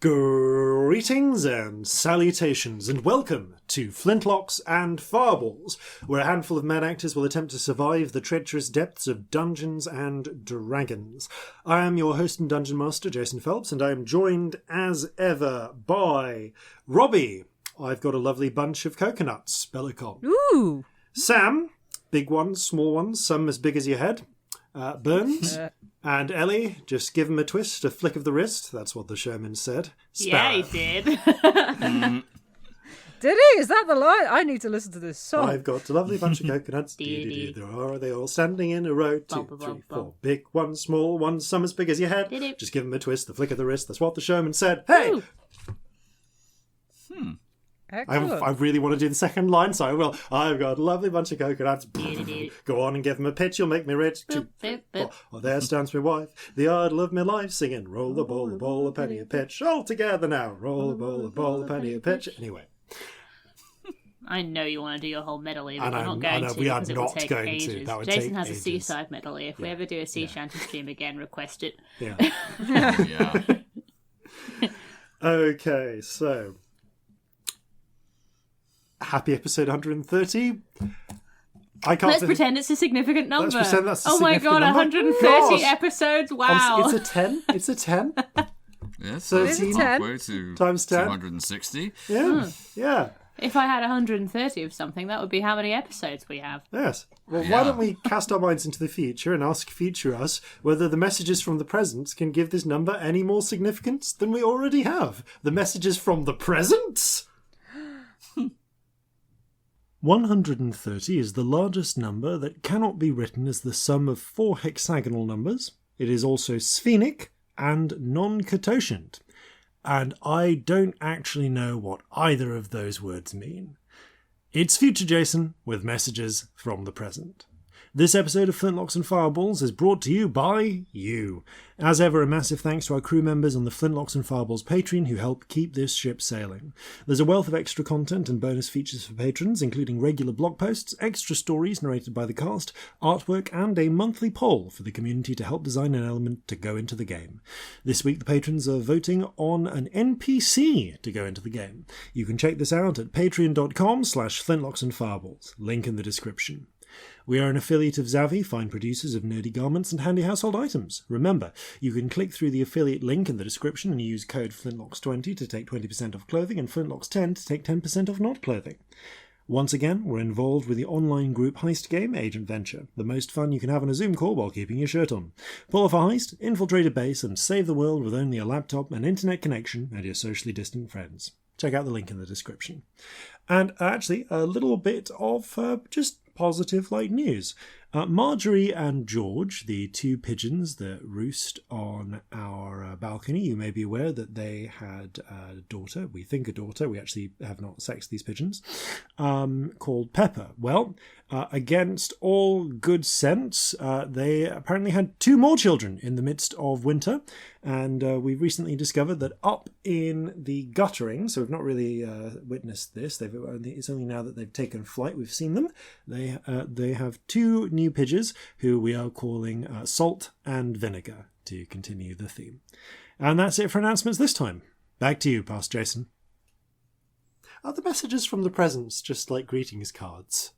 Greetings and salutations, and welcome to Flintlocks and Fireballs, where a handful of mad actors will attempt to survive the treacherous depths of Dungeons and Dragons. I am your host and Dungeon Master, Jason Phelps, and I am joined, as ever, by Robbie. I've got a lovely bunch of coconuts, Bellekom. Ooh! Sam, big ones, small ones, some as big as your head. Burns. And Ellie, just give him a twist, a flick of the wrist. That's what the showman said. Sparrow. Yeah, he did. Did he? Is that the line? I need to listen to this song. I've got a lovely bunch of coconuts. There are they all standing in a row. 2, 3, 4. Big ones, small ones, some as big as your head. Just give him a twist, the flick of the wrist. That's what the showman said. Hey! Ooh. I really want to do the second line, so I will. I've got a lovely bunch of coconuts. Go on and give him a pitch, you'll make me rich. 2, 3, 4. Oh, there stands my wife, the idol of my life, singing, roll the ball, a penny a pitch. All together now, roll the ball, a penny a pitch. Anyway. I know you want to do your whole medley, but And we're not going to. we are because it not will take going ages. to. That would Jason take has ages. a seaside medley. If we ever do a sea shanty stream again, request it. Yeah. Yeah. Okay, so... Happy episode 130. Let's pretend it's a significant number. Let's pretend that's a my significant god, number. 130 Gosh. episodes. Wow. It's a 10. It's a 10. Yeah, So so it's it's 10 halfway to times 10. 260. Yeah. Yeah. If I had 130 of something, that would be how many episodes we have. Yes. Well, why Yeah. don't we cast our minds into the future and ask future us whether the messages from the present can give this number any more significance than we already have? The messages from the present? 130 is the largest number that cannot be written as the sum of 4 hexagonal numbers. It is also sphenic and non-cototient. And I don't actually know what either of those words mean. It's Future Jason with messages from the present. This episode of Flintlocks and Fireballs is brought to you by you. As ever, a massive thanks to our crew members on the Flintlocks and Fireballs Patreon who help keep this ship sailing. There's a wealth of extra content and bonus features for patrons, including regular blog posts, extra stories narrated by the cast, artwork, and a monthly poll for the community to help design an element to go into the game. This week, the patrons are voting on an NPC to go into the game. You can check this out at patreon.com/Flintlocks and Fireballs. Link in the description. We are an affiliate of Zavvi, fine producers of nerdy garments and handy household items. Remember, you can click through the affiliate link in the description and use code Flintlocks20 to take 20% off clothing and Flintlocks10 to take 10% off not clothing. Once again, we're involved with the online group heist game Agent Venture, the most fun you can have on a Zoom call while keeping your shirt on. Pull off a heist, infiltrate a base, and save the world with only a laptop, an internet connection, and your socially distant friends. Check out the link in the description. And actually, a little bit of just positive light news. Marjorie and George, the 2 pigeons that roost on our balcony, you may be aware that they had a daughter. We think a daughter. We actually have not sexed these pigeons. Called Pepper. Well, against all good sense, they apparently had 2 more children in the midst of winter. And we've recently discovered that up in the guttering, so we've not really witnessed this. It's only now that they've taken flight we've seen them. They have 2 new pigeons who we are calling Salt and Vinegar to continue the theme. And that's it for announcements this time. Back to you, Past Jason. Are the messages from the presents just like greetings cards?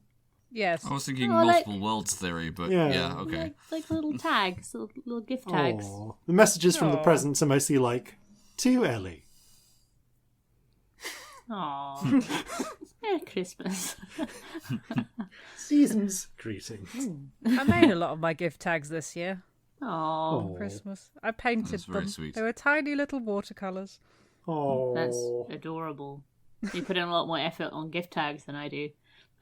Yes. I was thinking Oh, multiple worlds theory, but yeah, okay. Like little tags, little gift tags. Aww. The messages from the presents are mostly like, to Ellie. Aww. Merry Christmas. Season's greetings. I made a lot of my gift tags this year. Aww. Aw. Christmas. I painted That's very them. sweet. They were tiny little watercolours. Oh, That's adorable. You put in a lot more effort on gift tags than I do.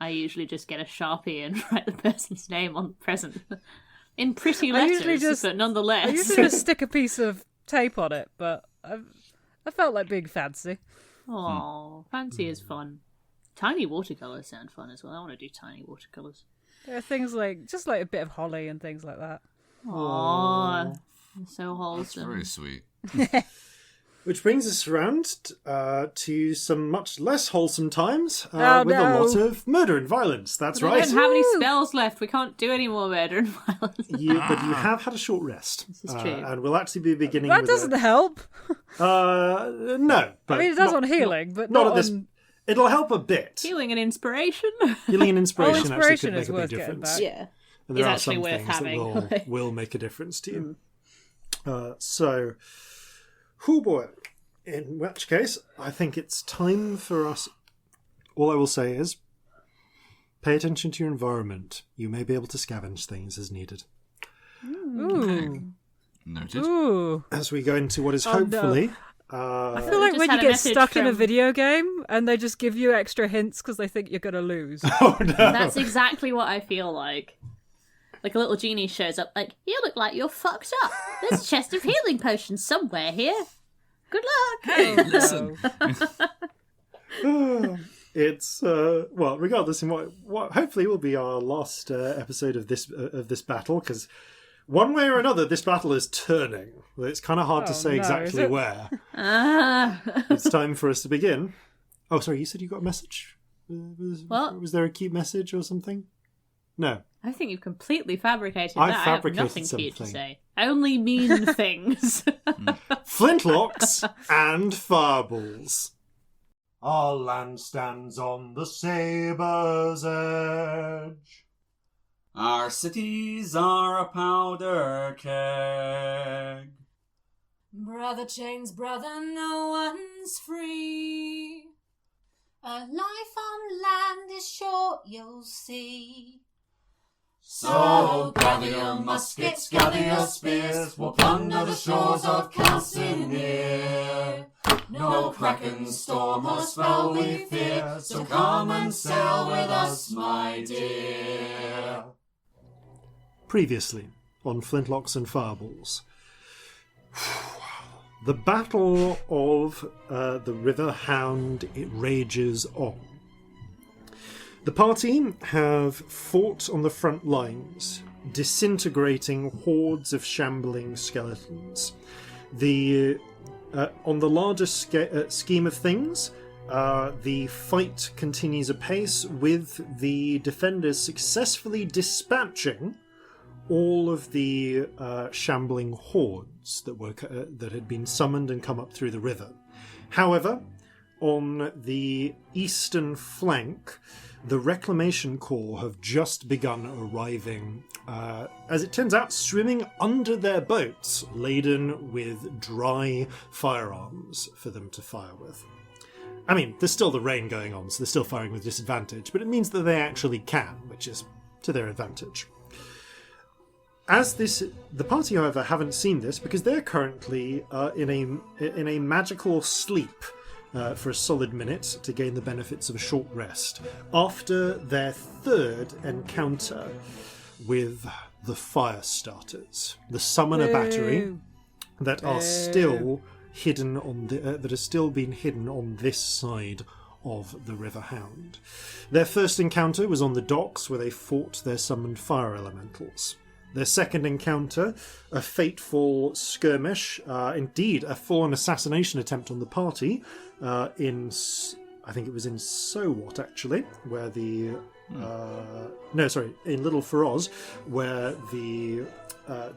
I usually just get a Sharpie and write the person's name on the present. In pretty I usually letters, but nonetheless. I usually just stick a piece of tape on it, but I felt like being fancy. Aww, fancy is fun. Tiny watercolours sound fun as well. I want to do tiny watercolours. There are things like, just like a bit of holly and things like that. Aww, so That's wholesome. very sweet. Which brings us around to some much less wholesome times with Oh, a no. lot of murder and violence. That's We right. don't have any spells left. We can't do any more murder and violence. But you have had a short rest. This is true. And we'll actually be beginning That with doesn't help. No. But I mean, it does on healing, but not not at this. on... It'll help a bit. Healing and inspiration. Healing and inspiration, inspiration actually is could make worth a big getting difference. back. Yeah. And there Is are actually some worth things having. that will make a difference to you. So, oh boy. In which case, I think it's time for us. All I will say is, pay attention to your environment. You may be able to scavenge things as needed. Ooh. Noted. Ooh. As we go into what is Oh, no. hopefully... I feel like just when had you a get message stuck in a from- video game and they just give you extra hints because they think you're going to lose. Oh no! That's exactly what I feel like. Like a little genie shows up, like, you look like you're fucked up. There's a chest of healing potions somewhere here. Good luck. Hey, listen. It's well, regardless, in what hopefully will be our last episode of this battle, because one way or another, this battle is turning. It's kind of hard to say no, exactly is it? where. Ah. It's time for us to begin. Oh, sorry, you said you got a message? What? Was there a cute message or something? No. I think you've completely fabricated I that. fabricated I have nothing cute to something. say. Only mean things. Flintlocks and Fireballs. Our land stands on the sabre's edge. Our cities are a powder keg. Brother chains, brother, no one's free. A life on land is short, you'll see. So gather your muskets, gather your spears, we'll plunder the shores of Calcinea. No kraken, storm or spell we fear, so come and sail with us, my dear. Previously on Flintlocks and Fireballs. The battle of the River Hound, it rages on. The party have fought on the front lines, disintegrating hordes of shambling skeletons. On the larger scheme of things, the fight continues apace, with the defenders successfully dispatching all of the shambling hordes that had been summoned and come up through the river. However, on the eastern flank, the Reclamation Corps have just begun arriving, as it turns out, swimming under their boats, laden with dry firearms for them to fire with. I mean, there's still the rain going on, so they're still firing with disadvantage, but it means that they actually can, which is to their advantage. The party, however, haven't seen this because they're currently in a magical sleep for a solid minute to gain the benefits of a short rest after their third encounter with the fire starters, the summoner battery that are still hidden that are still being hidden on this side of the River Hound. Their first encounter was on the docks, where they fought their summoned fire elementals. Their second encounter, a fateful skirmish, indeed a full-on assassination attempt on the party, in Sowat, actually, where in Little Feroz, where the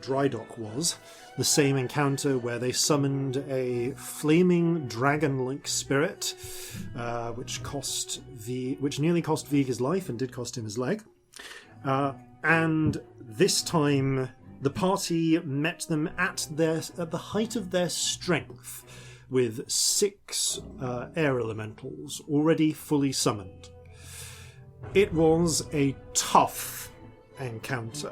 dry dock was. The same encounter where they summoned a flaming dragon-like spirit, which nearly cost Vig his life and did cost him his leg. And this time, the party met them at the height of their strength, with 6 air elementals already fully summoned. It was a tough encounter.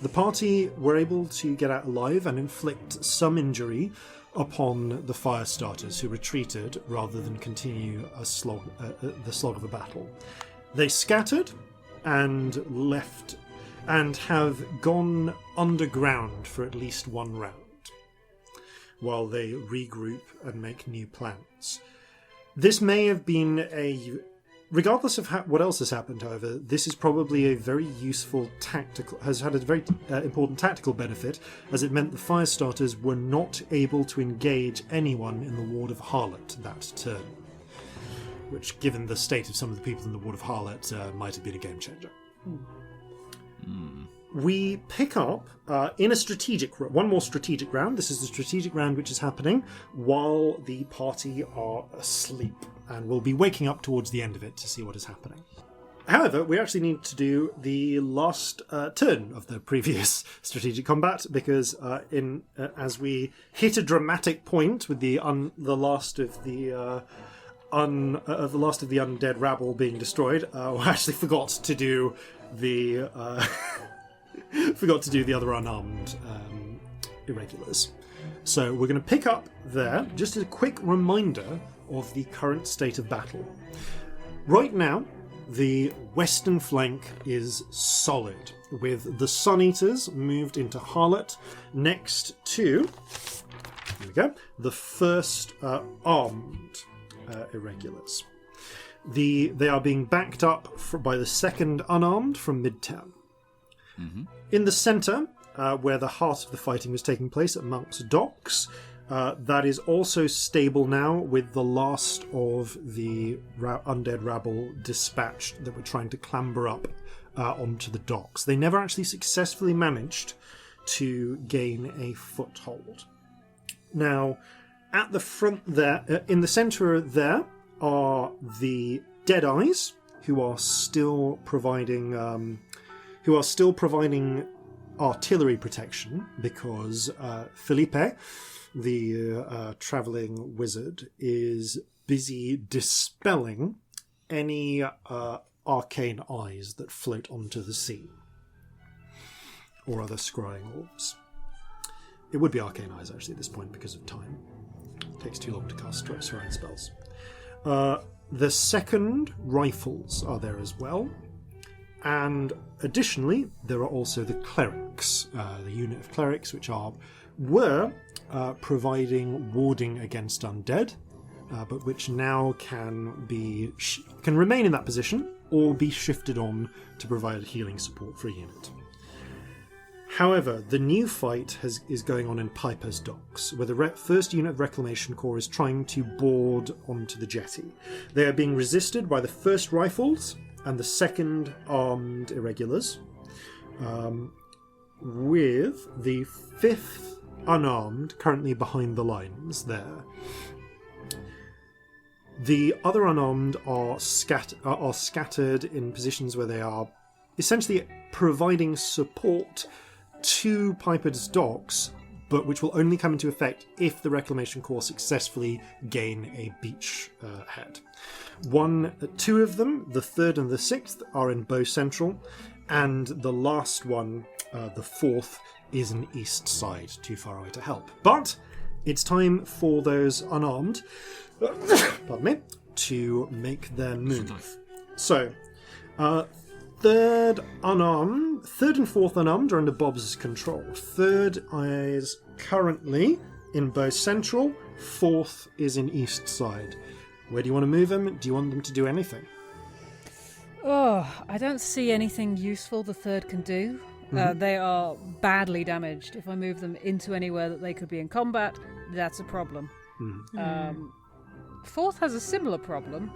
The party were able to get out alive and inflict some injury upon the fire starters, who retreated rather than continue the slog of a battle. They scattered and left, and have gone underground for at least one round, while they regroup and make new plans. This may have been regardless of what else has happened, however, this is probably a very useful has had a very important tactical benefit, as it meant the fire starters were not able to engage anyone in the Ward of Harlot that turn, which, given the state of some of the people in the Ward of Harlot, might have been a game changer. we pick up in one more strategic round. This is the strategic round which is happening while the party are asleep, and we'll be waking up towards the end of it to see what is happening. However, we actually need to do the last turn of the previous strategic combat, because as we hit a dramatic point with the last of the undead rabble being destroyed, we actually forgot to do the other unarmed irregulars. So we're going to pick up there. Just a quick reminder of the current state of battle. Right now, the western flank is solid, with the Sun Eaters moved into Harlot next to, here we go, the first armed irregulars. They are being backed up by the second unarmed from Midtown. Mm-hmm. In the centre, where the heart of the fighting was taking place at Monk's Docks, that is also stable now, with the last of the undead rabble dispatched that were trying to clamber up onto the docks. They never actually successfully managed to gain a foothold. Now, at the front there, in the centre there, are the Deadeyes, who are still providing artillery protection, because Felipe, the travelling wizard, is busy dispelling any arcane eyes that float onto the sea, or other scrying orbs. It would be arcane eyes, actually, at this point, because of time. It takes too long to cast scrying spells. The second rifles are there as well, and additionally, there are also the clerics, the unit of clerics, which were providing warding against undead, but which now can remain in that position or be shifted on to provide healing support for a unit. However, the new fight is going on in Piper's Docks, where the first unit of Reclamation Corps is trying to board onto the jetty. They are being resisted by the first rifles and the second armed irregulars, with the fifth unarmed currently behind the lines there. The other unarmed are scattered in positions where they are essentially providing support to Piper's Docks, but which will only come into effect if the Reclamation Corps successfully gain a beach head. Two of them, the third and the sixth, are in Bow Central, and the last one, the fourth, is in East Side, too far away to help. But it's time for those unarmed, pardon me, to make their move. So, third and fourth unarmed are under Bob's control. Third is currently in Bow Central. Fourth is in East Side. Where do you want to move them? Do you want them to do anything? Oh, I don't see anything useful the third can do. Mm-hmm. They are badly damaged. If I move them into anywhere that they could be in combat, that's a problem. Mm. Fourth has a similar problem,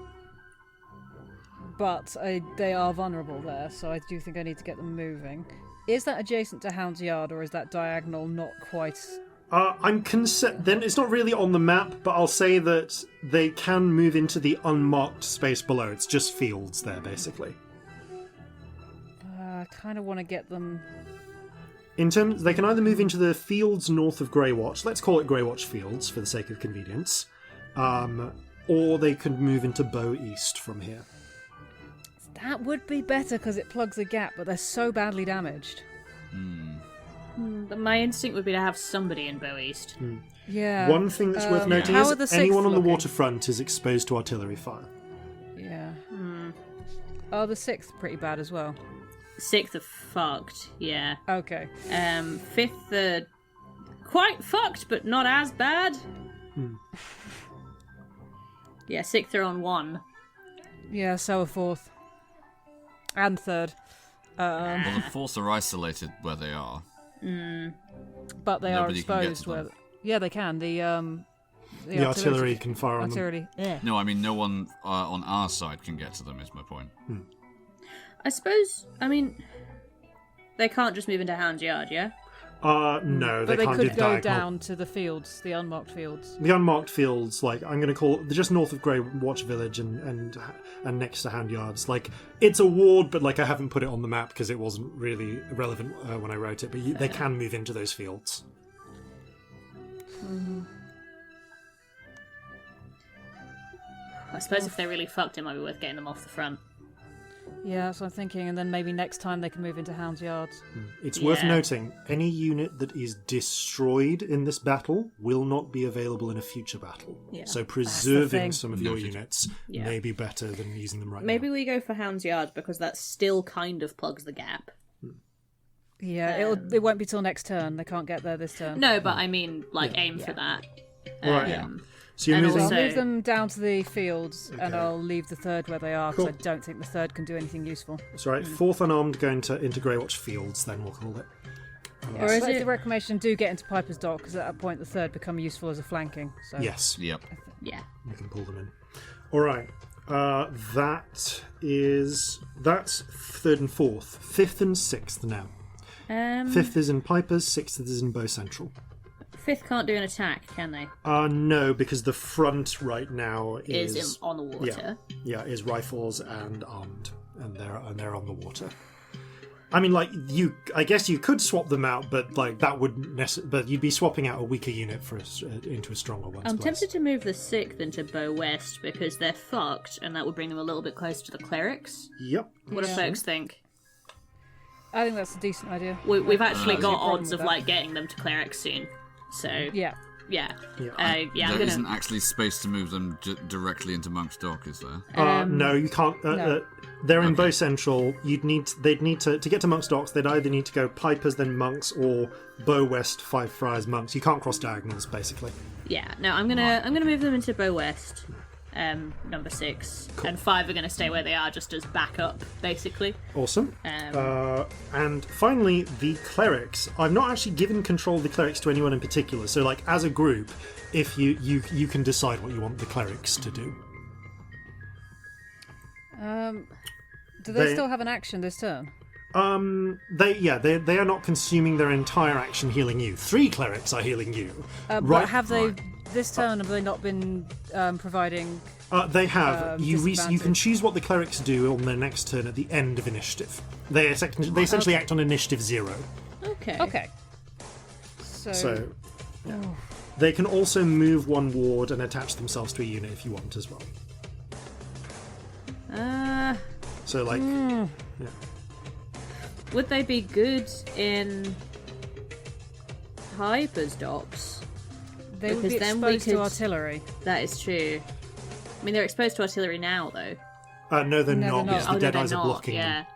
but they are vulnerable there, so I do think I need to get them moving. Is that adjacent to Hound's Yard, or is that diagonal not quite... Then it's not really on the map, but I'll say that they can move into the unmarked space below. It's just fields there, basically. I kind of want to get them... They can either move into the fields north of Greywatch, let's call it Greywatch Fields for the sake of convenience, or they can move into Bow East from here. That would be better because it plugs a gap, but they're so badly damaged. My instinct would be to have somebody in Bow East. Yeah. One thing that's worth noting is anyone on the waterfront is exposed to artillery fire. Yeah. Oh, the 6th pretty bad as well. 6th are fucked, yeah. Okay. 5th are quite fucked, but not as bad. Yeah, 6th are on 1. Yeah, so are 4th. And 3rd. Well, the 4th are isolated where they are. But they Nobody are exposed can get to them. Yeah, they can. The artillery can fire on them. Yeah. No, I mean, no one on our side can get to them, is my point. I suppose, I mean, They can't just move into Hound's Yard, yeah? No, But they can't do could go diagonal. down to the fields, the unmarked fields. The unmarked fields, like I'm going to call it just north of Grey Watch Village and next to Hound Yards. Like it's a ward, but like I haven't put it on the map because it wasn't really relevant when I wrote it. But they can move into those fields. Mm-hmm. I suppose if they're really fucked, it might be worth getting them off the front. Yeah, that's what I'm thinking, and then maybe next time they can move into Hound's Yards. It's worth Yeah. noting, any unit that is destroyed in this battle will not be available in a future battle. Yeah. So thing. preserving some of your Noted. units Yeah. may be better than using them right Maybe now. we go for Hound's Yard because that still kind of plugs the gap. Yeah, it won't be till next turn. They can't get there this turn. No, but I mean, like, aim for that. Right. Um, So you're and moving... So I'll also- move them down to the fields, and Okay. I'll leave the third where they are, because Cool. I don't think the third can do anything useful. That's right. Fourth unarmed going into Grey Watch Fields, then we'll call it. Or is But if it- the Reclamation do get into Piper's Dock, because at that point the third become useful as a flanking. So Yes, Yep. yeah. you can pull them in. All right. That's third and fourth. Fifth and sixth now. Fifth is in Pipers, sixth is in Bow Central. Fifth can't do an attack, can they? No, because the front right now is On the water. is rifles and armed, and they're on the water. I mean, like I guess you could swap them out, but like that wouldn't but you'd be swapping out a weaker unit for into a stronger one. I'm tempted to move the sixth into Bow West because they're fucked, and that would bring them a little bit closer to the clerics. Yep. What do folks think? I think that's a decent idea. We've actually no got problem odds with of that. like getting them to clerics soon. So Yeah. yeah. Yeah. I'm There gonna. isn't actually space to move them directly into Monk's Dock, is there? No, you can't. no. They're in Bow Central. They'd need to get to Monk's Docks. They'd either need to go Pipers, then Monks, or Bow West, Five Friars, Monks. You can't cross diagonals, basically. Yeah, no, I'm gonna move them into Bow West, number 6, and 5 are gonna stay where they are just as backup, basically. Awesome. And finally, the clerics. I've not actually given control of the clerics to anyone in particular. So, like as a group, if you can decide what you want the clerics to do. Do they They- still have an action this turn? They are not consuming their entire action healing you. 3 clerics are healing you. But have they this turn? Have they not been providing? They have. You can disadvantage. choose what the clerics do on their next turn at the end of initiative. They essentially act on initiative 0. Okay. Okay. So, So they can also move one ward and attach themselves to a unit if you want as well. So like, Would they be good in Hyper's docks? they would be because then we exposed to could- artillery. That is true. I mean, they're exposed to artillery now, though. no, they're No, not they're not. because Oh, the no, dead they're eyes are not. blocking Yeah. them.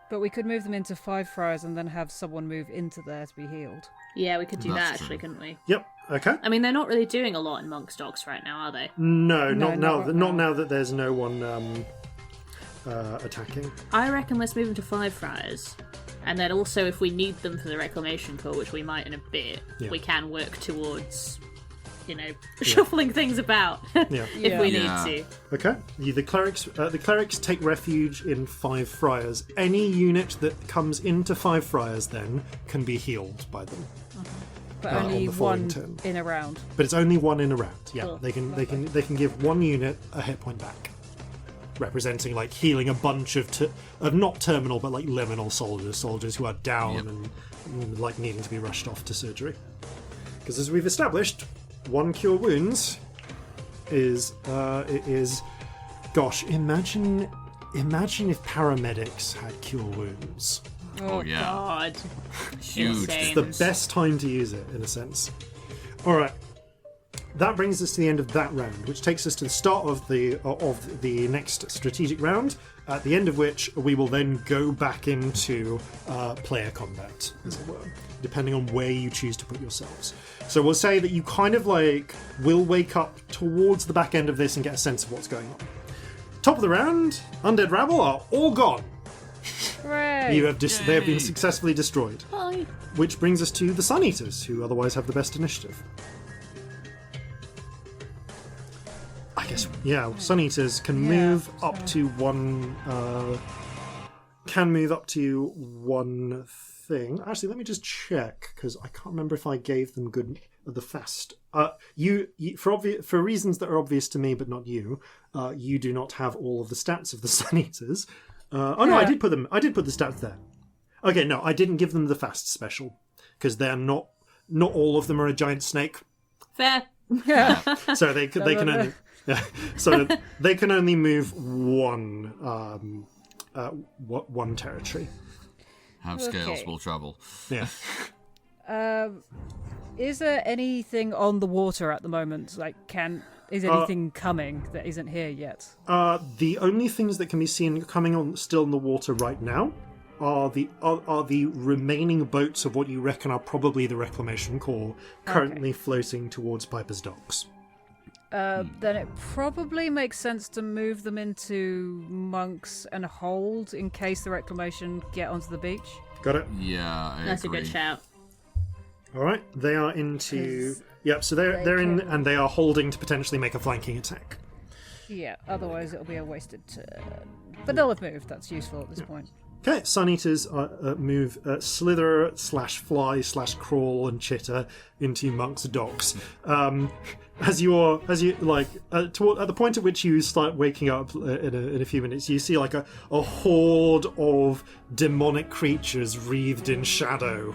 But we could move them into Five Friars and then have someone move into there to be healed. Yeah, we could do That's that, true. actually, couldn't we? Yep. Okay. I mean, they're not really doing a lot in Monk's docks right now, are they? No, not now. not right Not now. now that there's no one attacking. I reckon let's move them to Five Friars. And then also, if we need them for the Reclamation Corps, which we might in a bit, Yeah. we can work towards, shuffling things about Yeah. if we Yeah. need to. Okay. The clerics take refuge in Five Friars. Any unit that comes into Five Friars then can be healed by them. But on only the following one turn. in a round. But it's only one in a round. Yeah, Cool. they can give one unit a hit point back, representing like healing a bunch of not terminal but like liminal soldiers who are down Yep. and like needing to be rushed off to surgery. Because as we've established, 1 cure wounds is gosh, imagine if paramedics had cure wounds. Oh, yeah. God. Huge. Insane. The best time to use it, in a sense. All right, that brings us to the end of that round, which takes us to the start of the next strategic round. At the end of which we will then go back into player combat, as it were, depending on where you choose to put yourselves. So we'll say that you kind of like will wake up towards the back end of this and get a sense of what's going on. Top of the round, Undead Rabble are all gone. Hooray! They have been Yay. successfully destroyed. Bye. Which brings us to the Sun Eaters, who otherwise have the best initiative. I guess, yeah, Sun Eaters can Yeah, move so- up to one can move up to one thing. Actually, let me just check, because I can't remember if I gave them the fast. You for reasons that are obvious to me but not you, you do not have all of the stats of the Sun Eaters. No, I did put them. I did put the stats there. Okay, no, I didn't give them the fast special because they're not all of them are a giant snake. Fair. Yeah. So they can only so they can only move one territory. Have scales will travel. Yeah. Is there anything on the water at the moment? Like, is anything coming that isn't here yet? The only things that can be seen coming on still in the water right now are the remaining boats of what you reckon are probably the Reclamation Corps currently floating towards Piper's Docks. Then it probably makes sense to move them into Monks and Hold in case the Reclamation get onto the beach. Got it? Yeah, I That's agree. a good shout. All right, they are into. Yep, so they're in, and they are holding to potentially make a flanking attack. Yeah, otherwise it'll be a wasted turn. But they'll have moved. That's useful at this point. Okay, Sun Eaters move slither / fly / crawl and chitter into Monk's Docks. At the point at which you start waking up in a few minutes, you see like a horde of demonic creatures wreathed in shadow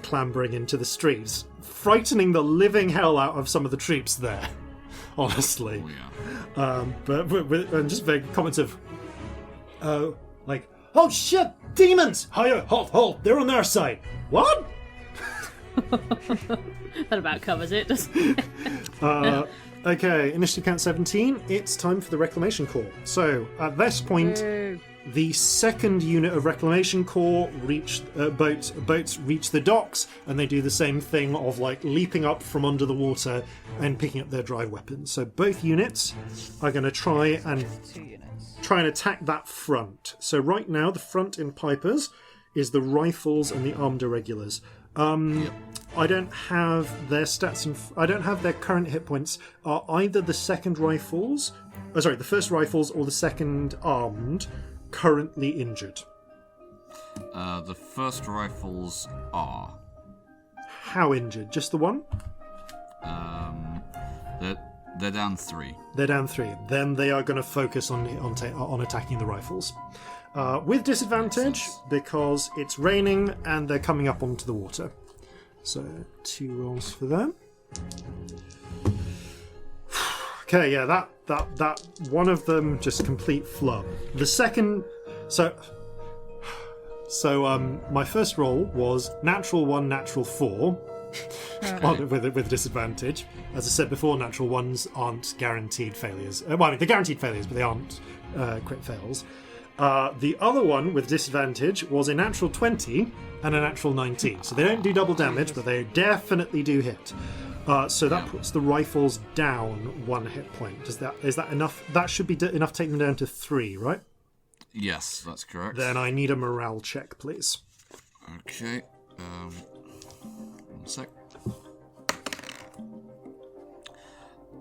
clambering into the streets, frightening the living hell out of some of the troops there. Honestly, but just vague comments of, oh shit, demons! Halt! They're on their side. What? That about covers it, doesn't it? Okay, initiative count 17. It's time for the Reclamation Corps. So, at this point, the second unit of Reclamation Corps boats reach the docks, and they do the same thing of like leaping up from under the water and picking up their dry weapons. So both units are going to try and attack that front. So right now, the front in Piper's is the rifles and the armed irregulars. I don't have their stats, I don't have their current hit points. Are either the the first rifles or the second armed currently injured? The first rifles are. How injured? Just the one? They're down 3. They're down 3. Then they are going to focus on attacking the rifles. With disadvantage, because it's raining and they're coming up onto the water. So 2 rolls for them. Okay, yeah, that one of them just complete flub. The second, so my first roll was natural 1, natural 4, with disadvantage. As I said before, natural 1s aren't guaranteed failures. Well, I mean, they're guaranteed failures, but they aren't crit fails. The other one with disadvantage was a natural 20 and a natural 19. So they don't do double damage, but they definitely do hit. So that puts the rifles down 1 hit point. Is that enough? That should be enough to take them down to 3, right? Yes, that's correct. Then I need a morale check, please. Okay. 1 sec.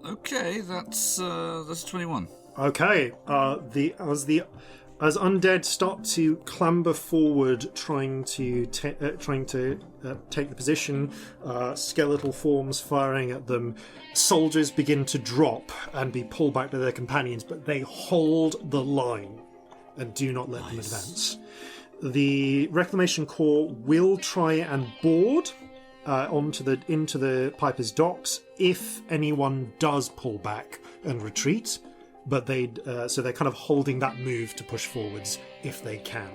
Okay, that's 21. Okay. As undead start to clamber forward, trying to take the position, skeletal forms firing at them, soldiers begin to drop and be pulled back by their companions, but they hold the line and do not let them advance. The Reclamation Corps will try and board into the Piper's Docks if anyone does pull back and retreat. But so they're kind of holding that move to push forwards if they can.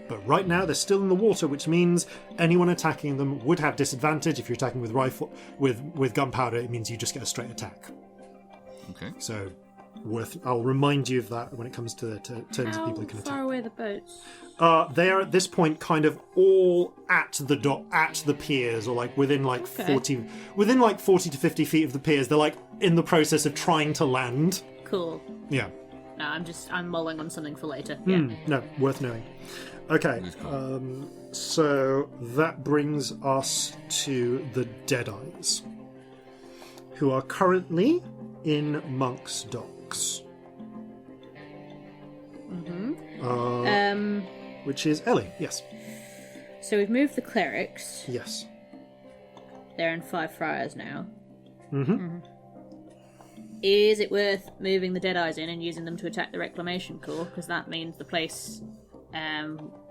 But right now they're still in the water, which means anyone attacking them would have disadvantage. If you're attacking with rifle with gunpowder, it means you just get a straight attack. Okay. So I'll remind you of that when it comes to the turns of people who can attack. How far away are the boats? They are at this point kind of all at the piers, or like within 40 to 50 feet of the piers. They're like in the process of trying to land. Cool. Yeah. No, I'm mulling on something for later. Yeah. No, worth knowing. Okay, so that brings us to the Deadeyes, who are currently in Monk's Docks. Which is Ellie, yes. So we've moved the clerics. Yes. They're in 5 friars now. Mm-hmm. Is it worth moving the Deadeyes in and using them to attack the Reclamation Corps? Because that means the place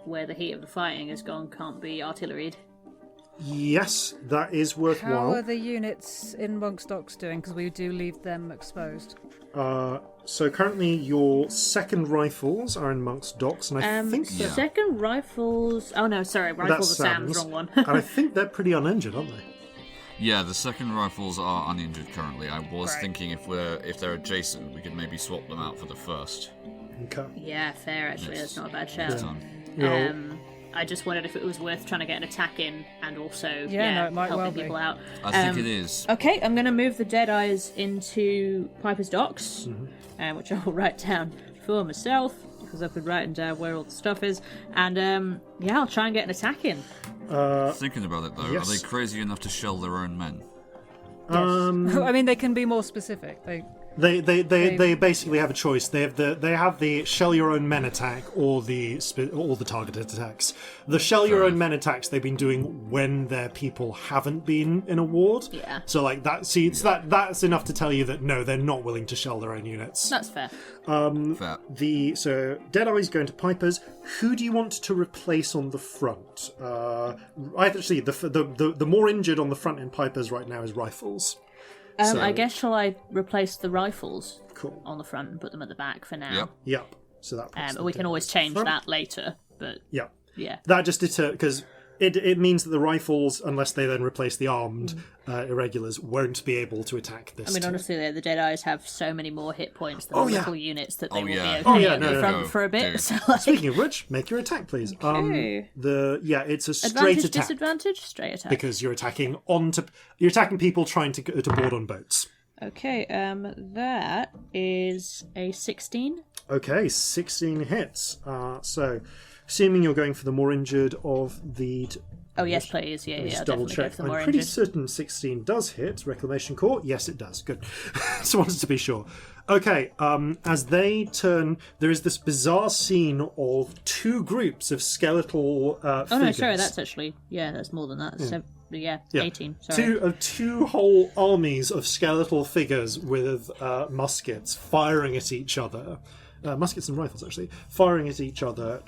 where the heat of the fighting has gone can't be artilleried. Yes, that is worthwhile. How are the units in Monk's Docks doing? Because we do leave them exposed. So currently your second rifles are in Monk's Docks, and I think the second rifles... Oh no, sorry, rifles are Sam's, wrong one. And I think they're pretty uninjured, aren't they? Yeah, the second rifles are uninjured currently. I was thinking if they're adjacent, we could maybe swap them out for the first. Okay. Yeah, fair actually. That's not a bad shout. Yeah. I just wondered if it was worth trying to get an attack in and also no, it might helping well people be. out. I think it is. Okay, I'm going to move the Deadeyes into Piper's Docks, which I will write down for myself because I've been writing down where all the stuff is. And I'll try and get an attack in. Thinking about it though, yes. are they crazy enough to shell their own men? Yes. I mean, they can be more specific. They basically have a choice. They have the shell your own men attack or the targeted attacks. The shell your own men attacks they've been doing when their people haven't been in a ward. Yeah. So like that. See, that's enough to tell you that no, they're not willing to shell their own units. That's fair. Fair. So Deadeye's going to Pipers. Who do you want to replace on the front? Actually, the more injured on the front in Pipers right now is rifles. I guess shall I replace the rifles on the front and put them at the back for now? Yep. So that. Puts we can always change that later, but yeah. That just because it means that the rifles, unless they then replace the armed irregulars, won't be able to attack this. I mean, honestly, the Deadeyes have so many more hit points than the local units that they will be okay at the front for a bit. So, speaking of which, make your attack, please. Okay. It's a straight attack. Disadvantage, straight attack. Because you're attacking people trying to board on boats. Okay, that is a 16. Okay, 16 hits. So, assuming you're going for the more injured of the... Oh, yes, please. Yeah, just I'll double definitely go check. for the I'm more pretty injured. certain 16 does hit Reclamation Corps. Yes, it does. Good. Just wanted to be sure. Okay, as they turn, there is this bizarre scene of 2 groups of skeletal figures. Oh, no, sorry, that's actually... Yeah, that's more than that. Yeah, 18. Sorry. Two whole armies of skeletal figures with muskets firing at each other. Muskets and rifles, actually, firing at each other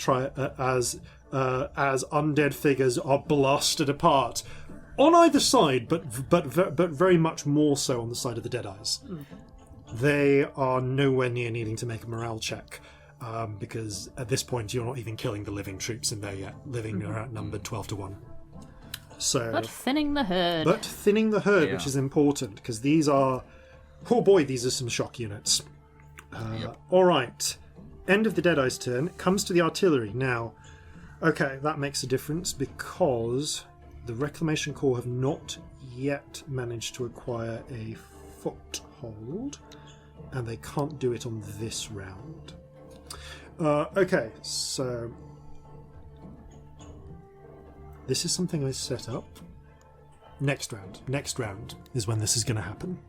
as undead figures are blasted apart on either side, but very much more so on the side of the Deadeyes. They are nowhere near needing to make a morale check because at this point you're not even killing the living troops in there yet. Living are outnumbered 12-1. So, but thinning the herd. Which is important because these are some shock units. All right, end of the Deadeye's turn. It comes to the artillery now. Okay, that makes a difference because the Reclamation Corps have not yet managed to acquire a foothold, and they can't do it on this round. Okay, so this is something I set up. Next round is when this is going to happen.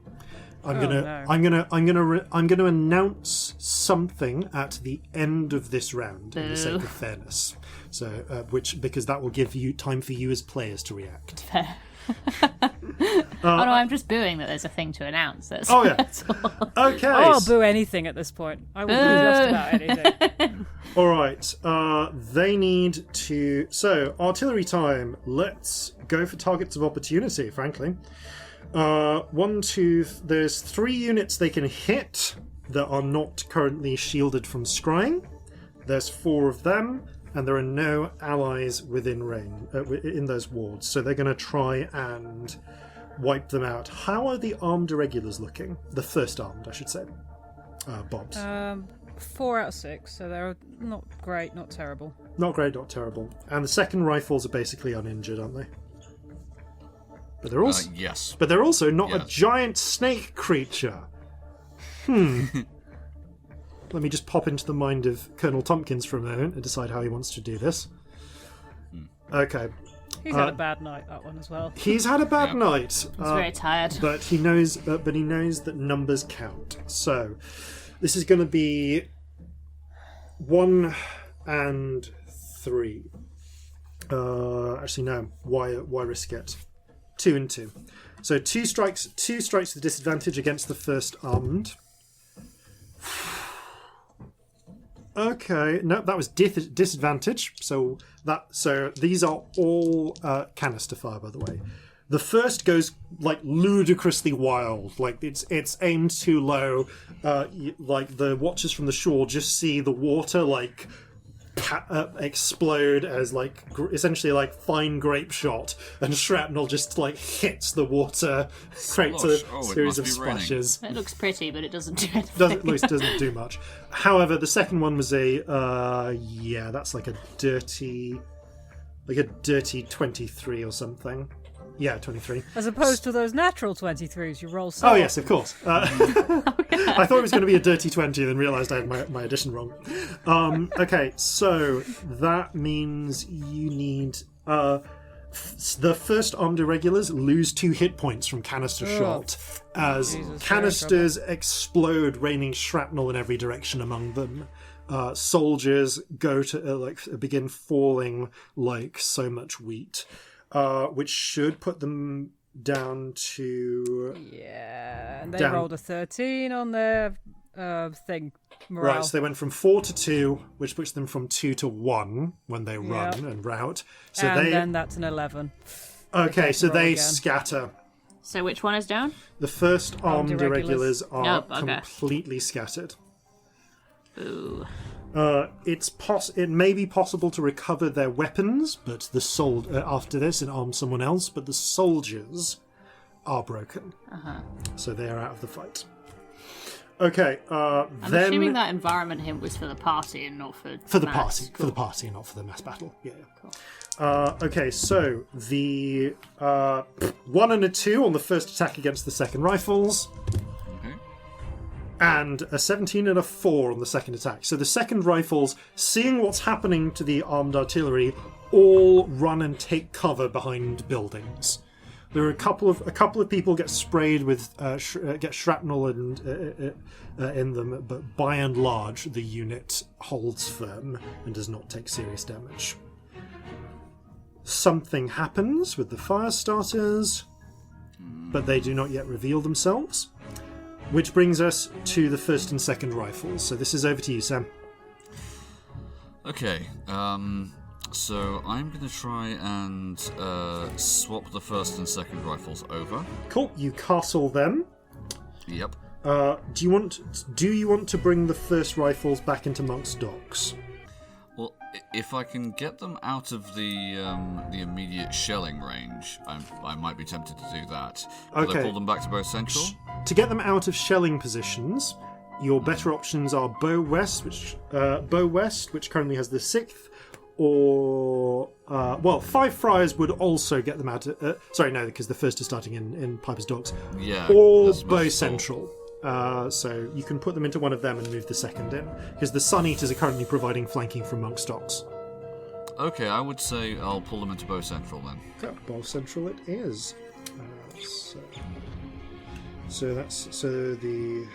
I'm gonna announce something at the end of this round in the sake of fairness. So, because that will give you time for you as players to react. Fair. I'm just booing that there's a thing to announce. That's all. Okay. I'll boo anything at this point. I will boo just about anything. All right. They need to. So, artillery time. Let's go for targets of opportunity. Frankly. 1, 2. There's 3 units they can hit that are not currently shielded from scrying. There's 4 of them, and there are no allies within range in those wards. So they're going to try and wipe them out. How are the armed irregulars looking? The first armed, I should say. Bobs. 4 out of 6, so they're not great, not terrible. Not great, not terrible. And the second rifles are basically uninjured, aren't they? But they're also yes. But they're also not a giant snake creature. Let me just pop into the mind of Colonel Tompkins for a moment and decide how he wants to do this. Okay. He's had a bad night, that one as well. He's had a bad night. He's very tired. But he knows that numbers count. So this is going to be one and 3. Actually, no. Why risk it? 2 and 2. So 2 strikes with disadvantage against the first armed. Okay, no, that was disadvantage. So these are all canister fire, by the way. The first goes like ludicrously wild, like it's aimed too low. Like the watchers from the shore just see the water like explode as like essentially like fine grape shot, and shrapnel just like hits the water, creates a series of splashes. It looks pretty, but it doesn't do anything. Doesn't do much. However, the second one was that's like a dirty 23 or something. Yeah, 23. As opposed to those natural 23s you roll so Oh, yes, of course. I thought it was going to be a dirty 20 and then realised I had my addition wrong. Okay, so that means you need... the first armed irregulars lose 2 hit points from canister shot as canisters explode, raining shrapnel in every direction among them. Soldiers go to begin falling like so much wheat. Which should put them down to... Yeah, and they rolled a 13 on their thing. Morale. Right, so they went from 4 to 2, which puts them from 2 to 1 when they run and rout. So then that's an 11. Okay, so they scatter. So which one is down? The first armed irregulars are completely scattered. Ooh. It may be possible to recover their weapons, but after this and arm someone else. But the soldiers are broken, so they are out of the fight. Okay. I'm assuming that environment hint was for the party and not for the party. Cool. For the party and not for the mass battle. Yeah. Cool. Okay, so the 1 and a 2 on the first attack against the second rifles. And a 17 and a 4 on the second attack. So the second rifles, seeing what's happening to the armed artillery, all run and take cover behind buildings. There are a couple of people get sprayed with get shrapnel and in them, but by and large the unit holds firm and does not take serious damage. Something happens with the fire starters, but they do not yet reveal themselves. Which brings us to the first and second rifles. So this is over to you, Sam. Okay, so I'm going to try and swap the first and second rifles over. Cool, you castle them. Yep. Do you want to bring the first rifles back into Monk's Docks? Well, if I can get them out of the immediate shelling range, I might be tempted to do that. Will I pull them back to Bow Central? To get them out of shelling positions, your better options are Bow West, which currently has the 6th, or Five Friars would also get them out. Because the first is starting in Piper's Docks. Yeah. Or Bow Central. So you can put them into one of them and move the second in, because the Sun Eaters are currently providing flanking from Monk's Docks. Okay, I would say I'll pull them into Bow Central then. Yeah, Bow Central it is. So the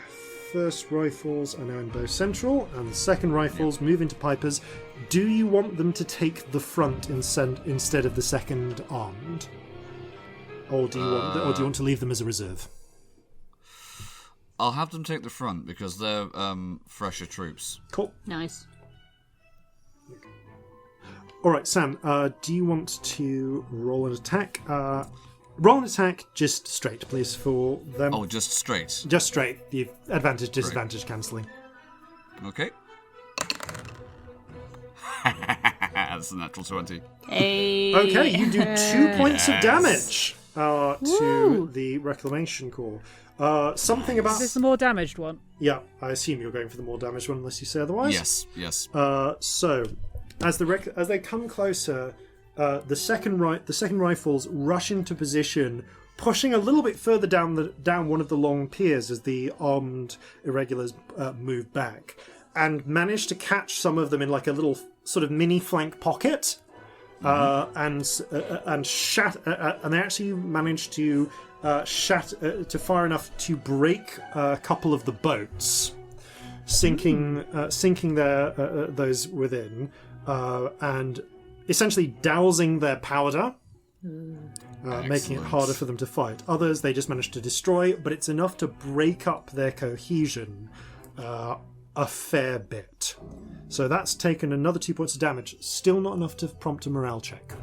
first rifles are now in Bow Central, and the second rifles move into Pipers. Do you want them to take the front instead of the second armed, or do you want to leave them as a reserve? I'll have them take the front because they're fresher troops. Cool. Nice. All right, Sam. Do you want to roll an attack? Roll an attack just straight, please, for them. Oh, just straight? Just straight. The advantage, disadvantage cancelling. Okay. That's a natural 20. Hey. Okay, you do 2 points of damage to the Reclamation Corps. Something about... Is this the more damaged one? Yeah, I assume you're going for the more damaged one unless you say otherwise. Yes. So, as they come closer... the second rifles rush into position, pushing a little bit further down one of the long piers as the armed irregulars move back, and manage to catch some of them in like a little sort of mini flank pocket, and they actually manage to fire enough to break a couple of the boats. sinking those within, and essentially dousing their powder, making it harder for them to fight. Others they just manage to destroy, but it's enough to break up their cohesion a fair bit. So that's taken another 2 points of damage. Still not enough to prompt a morale check.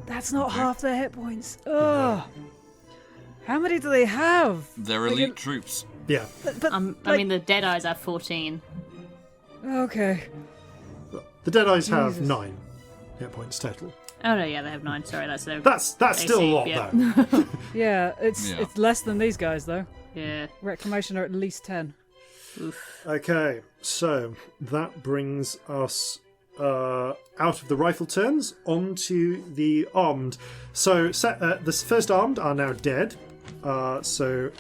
That's not half their hit points. Ugh. How many do they have? They're elite troops. Yeah. But I mean, the Deadeyes have 14. Okay. The Deadeyes have 9 hit points total. Oh no, yeah, they have 9. Sorry, that's their. That's still a lot, yeah. though. Yeah, it's less than these guys though. Yeah. Reclamation are at least 10. Oof. Okay, so that brings us out of the rifle turns onto the armed. So the first armed are now dead. So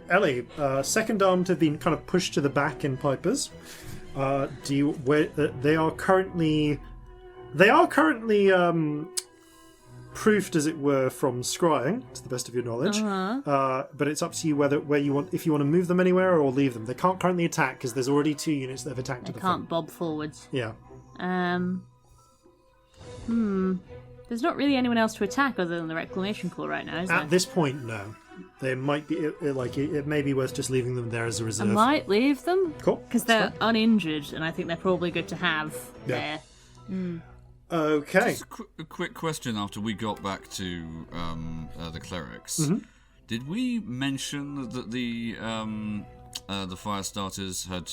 Ellie, second armed have been kind of pushed to the back in Pipers. They are currently proofed, as it were, from scrying, to the best of your knowledge. But it's up to you if you want to move them anywhere or leave them. They can't currently attack because there's already 2 units that have attacked They to the can't front. bob forwards. Yeah. There's not really anyone else to attack other than the Reclamation Corps right now, is there? At this point, no. There might be it may be worth just leaving them there as a I reserve. might leave them. Cool. Because they're uninjured, and I think they're probably good to have there. Okay. Just a quick question after we got back to the clerics. Mm-hmm. Did we mention that the fire starters had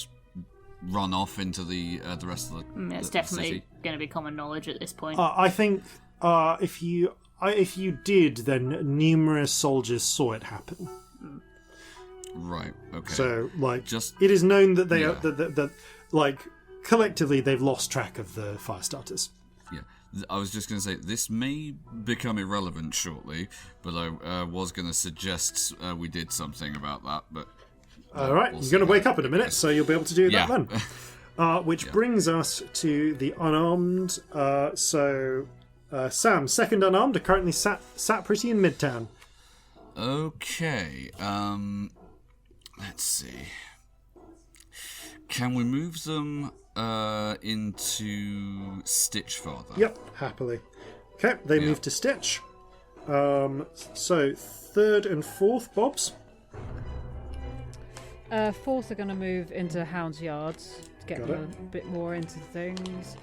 run off into the rest of the It's the definitely city? going to be common knowledge at this point. I think if you did, then numerous soldiers saw it happen. Right. Okay. So, Just- it is known that they Yeah. are that collectively they've lost track of the fire starters. Yeah, I was just going to say, this may become irrelevant shortly, but I was going to suggest we did something about that, but... All right, we'll you're see going to how wake it up in a minute, goes. so you'll be able to do Yeah. that then. Which brings us to the unarmed. Sam, second unarmed, are currently sat pretty in Midtown. Okay, let's see. Can we move them into Stitch further? Yep, happily. Okay, they move to Stitch. So, third and fourth, Bobs. Fourth are going to move into Hound's Yards to get Got them it. a bit more into things.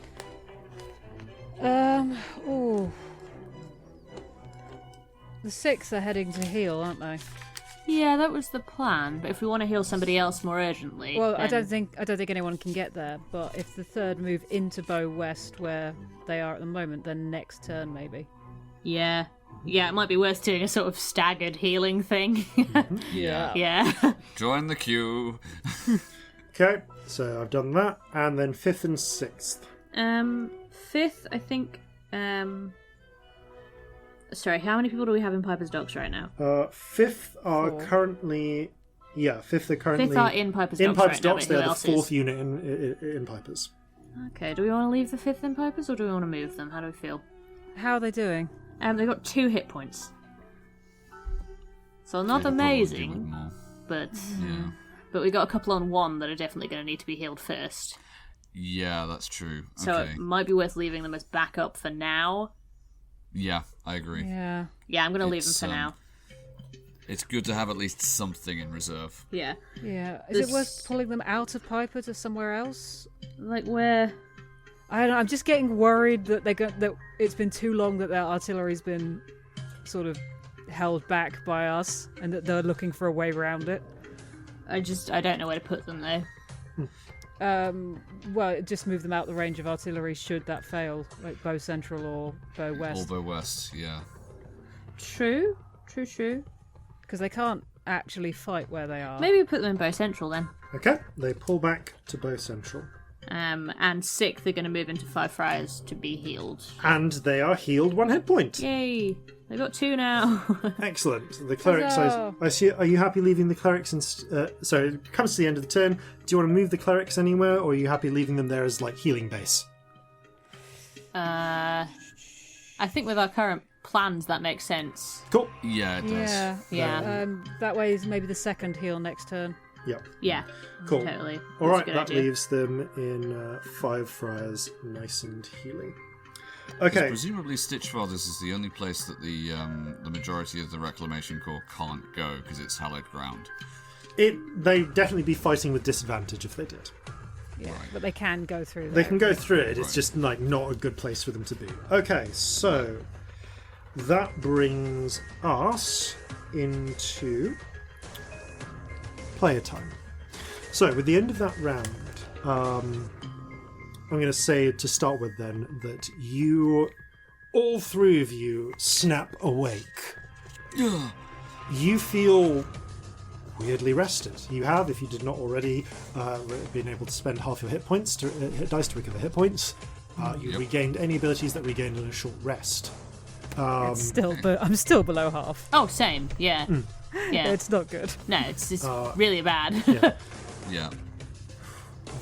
Ooh. The sixth are heading to heal, aren't they? Yeah, that was the plan. But if we want to heal somebody else more urgently, Well, I then- don't think anyone can get there. But if the third move into Bow West, where they are at the moment, then next turn maybe. Yeah, it might be worth doing a sort of staggered healing thing. Yeah. Yeah. Join the queue. Okay, so I've done that. And then fifth and sixth. Fifth, I think. Sorry, how many people do we have in Piper's Docks right now? Fifth are Four. currently... Yeah, fifth are currently... Fifth are in Piper's in Docks Piper's right now, Docks, but who they're the else fourth is? unit in Pipers. Okay, do we want to leave the fifth in Piper's or do we want to move them? How do we feel? How are they doing? They've got 2 hit points. So not They could probably do with amazing, more. but Yeah. we got a couple on 1 that are definitely going to need to be healed first. Yeah, that's true. So Okay. it might be worth leaving them as backup for now. Yeah, I agree. Yeah. Yeah, I'm going to leave them It's, for now. It's good to have at least something in reserve. Yeah. Yeah. Is This- it worth pulling them out of Piper to somewhere else? Like where? I don't know. I'm just getting worried that that it's been too long that their artillery's been sort of held back by us, and that they're looking for a way around it. I don't know where to put them though. Well, just move them out the range of artillery should that fail, like Bow Central or Bow West, Or Bow West, yeah. True. because they can't actually fight where they are. Maybe put them in Bow Central then. Okay, they pull back to Bow Central. And 6th, they're going to move into Five Friars to be healed. And they are healed 1 hit point. Yay! They've got 2 now. Excellent. The clerics. Huzzah. I see. Are you happy leaving the clerics? So it comes to the end of the turn. Do you want to move the clerics anywhere, or are you happy leaving them there as like healing base? I think with our current plans, that makes sense. Cool. Yeah, it does. Yeah. Yeah. That way is maybe the second heal next turn. Yep. Yeah. Cool. Totally. All That's right, a that good idea. leaves them in Five Friars, nice and healing. 'Cause Okay. presumably Stitch Fathers is the only place that the majority of the Reclamation Corps can't go because it's hallowed ground. They'd definitely be fighting with disadvantage if they did. Yeah, but they can go through there. They can go through it. It's Right. just like not a good place for them to be. Okay, so that brings us into player time. So with the end of that round, I'm going to say to start with then that all three of you snap awake. You feel weirdly rested. You have, if you did not already, been able to spend half your hit points to hit dice to recover hit points. You've regained any abilities that regained in a short rest. I'm still below half. Oh, same. Yeah. Yeah. It's not good. No, it's really bad. Yeah.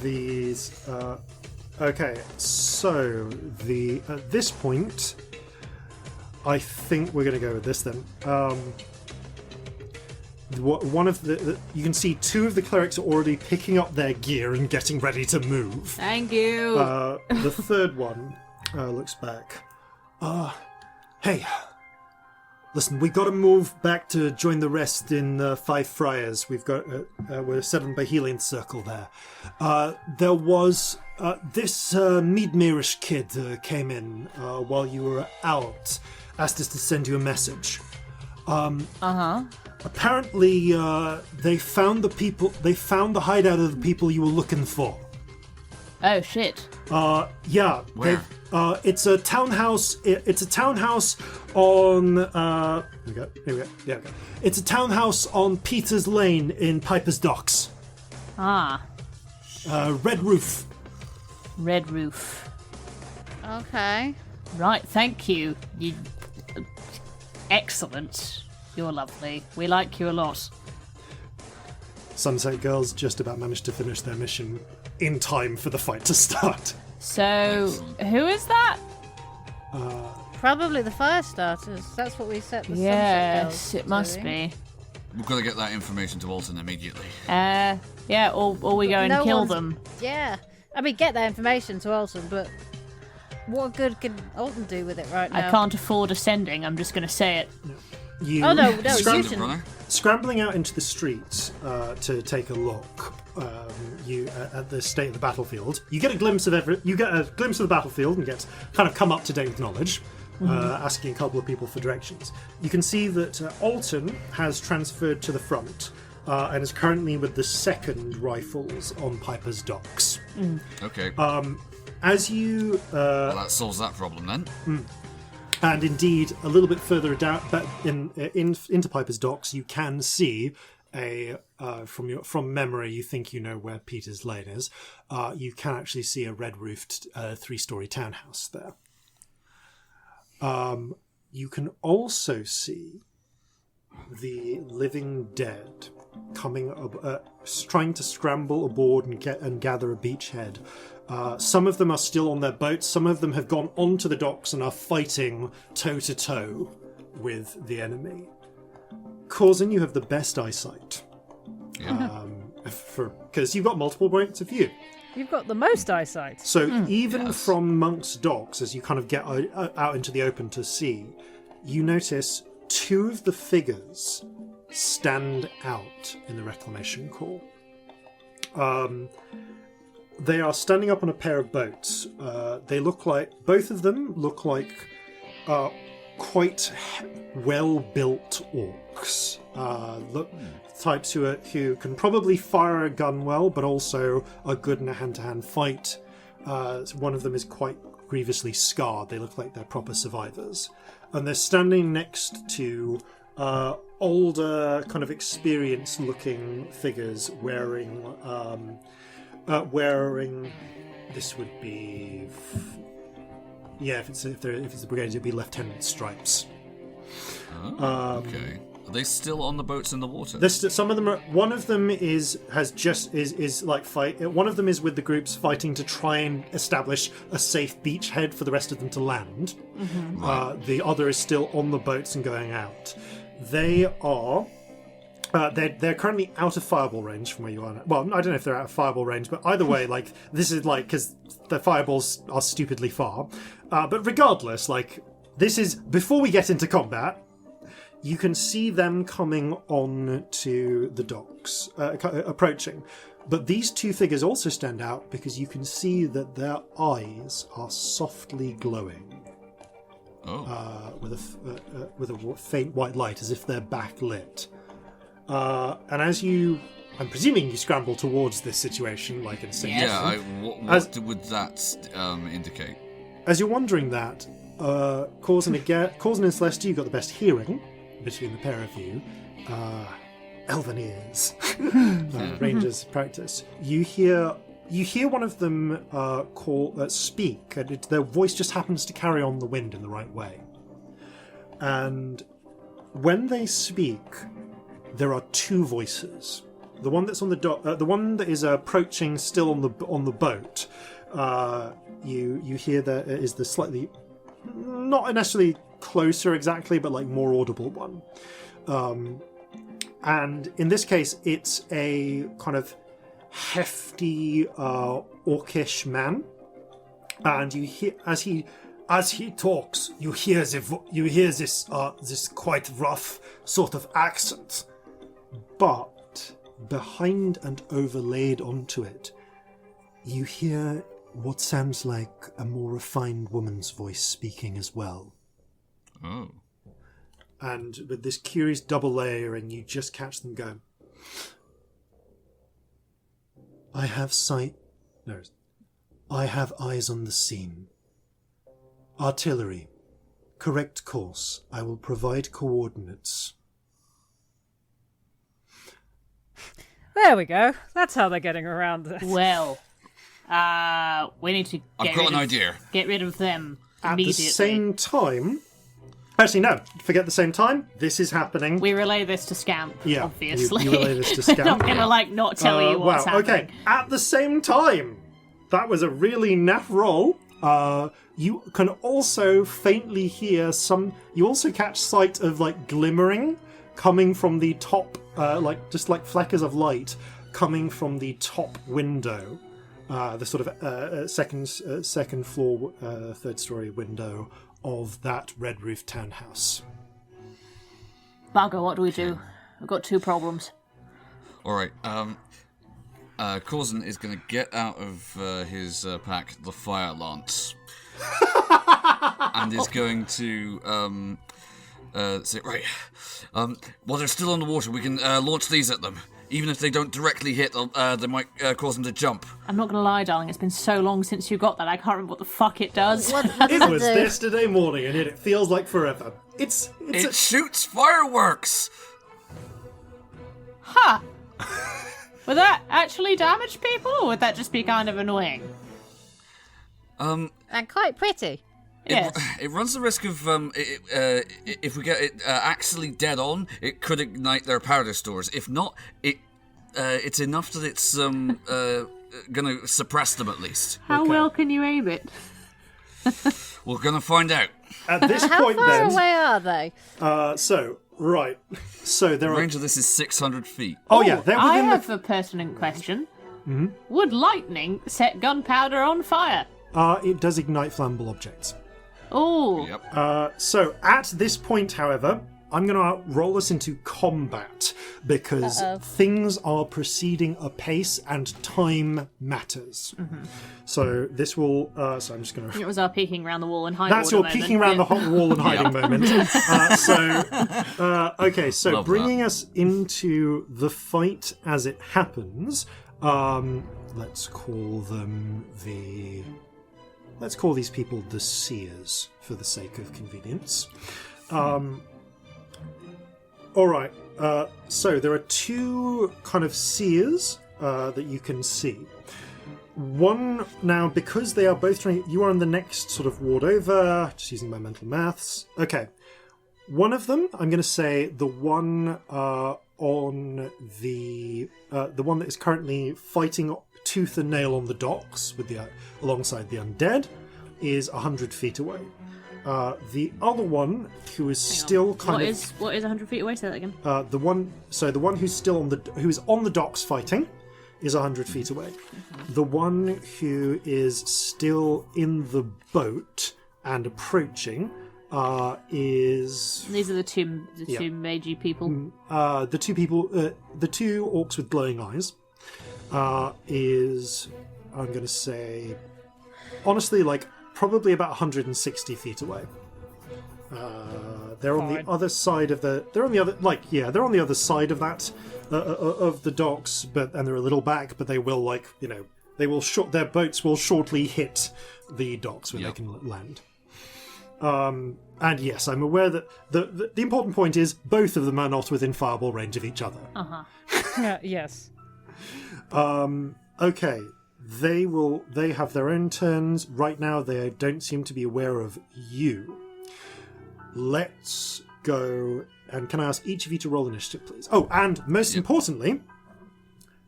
These. Okay, so at this point, I think we're going to go with this then. One of you can see two of the clerics are already picking up their gear and getting ready to move. Thank you. The third one looks back. Hey, listen, we got to move back to join the rest in Five Friars. We're set on Bahelian Circle there. There was this Meadmerish kid came in while you were out, asked us to send you a message. Apparently, they found the hideout of the people you were looking for. Oh shit. Yeah. Where? It's a townhouse. It's a townhouse on. Here we go. Yeah. Okay. It's a townhouse on Peters Lane in Piper's Docks. Red roof. Red roof. Okay. Right, thank you. You excellent. You're lovely. We like you a lot. Sunset Girls just about managed to finish their mission in time for the fight to start. So, who is that? Probably the fire starters. That's what we set the Sunset Yes, Girls it must doing. be. We've got to get that information to Alton immediately. Yeah, or we go and No kill one's- them. Yeah. I mean, get that information to Alton, but what good can Alton do with it right now? I can't afford ascending, I'm just going to say it. You Oh, no, you Scramble, can. brother. Scrambling out into the streets to take a look, at the state of the battlefield. You get a glimpse of the battlefield and get kind of come up to date with knowledge, asking a couple of people for directions. You can see that Alton has transferred to the front and is currently with the second rifles on Piper's Docks. Okay. As you well, that solves that problem then. and indeed, a little bit further down, but into Piper's Docks, you can see from memory. You think you know where Peter's Lane is. You can actually see a red-roofed 3-story townhouse there. You can also see the living dead coming, trying to scramble aboard and gather a beachhead. Some of them are still on their boats. Some of them have gone onto the docks and are fighting toe-to-toe with the enemy. Corzin, you have the best eyesight. Yeah. Because you've got multiple points of view. You've got the most eyesight. So even Yes. from Monk's Docks, as you kind of get out into the open to see, you notice two of the figures stand out in the Reclamation Corps. They are standing up on a pair of boats. Both of them look like quite well-built orcs. Types who can probably fire a gun well, but also are good in a hand-to-hand fight. One of them is quite grievously scarred. They look like they're proper survivors. And they're standing next to older, kind of experienced-looking figures wearing this would be, if it's the brigade, it'd be lieutenant stripes. Okay. Are they still on the boats in the water? Some of them are. One of them is like fight. One of them is with the groups fighting to try and establish a safe beachhead for the rest of them to land. Right. The other is still on the boats and going out. They are They're currently out of fireball range from where you are now. Well, I don't know if they're out of fireball range, but either way, like, this is like, because the fireballs are stupidly far. But regardless, like, this is, before we get into combat, you can see them coming on to the docks, approaching. But these two figures also stand out because you can see that their eyes are softly glowing. With a faint white light, as if they're backlit. And as I'm presuming you scramble towards this situation, like in St. Yeah, what would that indicate? As you're wondering that, Corzin and Celestia, you've got the best hearing between the pair of you. Elven ears. Rangers practice. You hear one of them speak, and their voice just happens to carry on the wind in the right way. And when they speak, there are two voices. The one that's on the one that is approaching still on the boat. You hear there is the slightly, not necessarily closer exactly, but like more audible one. And in this case, it's a kind of hefty, orcish man, and you hear as he talks, you hear this quite rough sort of accent, but behind and overlaid onto it, you hear what sounds like a more refined woman's voice speaking as well. Oh. And with this curious double layering, you just catch them going, I have eyes on the scene. Artillery. Correct course. I will provide coordinates. There we go. That's how they're getting around this. Well, we need to get rid of them At immediately. the same time... Actually, no. Forget the same time. This is happening. We relay this to Scamp, Yeah, obviously. you relay this to Scamp. I'm not going to, not tell you what's happening. Okay. At the same time, that was a really naff roll. You can also faintly hear you also catch sight of, glimmering coming from the top, just like flickers of light coming from the top window. The sort of second floor, third story window of that red roof townhouse. Bugger, what do we do? We've got two problems. Alright, Corzin is going to get out of his pack the fire lance. And is going to say, right, while they're still on the water, we can launch these at them. Even if they don't directly hit, they might cause them to jump. I'm not going to lie, darling, it's been so long since you got that, I can't remember what the fuck it does. What It was yesterday morning, and yet it feels like forever. It shoots fireworks! Huh. Would that actually damage people, or would that just be kind of annoying? And quite pretty. Yes. It runs the risk of, if we get it actually dead on, it could ignite their powder stores. If not, it's enough that it's going to suppress them at least. How well can you aim it? We're going to find out. At this How point, far then. away are they? So there The are. range of this is 600 feet. Oh yeah, they're I within have a pertinent question. Mm-hmm. Would lightning set gunpowder on fire? It does ignite flammable objects. Oh. Yep. So at this point, however, I'm going to roll us into combat because things are proceeding apace and time matters. Mm-hmm. So this will. So I'm just going to. It was our peeking around the wall and hiding. That's your peeking around the hot wall and hiding moment. Okay, so Love bringing that. us into the fight as it happens. Let's call these people the Seers for the sake of convenience. All right. So there are two kind of Seers that you can see. One now, because they are both trying. You are in the next sort of ward over. Just using my mental maths. Okay. One of them, I'm going to say the one on the one that is currently fighting tooth and nail on the docks with alongside the undead, is 100 feet away. The other one, who is still kind of... What is 100 feet away? Say that again. The one who's still who's on the docks fighting is 100 feet away. The one who is still in the boat and approaching is... These are the two magey people. The two orcs with glowing eyes is, I'm going to say, honestly, like, probably about 160 feet away. They're on the other side of they're on the other side of that of the docks, and they're a little back, but they will their boats will shortly hit the docks when they can land. And yes, I'm aware that the important point is both of them are not within fireball range of each other. Yes. Okay. They have their own turns. Right now they don't seem to be aware of you. Let's go, and can I ask each of you to roll initiative, please? Oh, and most importantly,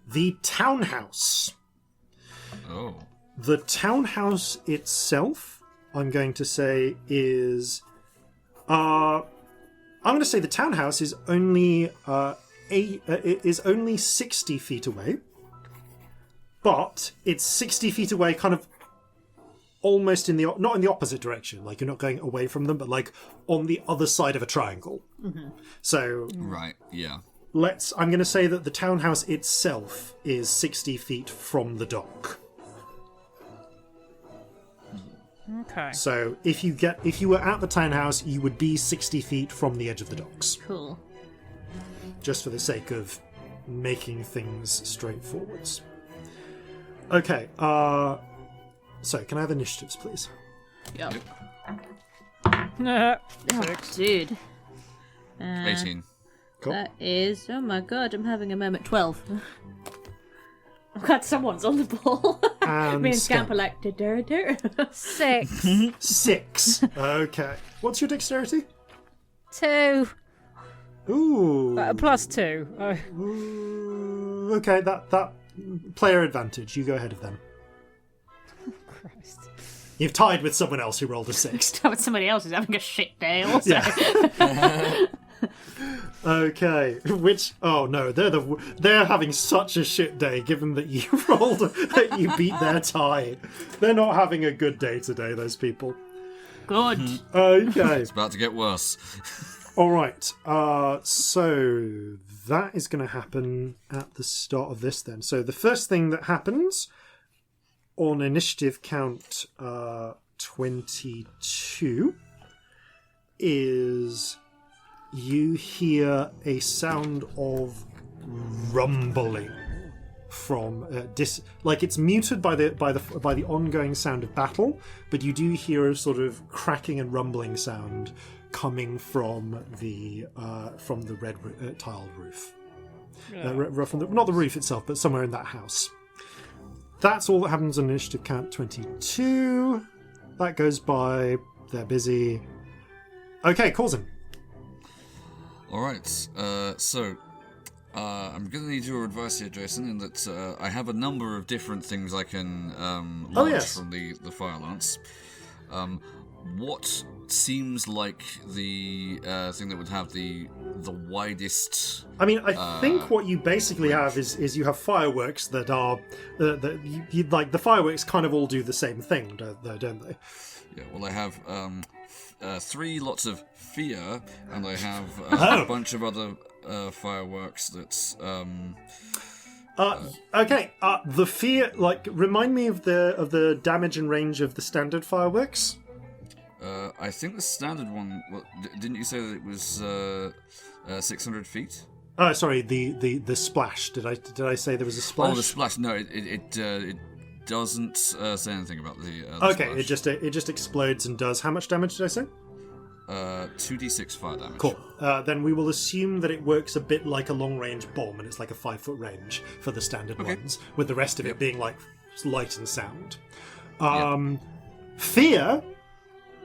the townhouse. Oh. The townhouse itself, I'm going to say, is... I'm going to say the townhouse is only only 60 feet away, but it's 60 feet away, kind of almost not in the opposite direction. Like, you're not going away from them, but like on the other side of a triangle. Mm-hmm. So right, yeah. I'm going to say that the townhouse itself is 60 feet from the dock. Okay. So if you were at the townhouse, you would be 60 feet from the edge of the docks. Cool. Just for the sake of making things straightforwards. Okay, so can I have initiatives, please? Yep. Oh, dude. 18. Cool. That is... Oh my god, I'm having a moment. 12. I'm glad someone's on the ball. And Me and Scamp are like... "Du-du-du." 6. 6. Okay. What's your dexterity? 2. Ooh. +2. Ooh. Okay, that player advantage. You go ahead of them. Christ. You've tied with someone else who rolled a 6. With somebody else who's having a shit day also. Yeah. Okay. Which? Oh no, they're having such a shit day. Given that you you beat their tie, they're not having a good day today. Those people. Good. Okay. It's about to get worse. All right. So that is going to happen at the start of this then. So the first thing that happens on initiative count 22 is you hear a sound of rumbling from like it's muted by the ongoing sound of battle, but you do hear a sort of cracking and rumbling sound coming from the red tiled roof. Not the roof itself, but somewhere in that house. That's all that happens on initiative count 22. That goes by. They're busy. Okay, Corzin. Alright, so I'm going to need your advice here, Jason, in that I have a number of different things I can launch from the fire lance. What seems like the thing that would have the widest... I mean, I think what you basically have is you have fireworks that are... like, the fireworks kind of all do the same thing, don't they? Yeah, well, I have 3 lots of fear, and I have a bunch of other fireworks that's... Okay, the fear... Like, remind me of the damage and range of the standard fireworks? I think the standard one... Well, didn't you say that it was 600 feet? Oh, sorry, the splash. Did I say there was a splash? Oh, the splash. No, it doesn't say anything about the okay, splash. it just explodes and does... How much damage did I say? 2d6 fire damage. Cool. Then we will assume that it works a bit like a long-range bomb, and it's like a 5-foot range for the standard ones, with the rest of it being like light and sound. Fear...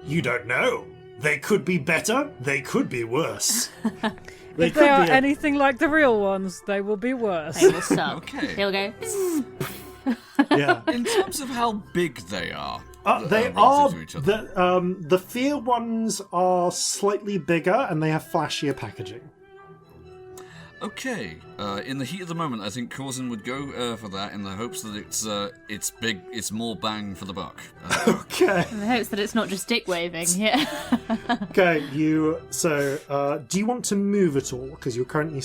You don't know. They could be better, they could be worse. If they are anything like the real ones, they will be worse. They will suck. Okay. They'll go... Yeah. In terms of how big they are, They are. The fear ones are slightly bigger and they have flashier packaging. Okay. In the heat of the moment, I think Corzin would go for that in the hopes that it's big, it's more bang for the buck. Okay. In the hopes that it's not just dick waving. Yeah. Okay. Do you want to move at all? Because you're currently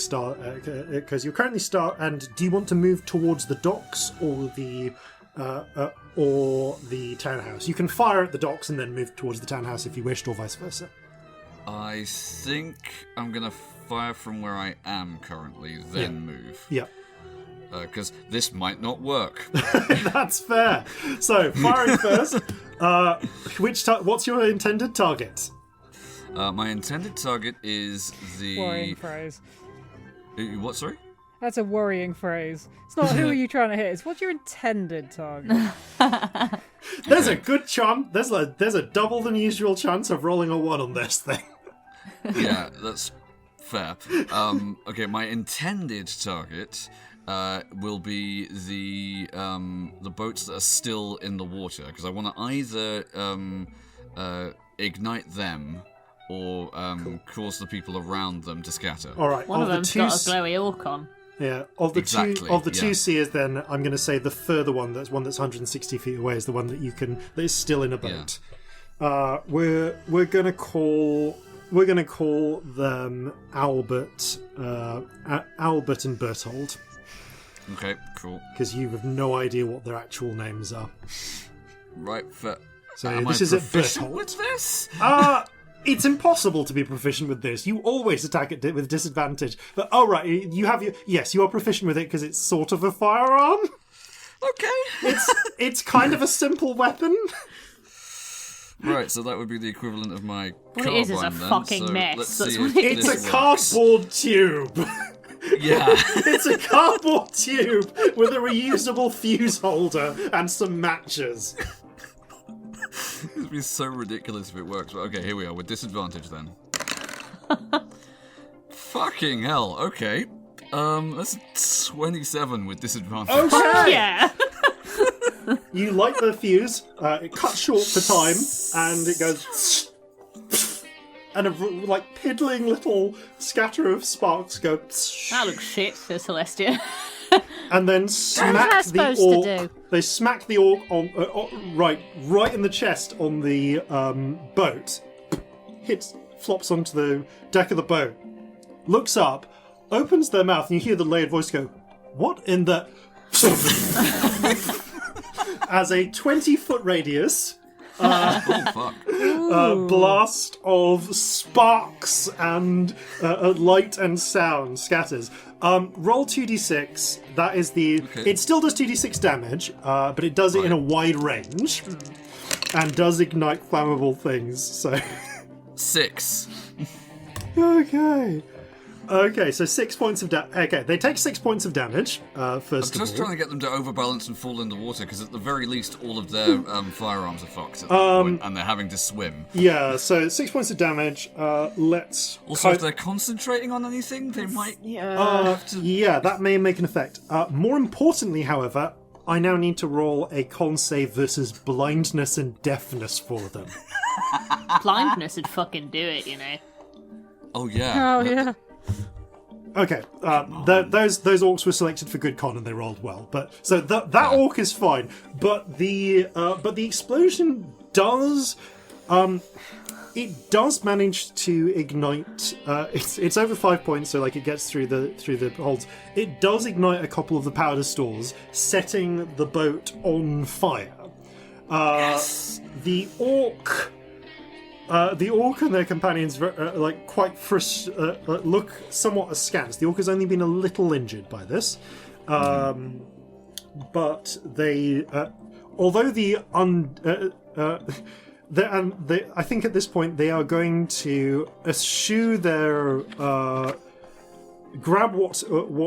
and do you want to move towards the docks or the townhouse? You can fire at the docks and then move towards the townhouse if you wished, or vice versa. I think I'm gonna fire from where I am currently, then move. Yeah. Because this might not work. That's fair. So, firing first. What's your intended target? My intended target is the... Worrying phrase. What, sorry? That's a worrying phrase. It's not who are you trying to hit, it's what's your intended target. There's a good chance, there's a double than usual chance of rolling a 1 on this thing. Yeah, that's fair. Okay, my intended target will be the boats that are still in the water, because I want to either ignite them or cause the people around them to scatter. All right. One of them's got a glowy orc on. Yeah. Of the two seers, then I'm going to say the further one, that's 160 feet away, is the one that is still in a boat. Yeah. We're going to call them Albert and Berthold. Okay, cool. Because you have no idea what their actual names are. Right, fair. So Am this I is at proficient Berthold. with this? It's impossible to be proficient with this. You always attack it with disadvantage. But you are proficient with it because it's sort of a firearm. Okay. It's kind of a simple weapon. Right, so that would be the equivalent of my What carbine, it is a then. fucking So mess. let's That's see what if it It's this a works. cardboard tube. Yeah. It's a cardboard tube with a reusable fuse holder and some matches. It would be so ridiculous if it works. But okay, here we are with disadvantage then. Fucking hell. Okay. That's 27 with disadvantage. Okay. Yeah. You light the fuse. It cuts short for time, and it goes. And a piddling little scatter of sparks go. That looks shit, says Celestia. And then smack the supposed to orc. do? They smack the orc on right in the chest on the boat. Flops onto the deck of the boat. Looks up, opens their mouth, and you hear the layered voice go, "What in the?" As a 20-foot radius. Oh, fuck. Blast of sparks and light and sound scatters. Roll 2d6. That is the. Okay. It still does 2d6 damage, but it does it in a wide range, and does ignite flammable things. So. 6. Okay, so 6 points of damage. Okay, they take 6 points of damage. First I'm just of all, trying to get them to overbalance and fall in the water, because at the very least, all of their firearms are fucked at that point, and they're having to swim. yeah. So 6 points of damage. Let's. Also, if they're concentrating on anything, they might. Yeah, that may make an effect. More importantly, however, I now need to roll a con save versus blindness and deafness for them. Blindness would fucking do it, you know. Oh yeah. Oh, yeah. Okay, those orcs were selected for good con and they rolled well. But so that orc is fine. But the explosion does. It does manage to ignite. It's over 5 points, so it gets through the holes. It does ignite a couple of the powder stores, setting the boat on fire. Yes. The orc and their companions look somewhat askance. The orc has only been a little injured by this, but they, although I think at this point they are going to eschew their grab what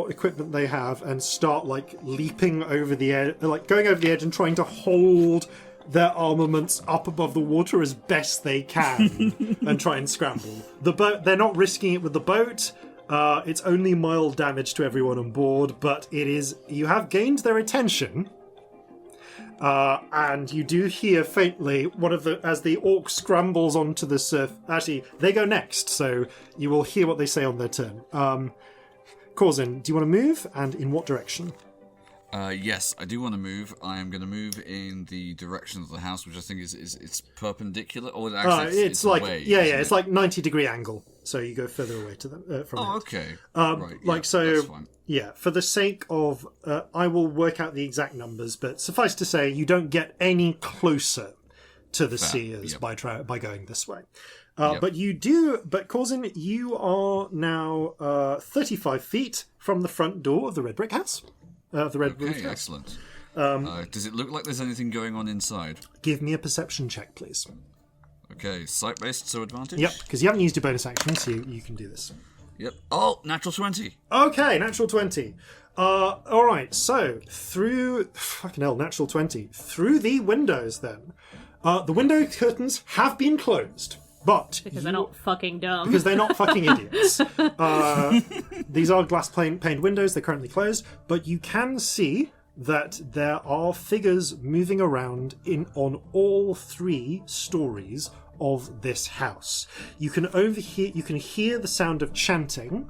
equipment they have and start leaping over the edge, going over the edge and trying to hold their armaments up above the water as best they can and try and scramble. The boat, they're not risking it with the boat. It's only mild damage to everyone on board, but you have gained their attention. And you do hear faintly as the orc scrambles onto the surface. Actually, they go next, so you will hear what they say on their turn. Corzin, do you want to move, and in what direction? Yes, I do want to move. I am going to move in the direction of the house, which I think is it's perpendicular, or actually it's like away, it's like 90-degree angle, so you go further away to them from it. Okay. Right. That's fine. Yeah, for the sake of, I will work out the exact numbers, but suffice to say, you don't get any closer to the seers by going this way. But you do. But Corzin, you are now 35 feet from the front door of the red brick house. The red brick house. Excellent. Does it look like there's anything going on inside? Give me a perception check, please. Okay, sight-based, so advantage? Yep, because you haven't used your bonus action, so you can do this. Yep. Oh, natural 20. Okay, natural 20. Alright, so natural 20. Through the windows, then. The window curtains have been closed, but... Because they're not fucking dumb. Because they're not fucking idiots. These are glass-paned windows, they're currently closed, but you can see that there are figures moving around on all 3 stories of this house. You can hear the sound of chanting,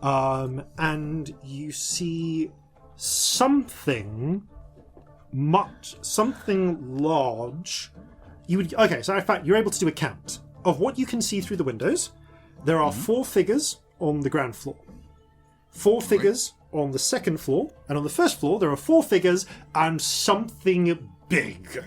and you see something large. So in fact, you're able to do a count of what you can see through the windows. There are 4 figures on the ground floor, 4 figures on the second floor, and on the first floor there are 4 figures and something big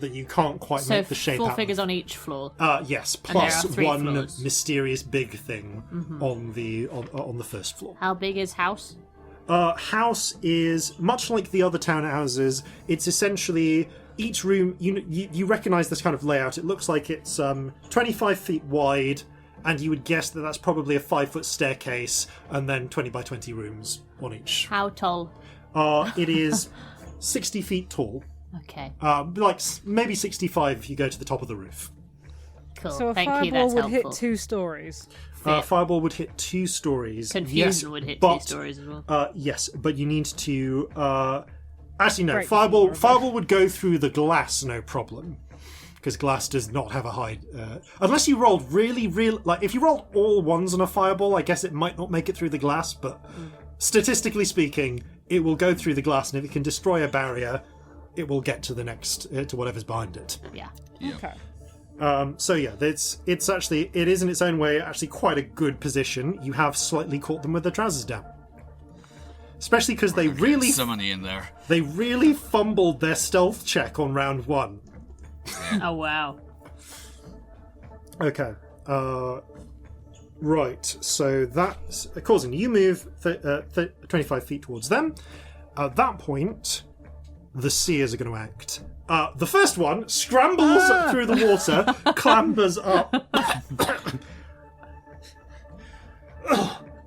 that you can't quite make the shape out. 4 figures on each floor. Yes, plus there are 3 one floors. mysterious big thing on the first floor. How big is house? House is much like the other townhouses. It's essentially each room. You recognise this kind of layout. It looks like it's 25 feet wide, and you would guess that that's probably a 5-foot staircase, and then 20 by 20 rooms on each. How tall? It is 60 feet tall. Okay. Like maybe 65 if you go to the top of the roof. Cool. So a Thank you. fireball That's would helpful. hit 2 stories. Fireball would hit 2 stories. Confusion would hit 2 stories as well. Yes, but you need to. Actually, no. Break Fireball would go through the glass, no problem, because glass does not have a high. Unless you rolled really, like if you rolled all 1s on a fireball, I guess it might not make it through the glass. But statistically speaking, it will go through the glass, and if it can destroy a barrier, it will get to the next to whatever's behind it. Yeah. Okay. So yeah, it is in its own way actually quite a good position. You have slightly caught them with their trousers down, especially because they really so many in there. They really fumbled their stealth check on round 1. Oh wow. Okay. Right. So that's Corzin. You move 25 feet towards them. At that point, the seers are going to act. The first one scrambles through the water, clambers up.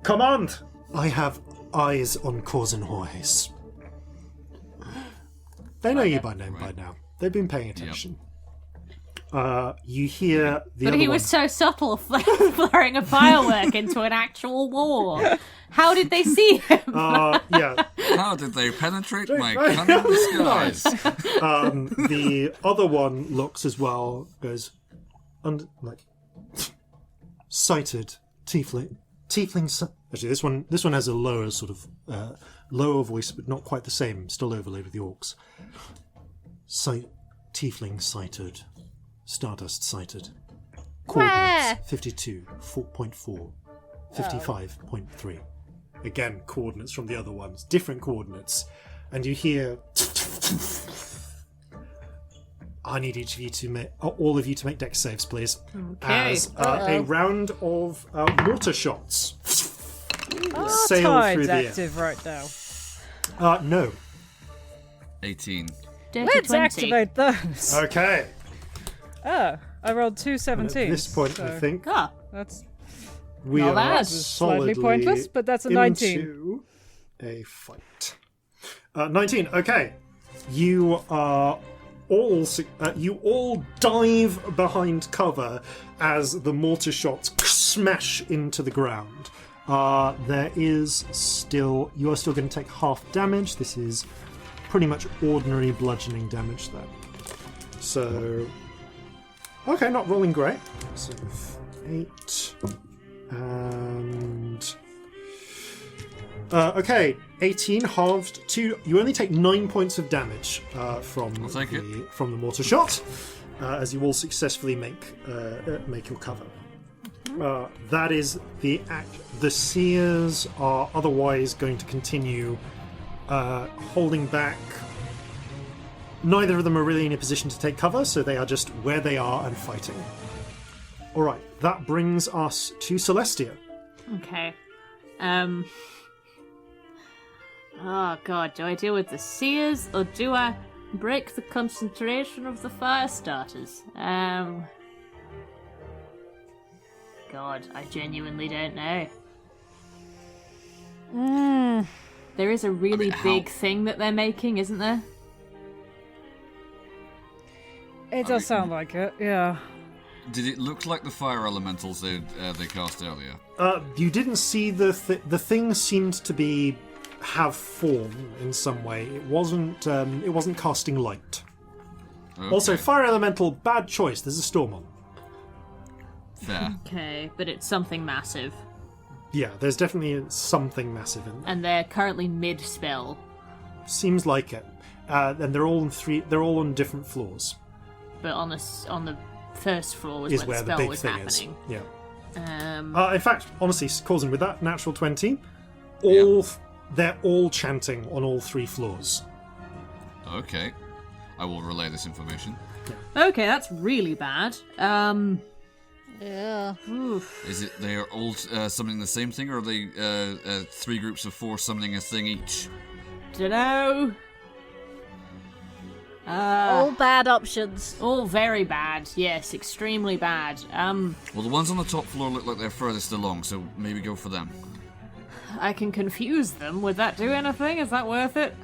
Command! I have eyes on Corzin Horhace. They know you by name by now. They've been paying attention. You hear the But other he one. was so subtle, firing a firework into an actual war. How did they see him? Yeah. How did they penetrate my cunning disguise? The other one looks as well, goes, sighted tiefling. Actually, this one has a lower sort of lower voice, but not quite the same. Still overlaid with the orcs. Tiefling sighted, Stardust sighted. Coordinates 52.4, 55.3. Again, coordinates from the other ones, different coordinates, and you hear. I need each of you to make, all of you to make dex saves, please. Okay. As a round of mortar shots Are sail tides through the air. active right now? No. 18. Dirty Let's 20. activate those. Okay. Oh, I rolled 2 17s. At this point, I think Ah, That's we Not are bad. solidly Slightly pointless, but that's a 19. into a fight. 19. Okay. You are all you all dive behind cover as the mortar shots smash into the ground. You are still going to take half damage. This is pretty much ordinary bludgeoning damage there. So, okay, not rolling great. So 8 and okay, 18 halved to you only take 9 points of damage from the mortar shot as you all successfully make your cover. That is the act. The seers are otherwise going to continue holding back. Neither of them are really in a position to take cover, so they are just where they are and fighting. Alright, that brings us to Celestia. Okay. Oh god, do I deal with the seers or do I break the concentration of the fire starters? God, I genuinely don't know. There is a really big thing that they're making, isn't there? It does sound like it, yeah. Did it look like the fire elementals they cast earlier? You didn't see the thing seemed to have form in some way. It wasn't casting light. Okay. Also, fire elemental, bad choice. There's a storm on. Fair. Okay, but it's something massive. Yeah, there's definitely something massive in there. And they're currently mid-spell. Seems like it. And they're all on different floors. But on the first floor was where the spell big was thing happening. is. Yeah. In fact, honestly, Corzin, with that natural 20, they're all chanting on all 3 floors. Okay. I will relay this information. Okay, that's really bad. Yeah. Oof. Is it they are all summoning the same thing, or are they 3 groups of 4 summoning a thing each? Dunno. All bad options. All very bad. Yes, extremely bad. Well, the ones on the top floor look like they're furthest along, so maybe go for them. I can confuse them. Would that do anything? Is that worth it?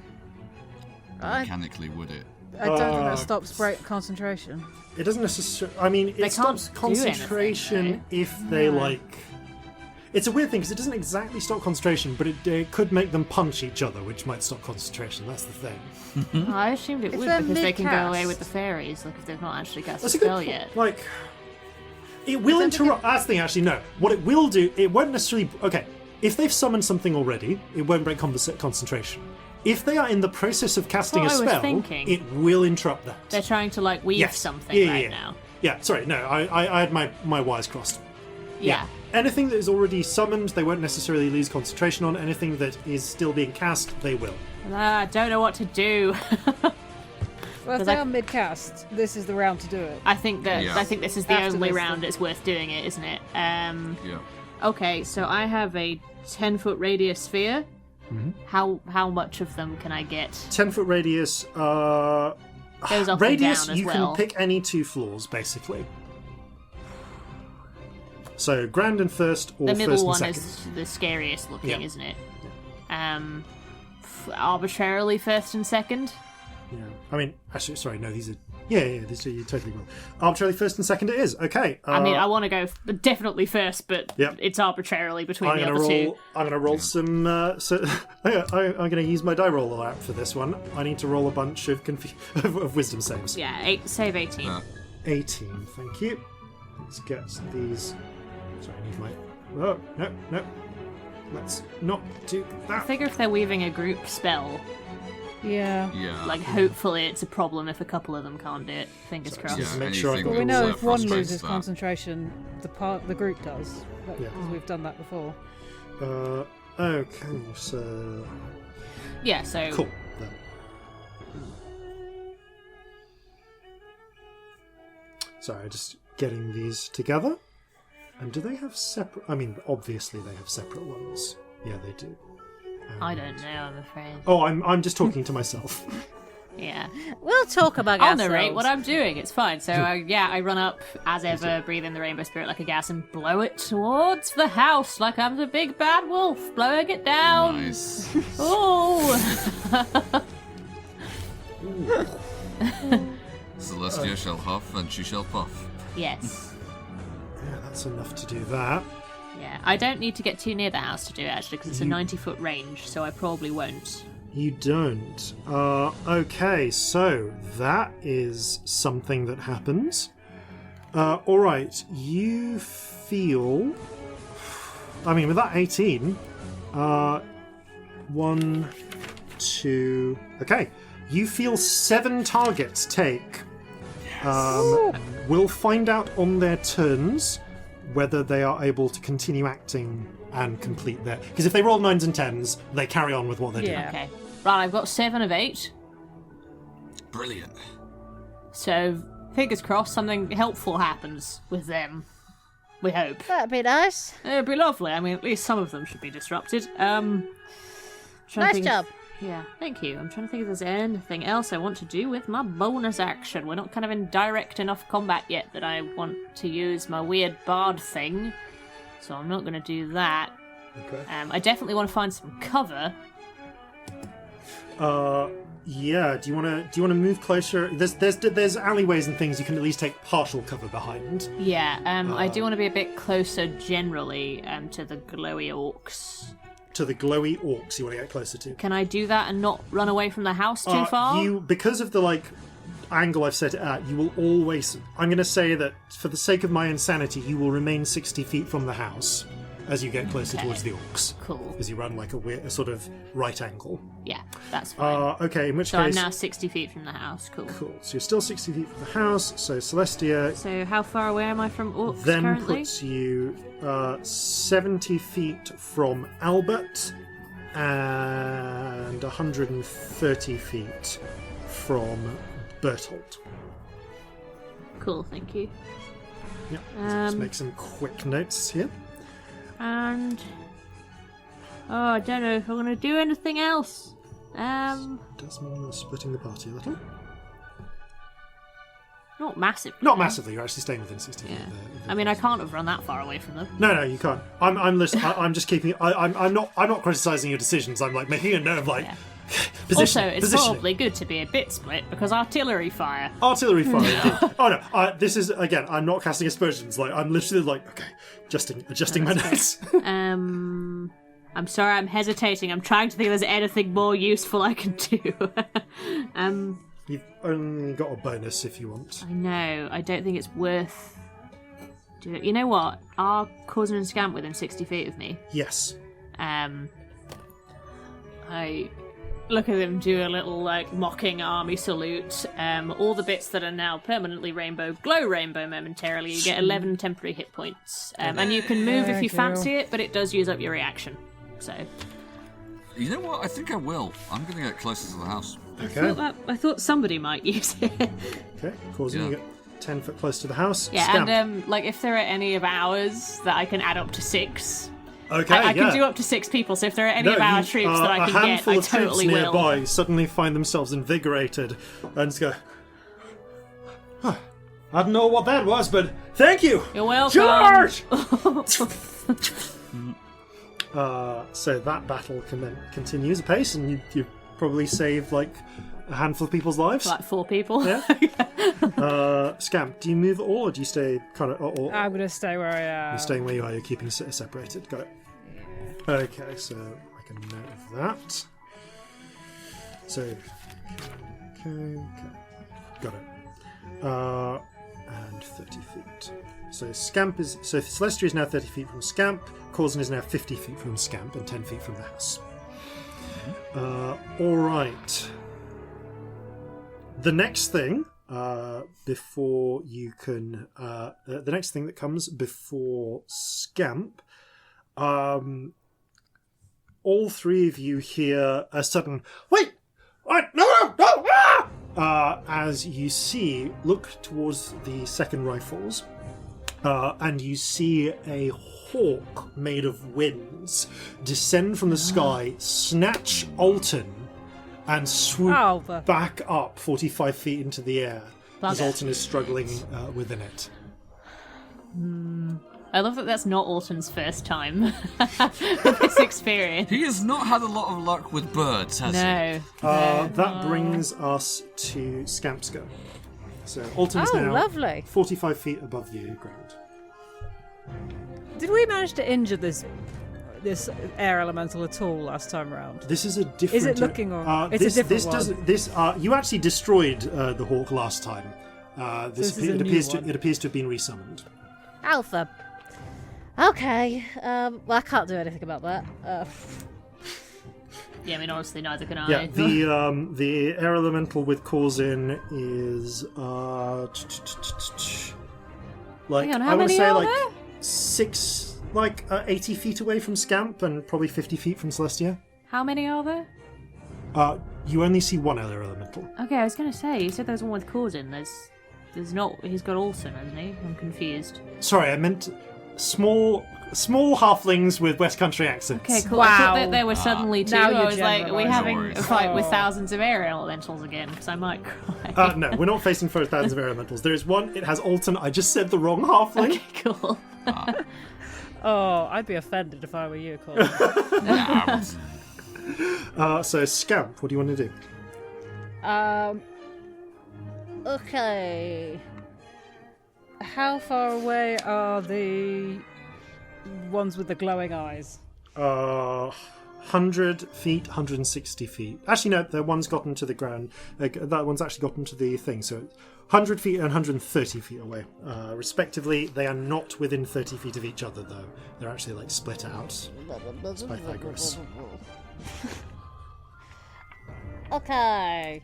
Mechanically, would it? I don't think that stops break concentration. It doesn't necessarily. I mean, it stops concentration if they It's a weird thing because it doesn't exactly stop concentration, but it could make them punch each other, which might stop concentration. That's the thing. I assumed it If would they're because they can go mid-cast. away with the fairies, like if they've not actually cast a That's a good spell point. yet. Like, it will interrupt. That's the thing. Actually, no. What it will do, it won't necessarily. Okay, if they've summoned something already, it won't break concentration. If they are in the process of casting a That's what I was spell, thinking. it will interrupt that. They're trying to weave Yes. something Yeah. now. Yeah, sorry, no, I had my wires crossed. Yeah. Anything that is already summoned, they won't necessarily lose concentration on. Anything that is still being cast, they will. I don't know what to do. Well, if they are mid-cast, this is the round to do it. I think this is the After only this, round it's worth doing it, isn't it? Yeah. Okay, so I have a 10-foot radius sphere. Mm-hmm. How much of them can I get? 10-foot radius. Goes up Radius, and down as you well. can pick any 2 floors, basically. So, grand and first, or The middle first and one second. is the scariest looking, Yeah. isn't it? Arbitrarily first and second. Yeah. I mean, actually, sorry, no, these are... Yeah, these are, you're totally wrong. Arbitrarily first and second it is. Okay. I mean, I want to go definitely first, but Yep. it's arbitrarily between I'm the gonna other two. I'm going to roll some... I'm going to use my die roller app for this one. I need to roll a bunch of of wisdom saves. Yeah, save 18. 18, thank you. Let's get these... Sorry, I need my... Oh, no. Let's not do I that. figure if they're weaving a group spell, Yeah. Yeah. hopefully it's a problem if a couple of them can't do it. Fingers crossed. Yeah, Make sure I anything got But we that know will, if one frustrates loses that. concentration, the group does. Because Yeah. we've done that before. Okay, so... Yeah, so Cool. Then. Sorry, just getting these together. And do they have separate... I mean, obviously they have separate ones. Yeah, they do. I don't know, I'm afraid. Oh, I'm just talking to myself. Yeah. We'll talk about I'll ourselves. narrate what I'm doing. It's fine. So, I run up, as ever, breathe in the rainbow spirit like a gas and blow it towards the house like I'm the big bad wolf, blowing it down. Nice. Oh! Celestia shall huff and she shall puff. Yes. Yeah, that's enough to do that. Yeah. I don't need to get too near the house to do it, actually, because it's a 90-foot range, so I probably won't. You don't. Okay, so that is something that happens. Alright, you feel... I mean, with that 18, 1, 2... Okay, you feel 7 targets take. We'll find out on their turns whether they are able to continue acting and complete their... Because if they roll 9s and 10s, they carry on with what they're doing. Okay. Right, I've got 7 of 8. Brilliant. So, fingers crossed, something helpful happens with them. We hope. That'd be nice. It'd be lovely. I mean, at least some of them should be disrupted. Nice job. Yeah, thank you. I'm trying to think if there's anything else I want to do with my bonus action. We're not kind of in direct enough combat yet that I want to use my weird bard thing, so I'm not going to do that. Okay. I definitely want to find some cover. Yeah. Do you want to move closer? There's alleyways and things you can at least take partial cover behind. Yeah. I do want to be a bit closer generally to the glowy orcs. To the glowy orcs, you want to get closer to. Can I do that and not run away from the house too far? Because of the angle I've set it at, you will always. I'm going to say that for the sake of my insanity, you will remain 60 feet from the house as you get closer towards the orcs. Cool. As you run a sort of right angle. Yeah, that's fine. Okay, in which So case... I'm now 60 feet from the house. Cool. Cool. So you're still 60 feet from the house. So Celestia... So how far away am I from orcs then currently? puts you 70 feet from Albert and 130 feet from Bertolt. Cool, thank you. Yep. Let's make some quick notes here. And I don't know if I'm gonna do anything else. Does mean you're splitting the party a little. Not massively. Not massively. You're actually staying within 60 feet. Yeah. of the I mean, I can't have run that far away from them. No, you can't. I'm just keeping. I'm not criticizing your decisions. I'm making a note of Yeah. position. Also, it's positioning. probably good to be a bit split because artillery fire. Artillery fire. Oh no! This is again. I'm not casting aspersions. I'm literally okay, adjusting my notes. I'm sorry, I'm hesitating. I'm trying to think if there's anything more useful I can do. You've only got a bonus if you want. I know. I don't think it's worth. You know what? Are Corzin and Scamp within 60 feet of me? Yes. I look at them do a little mocking army salute. All the bits that are now permanently rainbow glow rainbow momentarily. You get 11 temporary hit points, and you can move if you fancy it, but it does use up your reaction. So. You know what? I think I will. I'm going to get closer to the house. Okay. I thought somebody might use it. Okay. Causing you get 10 foot close to the house. Yeah, Scamp. and if there are any of ours that I can add up to 6, Okay, I can do up to 6 people. So if there are any of our troops that I a can handful get, I of troops totally will. nearby suddenly find themselves invigorated and just go, I don't know what that was, but thank you! You're welcome. George! So that battle continues apace, and you probably saved a handful of people's lives. 4 people. Yeah. Scamp, do you move at all, or do you stay kind of? Or I'm going to stay where I am. you're staying where you are. You're keeping separated. Got it. Okay, so I can note of that. So, okay, got it. And 30 feet. So Celestia is now 30 feet from Scamp. Corzin is now 50 feet from Scamp and 10 feet from the house. All right. The next thing before you can, the next thing that comes before Scamp, all 3 of you hear a sudden wait, no, as you look towards the second rifles, and you see a hawk made of winds descend from the sky, snatch Alton, and swoop back up 45 feet into the air as Alton is struggling within it. I love that that's not Alton's first time with this experience. He has not had a lot of luck with birds, has he? No. That brings us to Scamp's go. So Alton is now lovely. 45 feet above the ground. Did we manage to injure this this air elemental at all last time around? This is a different. Is it looking or it's a different one? Doesn't. This you actually destroyed the hawk last time. It appears to have been resummoned. Alpha. Okay. Well, I can't do anything about that. Yeah, I mean, honestly, neither can I. Yeah, the air elemental with Corzin is Hang on, how I want to many say are like there? 80 feet away from Scamp and probably 50 feet from Celestia. How many are there? You only see one air elemental. Okay, I was going to say, you said there was one with Corzin. There's not. He's got Arson, hasn't he? I'm confused. Sorry, I meant small halflings with West Country accents. Okay, cool. Wow. I thought that there were suddenly two. Now I you're was like, are we having a generalising. fight with thousands of air elementals again? Because I might cry. No, we're not facing thousands of air elementals. There is one. It has Alton. I just said the wrong halfling. Okay, cool. Oh, I'd be offended if I were you, Colin. So Scamp, what do you want to do? Okay. How far away are the ones with the glowing eyes? 100 feet, 160 feet. Actually, no, that one's gotten to the ground. That one's actually gotten to the thing. So 100 feet and 130 feet away, respectively. They are not within 30 feet of each other, though. They're actually like split out. It's Pythagoras. Okay.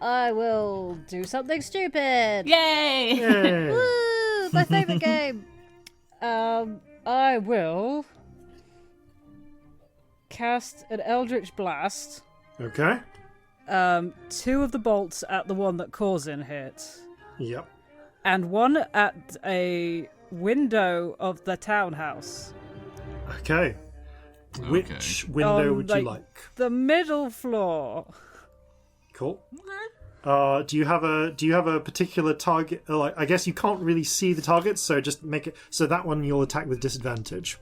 I will do something stupid. Yay! Yeah. Woo! My favourite game. I will cast an Eldritch Blast. Okay. 2 of the bolts at the one that Corzin hit, Yep. and 1 at a window of the townhouse. Okay. Which window would you like? The middle floor. Cool. Do you have a particular target? Like, I guess you can't really see the targets, so just make it so that one you'll attack with disadvantage.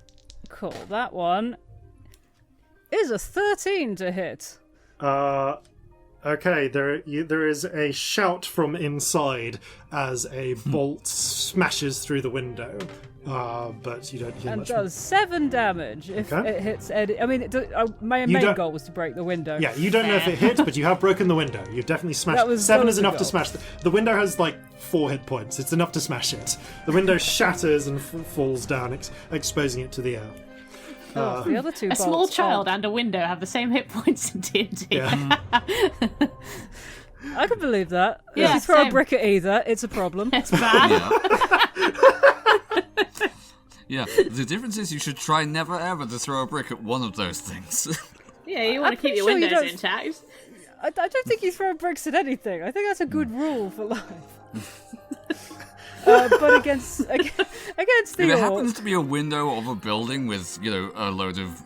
Cool. That one is a 13 to hit. Okay. There is a shout from inside as a bolt smashes through the window, but you don't hear And much. does 7 damage if Okay. it hits Eddie. I mean, my You main don't- goal was to break the window. Yeah, you don't know if it hit, but you have broken the window. You've definitely smashed. That was 7 is the enough to goal. smash. The window has like 4 hit points. It's enough to smash it. The window shatters and falls down, exposing it to the air. Oh, the other 2 A small bolts child aren't. and a window have the same hit points in D&D. Yeah. I can believe that. Yeah, if you throw same. a brick at either, it's a problem. It's bad. Yeah, the difference is you should try never ever to throw a brick at one of those things. Yeah, you want to keep pretty your sure you windows don't- intact. I don't think you throw bricks at anything. I think that's a good rule for life. But against the If it orc, happens to be a window of a building with, a load of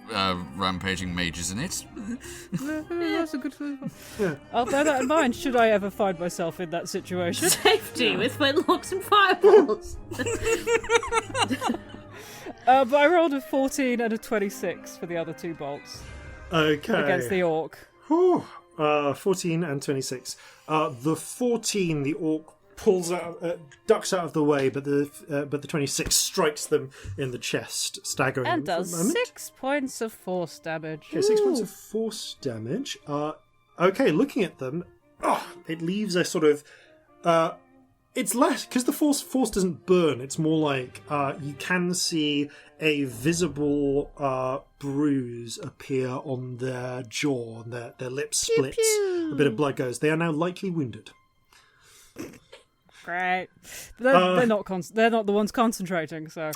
rampaging mages in it, that's a good. I'll bear that in mind. Should I ever find myself in that situation? Safety with Flintlocks and Fireballs. But I rolled a 14 and a 26 for the other 2 bolts Okay. against the orc. Whew. 14 and 26. The 14, the orc pulls out, ducks out of the way, but the 26 strikes them in the chest, staggering And them does for a moment. 6 points of force damage. Okay, 6 points of force damage. Okay, looking at them, it leaves a sort of. It's less because the force doesn't burn. It's more like you can see a visible bruise appear on their jaw, and their lips split. A bit of blood goes. They are now lightly wounded. Great. But they're not. They're not the ones concentrating. So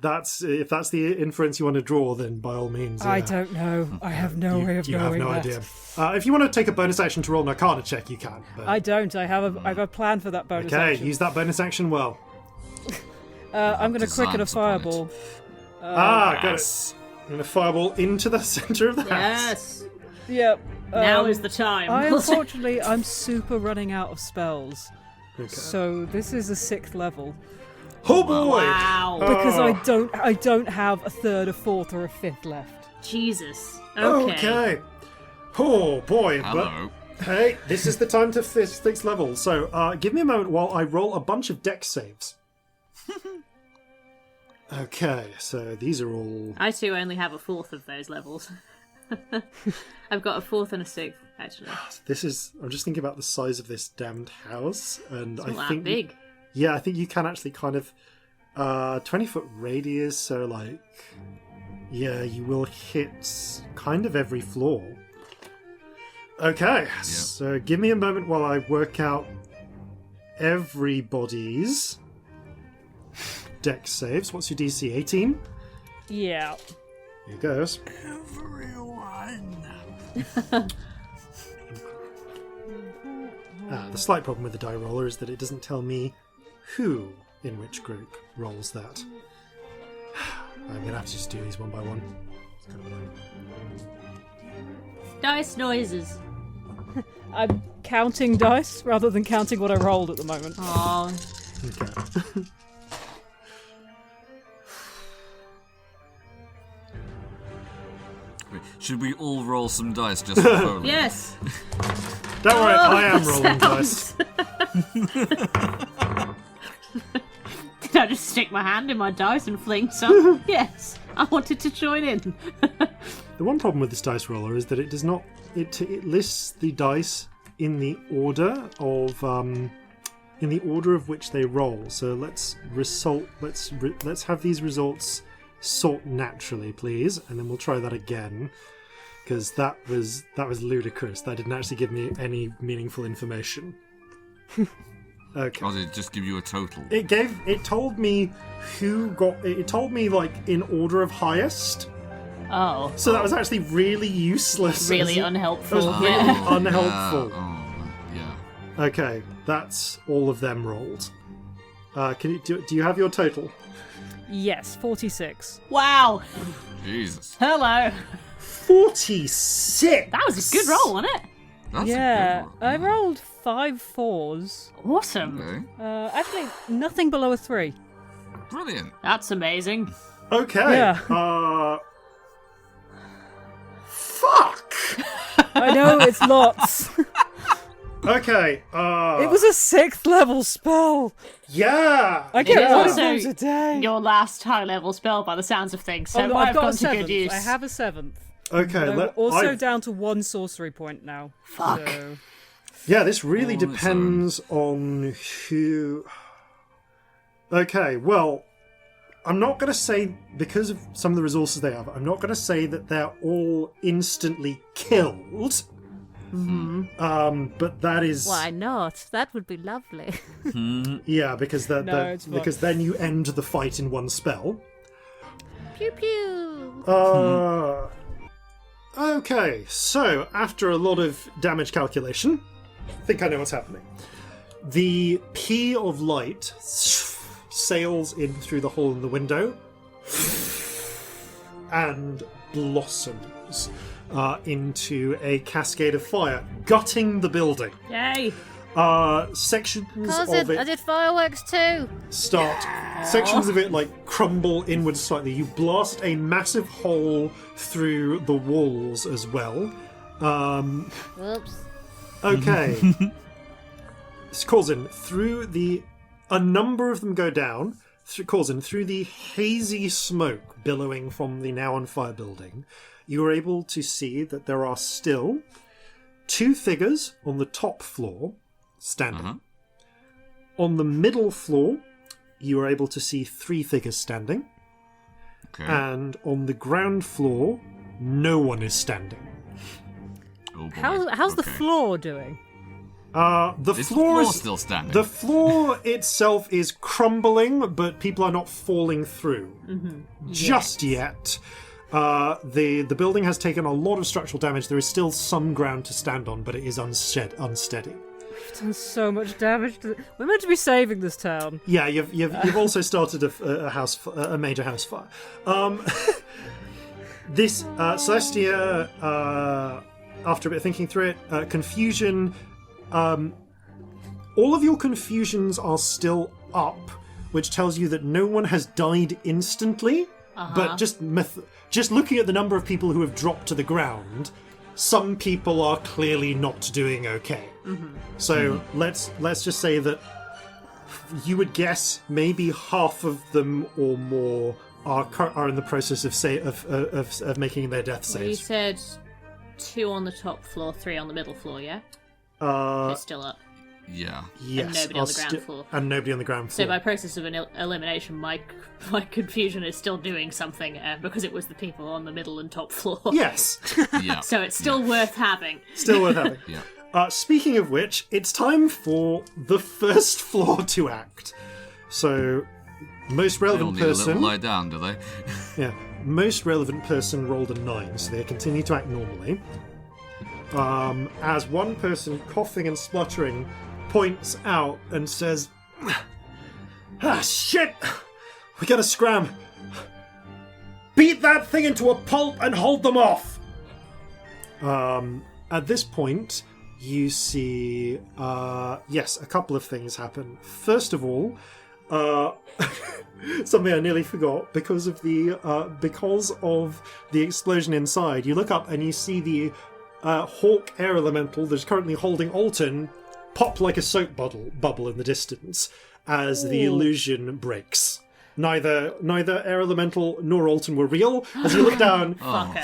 That's if that's the inference you want to draw, then by all means. I don't know. I have no way of You have knowing no that. idea. If you want to take a bonus action to roll an Arcana check, you can. But... I don't. I have a plan for that bonus Okay, action. use that bonus action well. I'm going to quicken a Designs upon it. fireball. Got yes. it. I'm going to fireball into the center of the house. Yes. Yep. Now is the time. Unfortunately, I'm super running out of spells. Okay. So this is a 6th level Oh boy! Wow. because I don't have a 3rd, a 4th, or a 5th left. Jesus. Okay. Oh boy! Hello. But hey, this is the time to fix level. So give me a moment while I roll a bunch of dex saves. Okay, so these are all... I too only have a fourth of those levels. I've got a fourth and a sixth, actually. This is... I'm just thinking about the size of this damned house, and It's not I think... that big. Yeah, I think you can actually kind of... 20-foot radius, so like... Yeah, you will hit kind of every floor. Okay, so give me a moment while I work out everybody's dex saves. What's your DC? 18? Yeah. Here goes. The slight problem with the die roller is that it doesn't tell me who in which group rolls that. I'm going to have to just do these one by one. Dice noises. I'm counting dice rather than counting what I rolled at the moment. Oh, Okay. Should we all roll some dice just for fun? yes. Don't worry, I am rolling dice. Did I just stick my hand in my dice and fling some? Yes. I wanted to join in. The one problem with this dice roller is that it does not. It lists the dice in the order of which they roll. So let's have these results sort naturally, please, and then we'll try that again, because that was ludicrous. That didn't actually give me any meaningful information. Okay. Or did it just give you a total? It told me who got it. It told me like in order of highest. Oh. So that was actually really useless. Really unhelpful. That was really Yeah. unhelpful. Yeah. Okay, that's all of them rolled. Do you have your total? Yes, 46. Wow. Jesus. Hello. 46. That was a good roll, wasn't it? That's Yeah, a good I roll. rolled 5 4s. Awesome. Okay. Actually, nothing below a 3. Brilliant. That's amazing. Okay. Yeah. Fuck. I know, it's lots. Okay. It was a 6th level spell. Yeah. I get is one of also those a day. Your last high level spell by the sounds of things, so Oh, no, might I've have got gone a to good 7th. use. I have a 7th. Okay. I'm also I've- down to 1 sorcery point now. Fuck. So... Yeah, this really On its depends on who. Okay, well, I'm not going to say, because of some of the resources they have, I'm not going to say that they're all instantly killed. But that is. Why not? That would be lovely. Yeah, because No, it's fine. because then you end the fight in one spell. Pew pew. Okay, so after a lot of damage calculation, I think I know what's happening. The pea of light sails in through the hole in the window and blossoms into a cascade of fire, gutting the building. Yay. Sections of I it did fireworks too. sections of it like crumble inwards slightly. You blast a massive hole through the walls as well. Whoops. Okay. Corzin, a number of them go down. Corzin, through the hazy smoke billowing from the now on fire building, you are able to see that there are still 2 figures on the top floor standing. On the middle floor, you are able to see 3 figures standing. Okay. And on the ground floor, no one is standing. Oh boy. How's the Okay. floor doing? The Is the floor floor is still standing? The floor itself is crumbling, but people are not falling through just yet. The building has taken a lot of structural damage. There is still some ground to stand on, but it is unsteady. We've done so much damage. We're meant to be saving this town. Yeah, you've also started a major house fire. This Celestia, after a bit of thinking through it, confusion. All of your confusions are still up, which tells you that no one has died instantly. But just looking at the number of people who have dropped to the ground, some people are clearly not doing okay. So let's just say that you would guess maybe half of them or more are in the process of making their death Well, you saves. said 2 on the top floor, 3 on the middle floor, yeah? It's still up. Yeah. Yes, And nobody on the ground floor. And nobody on the ground So floor. by process of elimination, my confusion is still doing something because it was the people on the middle and top floor. Yes, Yeah. So it's still worth having. still worth having. Yeah. Speaking of which, it's time for the first floor to act. So, most They all relevant need a little person. lie down, do they? Yeah, most relevant person rolled a 9, so they continue to act normally. As one person, coughing and spluttering, points out and says, "Ah, shit! We gotta scram! Beat that thing into a pulp and hold them off!" At this point, you see, yes, a couple of things happen. First of all, something I nearly forgot because of the explosion inside. You look up and you see the hawk air elemental that's currently holding Alton pop like a soap bubble in the distance as the illusion breaks. Neither air elemental nor Alton were real. As you look down,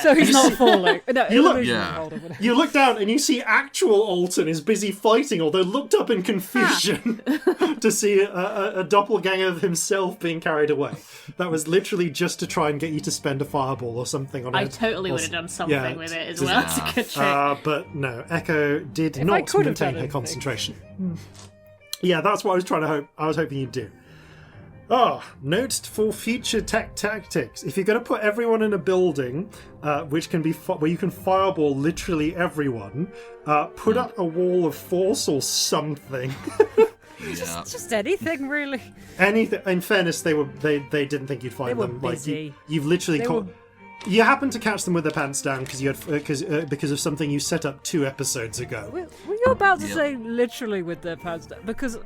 So he's not falling. No, You look- illusion Yeah. holding it. you look down and you see actual Alton is busy fighting, although looked up in confusion to see a doppelganger of himself being carried away. That was literally just to try and get you to spend a fireball or something on it. I totally would have done something Yeah, with it as just- well. It's a good trick. But no, Echo did I not could have maintain done her anything. concentration. Yeah, that's what I was hoping you'd do. Notes for future tactics. If you're going to put everyone in a building, which can be where you can fireball literally everyone, put up a wall of force or something. Yeah. Just anything, really. Anything. In fairness, they didn't think you'd find They were them. busy. You've literally They caught. were- You happened to catch them with their pants down because of something you set up 2 episodes ago. Were you about to Yep. say literally with their pants down? Because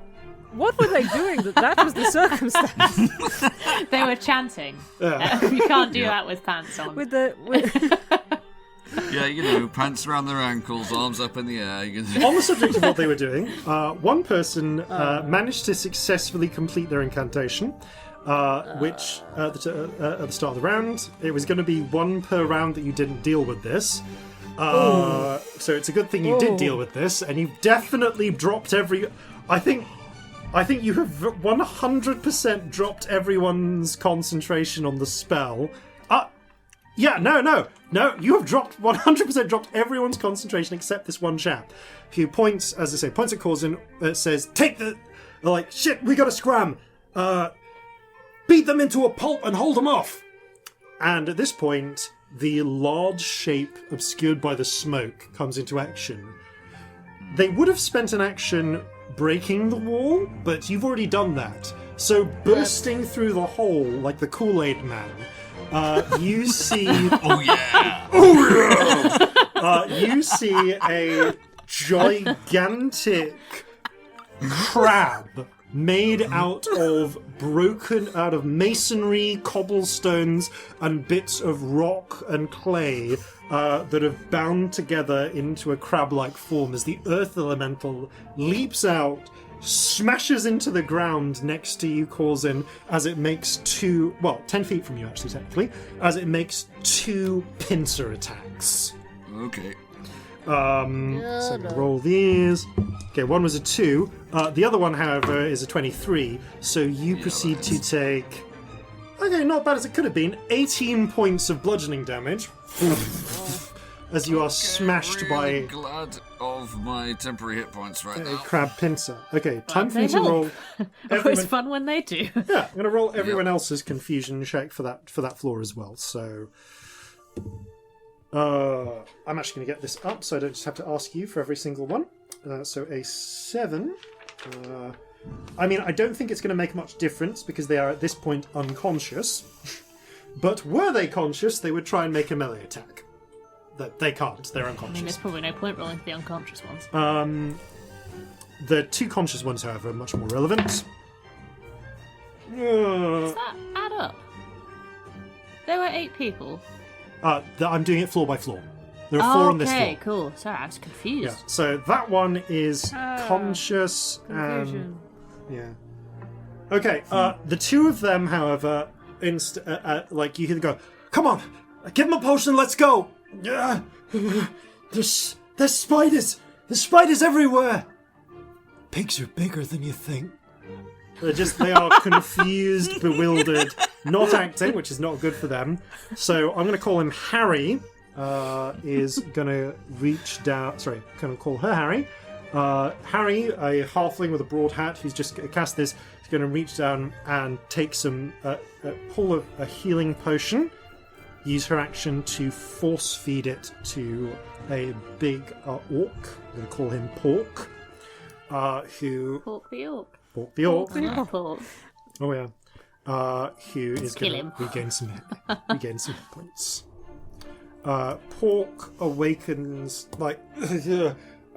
what were they doing that was the circumstance? They were chanting. You can't do that with pants on. with the... Yeah, you know, pants around their ankles, arms up in the air. You can... On the subject of what they were doing, one person managed to successfully complete their incantation, which at the start of the round, it was going to be 1 per round that you didn't deal with this. So it's a good thing you did deal with this, and you've definitely dropped I think you have 100% dropped everyone's concentration on the spell. No, you have 100% dropped everyone's concentration except this one chap, who points, as I say, points at Corzin, says, they're like, shit, we gotta scram, beat them into a pulp and hold them off. And at this point, the large shape obscured by the smoke comes into action. They would have spent an action breaking the wall, but you've already done that. So bursting through the hole like the Kool-Aid Man, you see... Oh, yeah! You see a gigantic crab made out of masonry, cobblestones, and bits of rock and clay that have bound together into a crab-like form as the earth elemental leaps out, smashes into the ground next to you, Corzin, as it makes 10 feet from you actually, technically, as it makes 2 pincer attacks. Okay. So roll these. Okay, one was a 2. The other one, however, is a 23. So you proceed to take... Okay, not bad as it could have been. 18 points of bludgeoning damage. As you are smashed really by glad of my temporary hit points right a now. crab pincer. Okay, time for they me to help. roll... Always fun when they do. Yeah, I'm going to roll everyone else's confusion check for that floor as well. So... I'm actually going to get this up so I don't just have to ask you for every single one. So a 7. I mean, I don't think it's going to make much difference because they are at this point unconscious. But were they conscious, they would try and make a melee attack. They can't, they're I mean, there's unconscious. probably no point rolling for the unconscious ones. The 2 conscious ones, however, are much more relevant. Does that add up? There were 8 people. I'm doing it floor by floor. There are 4 on this floor. Okay, cool. Sorry, I was confused. Yeah, so that one is conscious and... Confusion. Yeah. Okay, the two of them, however, like you hear them go, "Come on, give them a potion, let's go!" There's spiders! There's spiders everywhere! Pigs are bigger than you think. They are confused, bewildered, not acting, which is not good for them. So I'm going to call him Harry. Is going to reach down... Sorry, going to call her Harry. Harry, a halfling with a broad hat who's just cast this, is going to reach down and take some... pull a healing potion. Use her action to force feed it to a big orc. I'm going to call him Pork. Who... Pork the orc. Pork the orc. Pork. Oh yeah. Who is kill going him. to regain some hit points. Pork awakens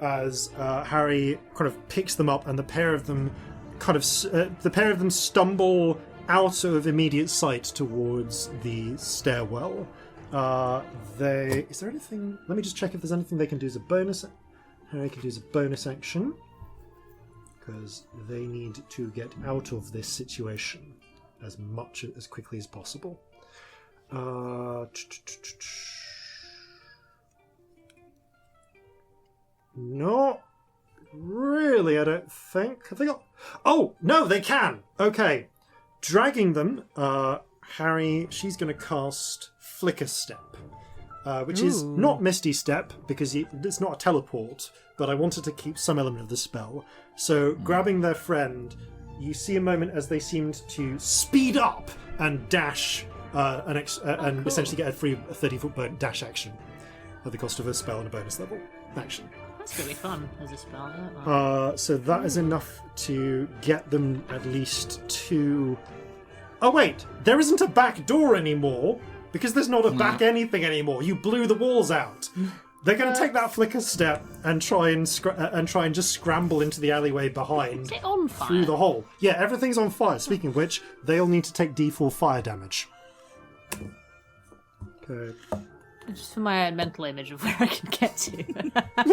as Harry kind of picks them up, and the pair of them stumble out of immediate sight towards the stairwell. Is there anything? Let me just check if there's anything they can do as a bonus. Harry can do as a bonus action, because they need to get out of this situation as quickly as possible. Not really, I don't think. Oh, no, they can! Okay. Dragging them, Harry, she's going to cast Flicker Step, which is not Misty Step, because it's not a teleport, but I wanted to keep some element of the spell. So, grabbing their friend, you see a moment as they seemed to speed up and dash, and essentially get a free 30-foot dash action at the cost of a spell and a bonus level action. That's really fun as a spell. So that is enough to get them at least to... Oh wait, there isn't a back door anymore, because there's not a back anything anymore. You blew the walls out. They're going to take that Flicker Step and try and just scramble into the alleyway behind. Is it on fire? Through the hole. Yeah, everything's on fire. Speaking of which, they'll need to take D4 fire damage. Okay. Just for my own mental image of where I can get to. I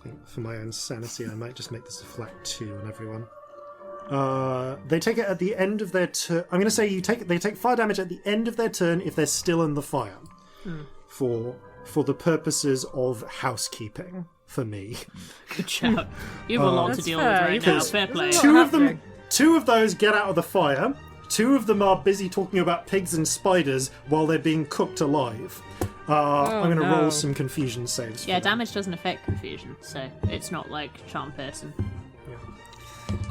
think for my own sanity, I might just make this a flat 2 on everyone. They take it at the end of their turn. I'm going to say they take fire damage at the end of their turn if they're still in the fire. For the purposes of housekeeping, for me. Good job. You have a lot to deal with right now. Fair play. Two of those get out of the fire. 2 of them are busy talking about pigs and spiders while they're being cooked alive. I'm going to roll some confusion saves. Yeah, damage doesn't affect confusion, so it's not like Charm Person.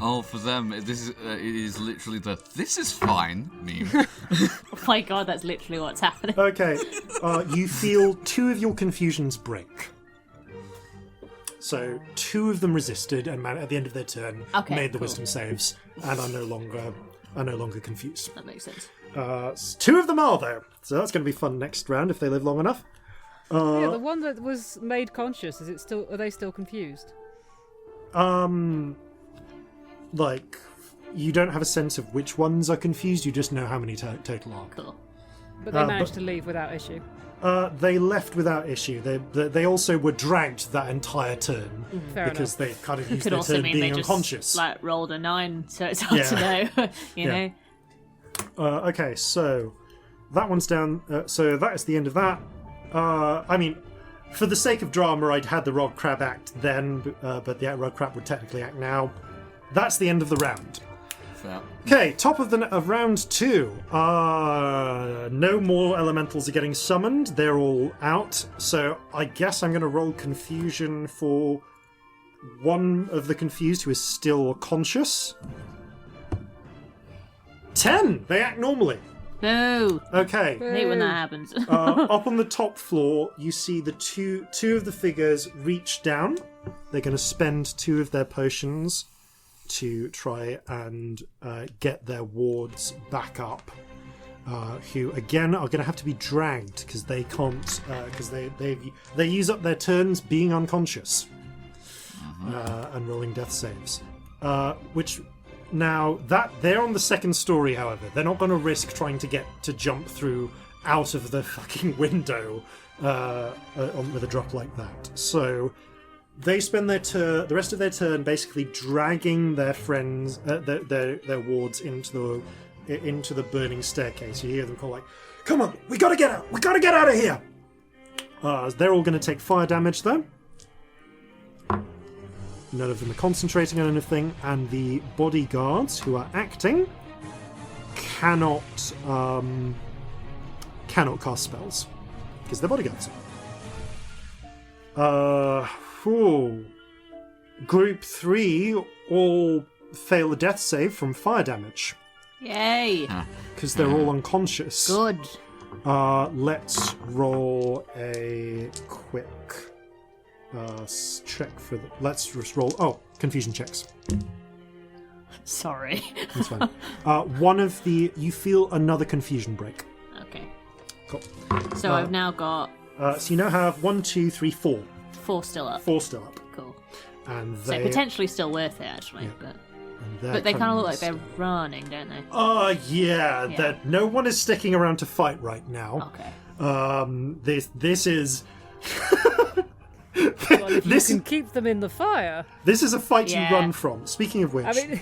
Oh, for them, it is literally the "this is fine" meme. Oh my god, that's literally what's happening. Okay, you feel 2 of your confusions break. So 2 of them resisted and at the end of their turn made the wisdom saves and are no longer confused. That makes sense. 2 of them are though, so that's going to be fun next round if they live long enough. The one that was made conscious, are they still confused? Like, you don't have a sense of which ones are confused, you just know how many total are. Cool. But they managed to leave without issue. They left without issue. They also were dragged that entire turn because they kind of used their turn being unconscious. Like rolled a 9, so it's hard to know. you know. Okay, so that one's down. So that is the end of that. I mean, for the sake of drama, I'd had the Rod Crab act then, but the Rod Crab would technically act now. That's the end of the round. Fair. Okay, top of round 2. No more elementals are getting summoned. They're all out. So I guess I'm going to roll confusion for one of the confused who is still conscious. 10! They act normally. No. Okay. I hate when that happens. Up on the top floor, you see the two of the figures reach down. They're going to spend 2 of their potions to try and get their wards back up, who again are going to have to be dragged because they can't, because they use up their turns being unconscious and rolling death saves. Which now that they're on the second story, however, they're not going to risk trying to jump through out of the fucking window with a drop like that. So they spend the rest of their turn basically dragging their friends, their wards into the burning staircase. You hear them call like, "Come on, we gotta get out! We gotta get out of here!" They're all going to take fire damage though. None of them are concentrating on anything, and the bodyguards who are acting cannot cast spells because they're bodyguards. Group 3 all fail a death save from fire damage Yay! because they're all unconscious. Good. Let's roll a quick check for the. Let's just roll. Confusion checks. Sorry. That's fine. One of the. You feel another confusion break. Okay. Cool. So I've now got So you now have 1, 2, 3, 4. 4 still up. 4 still up. Cool. And So they. potentially still worth it, actually. But they kind of look like they're running, don't they? Yeah. Yeah. That no one is sticking around to fight right now. Okay. This is. Well, if This- you can keep them in the fire. This is a fight Yeah. you run from. Speaking of which, I mean,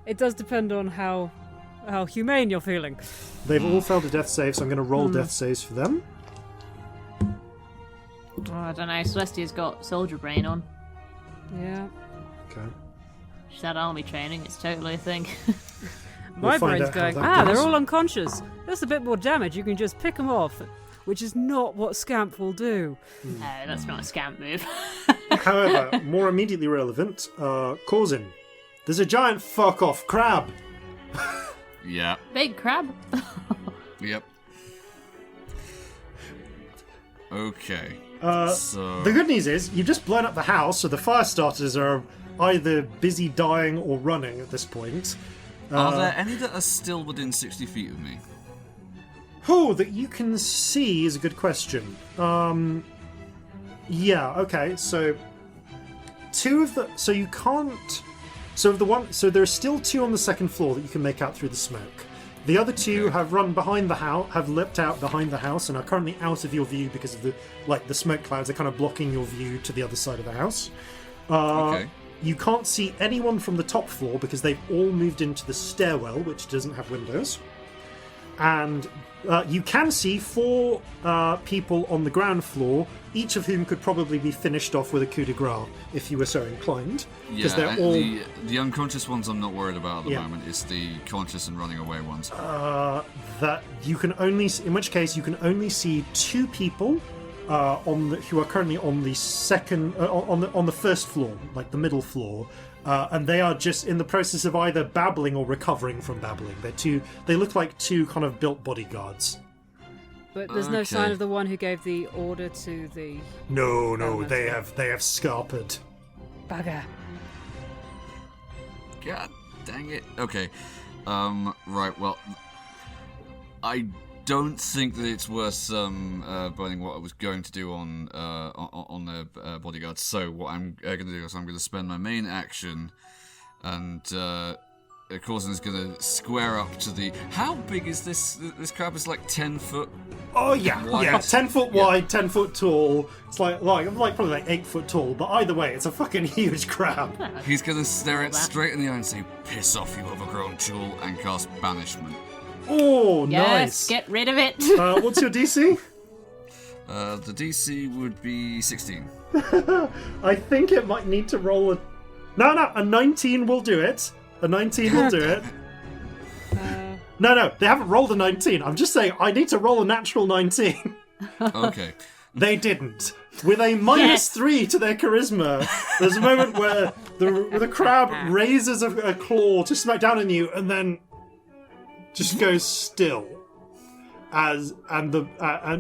it does depend on how humane you're feeling. they've all failed a death save, so I'm going to roll death saves for them. Oh, I don't know. Celestia's got soldier brain on. Yeah. Okay. She's had army training. It's totally a thing. My find brain's out how going, that they're goes. all unconscious. That's a bit more damage. You can just pick them off, which is not what Scamp will do. No, that's not a scamp move. However, more immediately relevant, Corzin. There's a giant fuck off crab. Yeah. Big crab. Yep. Okay. So The good news is you've just blown up the house, so the fire starters are either busy dying or running at this point. are there any that are still within 60 feet of me? Who that you can see is a good question. Yeah, okay, so two of the you can't there are still 2 on the second floor that you can make out through the smoke. The other 2 have run behind the house, have leapt out behind the house, and are currently out of your view because of the smoke clouds are kind of blocking your view to the other side of the house. Okay. You can't see anyone from the top floor because they've all moved into the stairwell, which doesn't have windows. And you can see 4 people on the ground floor, each of whom could probably be finished off with a coup de grace if you were so inclined. Because Yeah, they're all the unconscious ones I'm not worried about at the Yeah. moment. It's the conscious and running away ones. that you can only, in which case you can only see 2 people who are currently on the second on the first floor, like the middle floor. And they are just in the process of either babbling or recovering from babbling. They look like 2 kind of built bodyguards. But there's no sign Okay. of the one who gave the order to the No, Oh, they that's have scarpered. bugger. God dang it. Okay. Right, well, I don't think that it's worth burning what I was going to do on the bodyguard. So what I'm going to do is I'm going to spend my main action, and Corzin is going to square up to the. How big is this? This crab is like 10 foot. Oh yeah, Wide. yeah, 10 foot wide, 10 foot tall. It's like probably like 8 foot tall. But either way, it's a fucking huge crab. He's going to stare it straight in the eye and say, "Piss off, you overgrown tool," and cast banishment. Oh, Yes, nice. get rid of it. What's your DC? The DC would be 16. I think it might need to roll a. No, a 19 will do it. A 19 will do it. No, they haven't rolled a 19. I'm just saying I need to roll a natural 19. Okay. They didn't. With a -3 to their charisma, there's a moment where the crab raises a claw to smack down on you, and then just goes still. And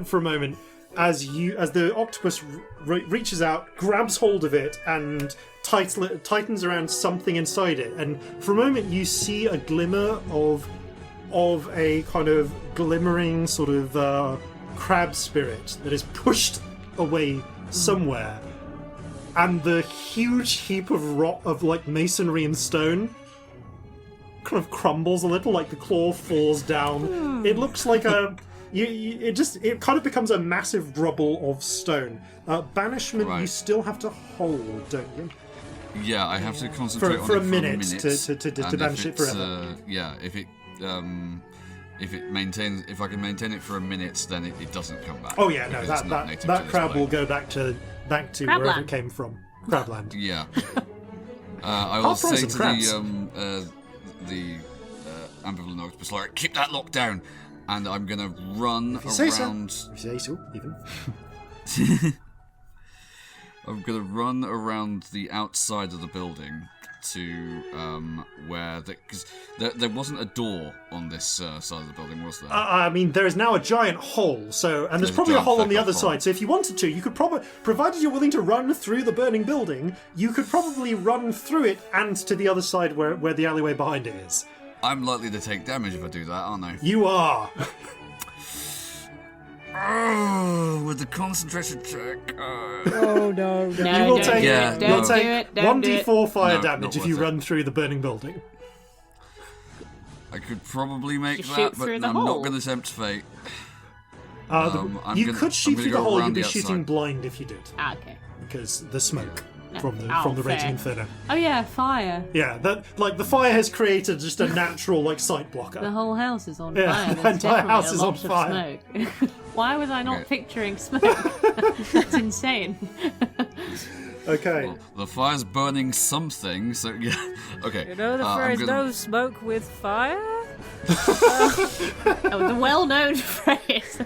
for a moment, as the octopus reaches out, grabs hold of it, and tightens around something inside it. And for a moment, you see a glimmer of a kind of glimmering sort of crab spirit that is pushed away somewhere, and the huge heap of rock of like masonry and stone kind of crumbles a little, like the claw falls down. It looks like it kind of becomes a massive rubble of stone. Banishment, you still have to hold, don't you? Yeah, I have to concentrate for on a it minute for a minute to banish it forever. If I can maintain it for a minute, then it doesn't come back. Oh yeah, no, that crab will go back to wherever it came from, Crabland. Yeah. I will say to the ambivalent octopus, like, keep that locked down, and I'm gonna run around. If you say so, even. I'm gonna run around the outside of the building to where because there wasn't a door on this side of the building, was there? I mean, there is now a giant hole. And there's probably a hole on the other side. So if you wanted to, you could probably, provided you're willing to run through the burning building, you could probably run through it and to the other side where the alleyway behind it is. I'm likely to take damage if I do that, aren't I? You are. Oh, with the concentration check. Oh no! You will take 1d4 fire damage if you it. run through the burning building. I could probably make You that, shoot but through I'm the not hole. going to tempt fate. You could shoot through the hole. You'd be shooting outside. blind if you did, Okay. because the smoke from the Oh, Raging fair. Inferno. Oh yeah, fire. Yeah, the fire has created just a natural sight blocker. The whole house is on Yeah, fire. the There's entire definitely house a is lot on of smoke. Why was I not Okay. picturing smoke? That's insane. Okay. Well, the fire's burning something, so yeah. Okay. You know the I'm phrase gonna- "no smoke with fire"? Oh, the well-known phrase.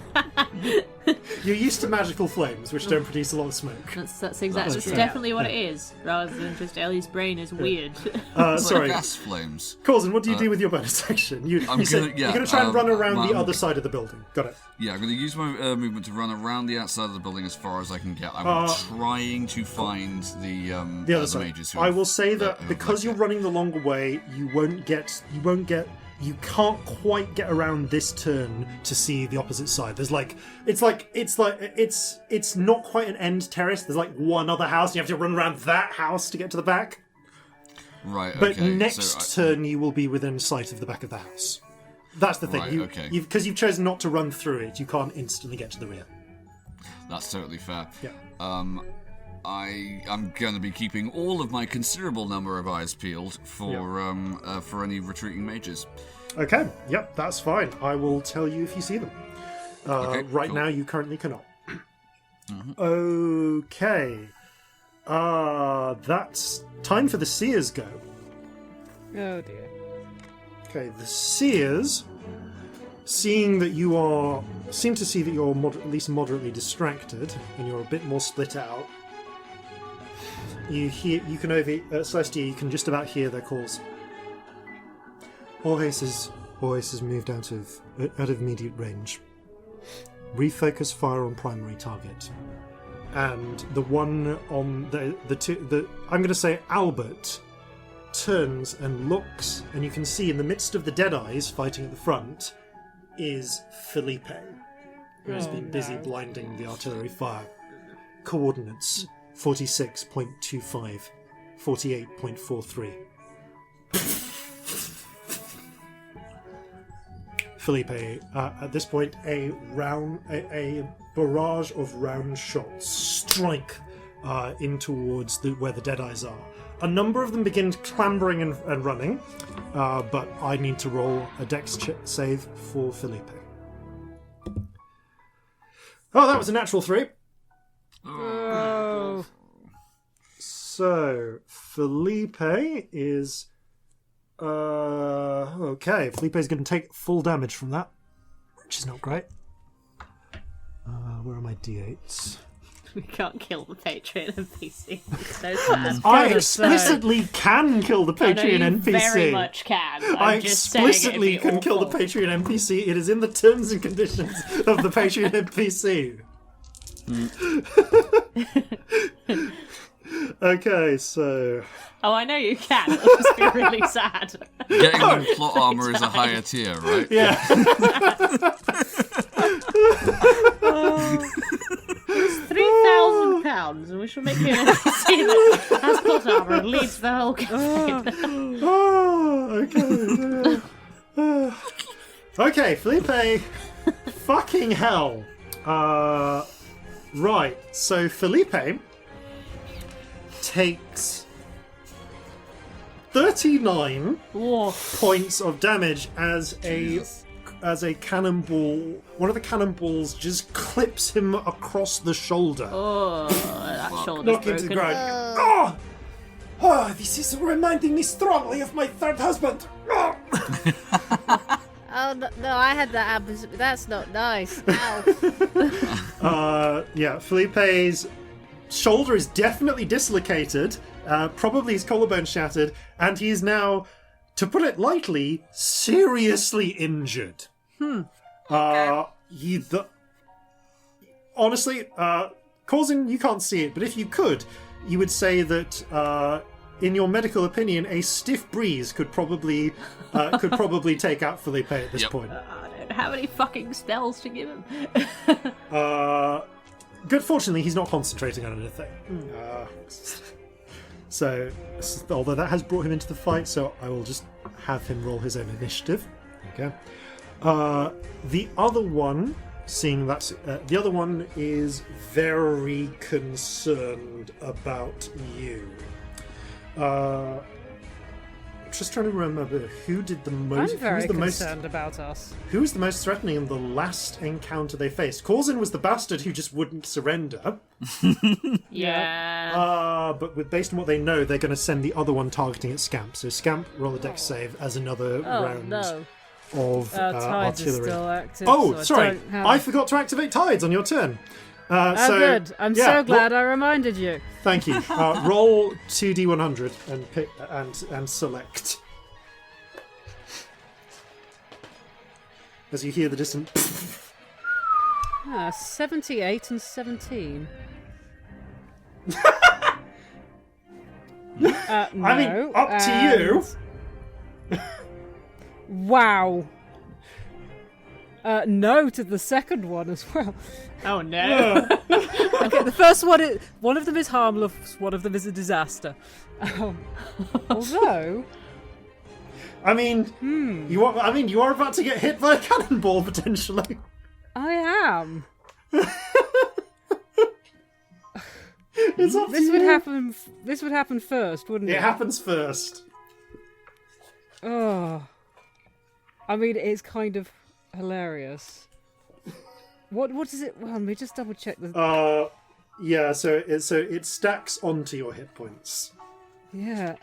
You're used to magical flames, which don't produce a lot of smoke. That's exactly. That's fair. definitely what it is, rather than just Ellie's brain is weird. It's Sorry. like gas flames. Corzin, what do you do with your bonus action? You're going to try and run around the other side of the building. Got it. Yeah, I'm going to use my movement to run around the outside of the building as far as I can get. I'm trying to find the Other side. mages who I have- will say who that have because left you're it. running the longer way, you can't quite get around this turn to see the opposite side. There's it's not quite an end terrace. There's one other house, and you have to run around that house to get to the back. Right, But okay. next turn, you will be within sight of the back of the house. That's the thing. Right, okay. Because you've chosen not to run through it, you can't instantly get to the rear. That's totally fair. Yeah. I am going to be keeping all of my considerable number of eyes peeled for any retreating mages. Okay. Yep, that's fine. I will tell you if you see them. Okay, right cool. now, you currently cannot. Okay. That's time for the Seers go. Oh dear. Okay, the Seers, seeing that seem to see that you're at least moderately distracted and you're a bit more split out. You can over Celestia. You can just about hear their calls. Horhace has moved out of immediate range. Refocus fire on primary target. And the one on I'm going to say Albert turns and looks, and you can see in the midst of the Deadeyes fighting at the front is Felipe, who has been busy blinding the artillery fire. Coordinates 46.25, 48.43. Felipe, at this point, a barrage of round shots strike in towards where the Deadeyes are. A number of them begin clambering and running, but I need to roll a dex save for Felipe. Oh, that was a natural 3. Oh. So, Felipe is... okay, Felipe's going to take full damage from that, which is not great. Where are my d8s? We can't kill the Patreon NPC. It's so sad. I explicitly can kill the I know Patreon you NPC. very much can. I I'm just saying it'd explicitly be can kill the awful. Patreon NPC. It is in the terms and conditions of the Patreon NPC. Okay, so... Oh, I know you can. It'll just be really sad. Getting them plot armor is a higher tier, right? Yeah. £3,000, and we shall make you an NPC that has plot armor and leads the whole campaign. Oh, okay. Okay, Felipe Fucking hell. Right, so Felipe takes 39 points of damage as a cannonball. One of the cannonballs just clips him across the shoulder. Oh, that shoulder's Knock him to the broken. ground. Oh, this is reminding me strongly of my third husband. Oh. Oh, no, I had that happen. That's not nice. Ow. Yeah, Felipe's shoulder is definitely dislocated. Probably his collarbone shattered, and he is now, to put it lightly, seriously injured. Honestly, Corzin, you can't see it, but if you could, you would say that, in your medical opinion, a stiff breeze could probably take out Felipe at this point. I don't have any fucking spells to give him. Good fortunately, he's not concentrating on anything. So, although that has brought him into the fight, so I will just have him roll his own initiative. Okay. The other one, seeing that the other one is very concerned about you. Just trying to remember who did the most. I'm very concerned about us. Who was the most threatening in the last encounter they faced? Corzin was the bastard who just wouldn't surrender. Yeah. But based on what they know, they're going to send the other one targeting at Scamp. So Scamp, roll a dex save as another round of Tides is artillery. still active. Oh, so sorry, I forgot to activate Tides on your turn. So good. I'm so glad I reminded you. Thank you. Roll 2d100 and pick and select. As you hear the distant. 78 and 17. No, I mean, up to you. Wow. No to the second one as well. Oh no. Okay, the first one of them is harmless, one of them is a disaster. Although, I mean, you are about to get hit by a cannonball potentially. I am. It's up to you. This would happen first, wouldn't it? It happens first. Oh, I mean, it's kind of hilarious. What is it? Well, let me just double check the. Yeah. So it stacks onto your hit points. Yeah,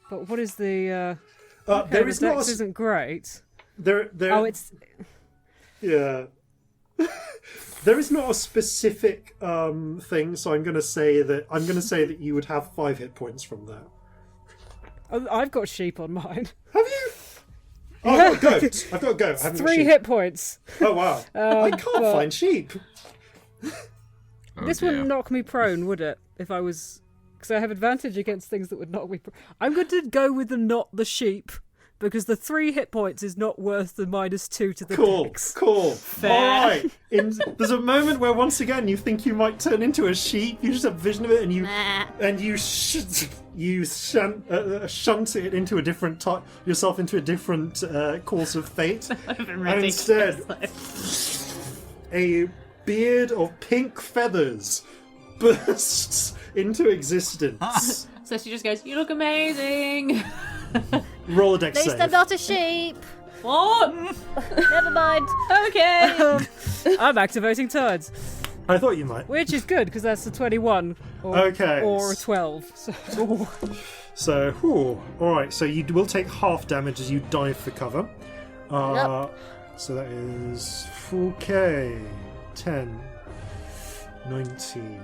but what is the? There is the not. dex isn't great. There. Oh, it's. Yeah. There is not a specific thing, so I'm going to say that you would have 5 hit points from that. I've got sheep on mine. Have you? Oh, I've got goat. I've got goat. I haven't got 3 sheep. hit points. Oh wow! I can't find sheep. This wouldn't knock me prone, would it? If I was, because I have advantage against things that would knock me prone. I'm going to go with not the sheep. Because the 3 hit points is not worth the -2 to the dex. Cool. Fair. All right. There's a moment where once again you think you might turn into a sheep. You just have a vision of it, and you shunt it into a different yourself into a different course of fate. And instead, a beard of pink feathers bursts into existence. So she just goes, "You look amazing." Roll a dex At least save. I'm not a sheep. What? Never mind. Okay. I'm activating tides, I thought you might. which is good because that's a 21 or a 12. So, all right. So you will take half damage as you dive for cover. So that is 4k, 10, 19.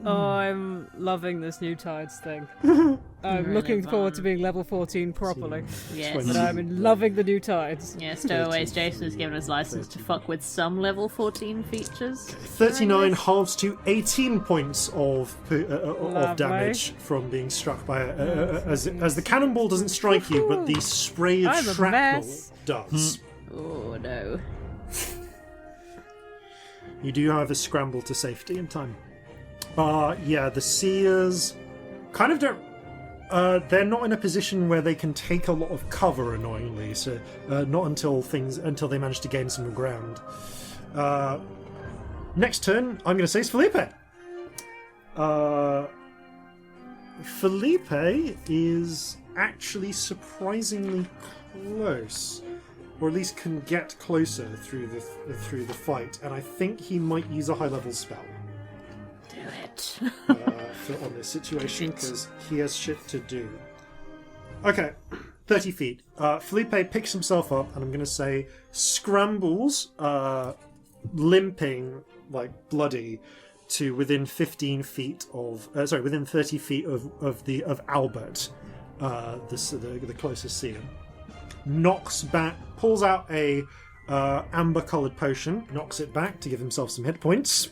Oh, I'm loving this new tides thing. I'm looking forward to being level 14 properly. Yes. But I'm loving the new tides. Yeah, Stowaways Jason has given us license to fuck with some level 14 features. 39 halves to 18 points of damage Lovely. from being struck by as the cannonball doesn't strike you, but the spray of I'm a shrapnel mess. does. Oh no. You do, however, scramble to safety in time. Yeah, the seers kind of don't They're not in a position where they can take a lot of cover, annoyingly. So not until they manage to gain some ground. Next turn, I'm going to say is Felipe. Felipe is actually surprisingly close, or at least can get closer through the fight, and I think he might use a high-level spell. Do it. On this situation, because he has shit to do. Okay, 30 feet. Felipe picks himself up, and I'm going to say scrambles, limping, like bloody, to within 15 feet of... within 30 feet of Albert, the closest seer. Knocks back, pulls out a amber-coloured potion, knocks it back to give himself some hit points.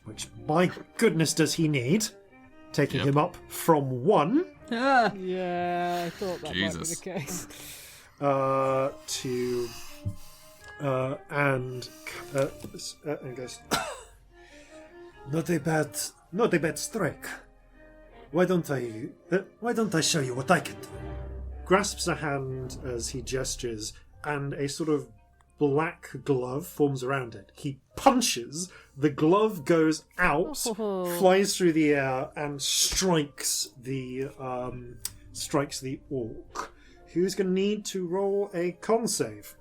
Which, my goodness, does he need? Taking him up from 1. Yeah, I thought that Jesus. might be the case. And goes, not a bad strike. Why don't I show you what I can do? Grasps a hand as he gestures, and a sort of black glove forms around it. He punches, the glove goes out, flies through the air, and strikes the orc, who's going to need to roll a con save.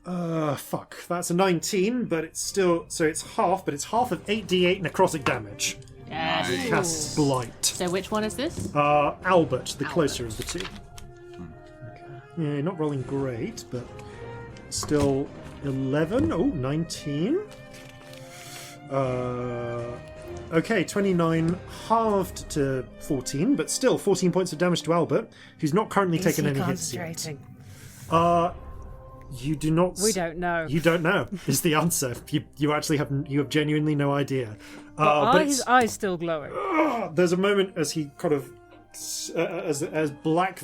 Fuck. That's a 19, but it's still... So it's half, but it's half of 8d8 necrotic damage. Yes. It casts Blight. So which one is this? Albert, the closer of the two. Yeah, not rolling great, but still 11. Oh, 19. Okay, 29 halved to 14, but still 14 points of damage to Albert, who's not currently taken any hits yet. You do not... We don't know. You don't know, is the answer. You actually have genuinely no idea. But his eyes still glowing. There's a moment as he kind of... as black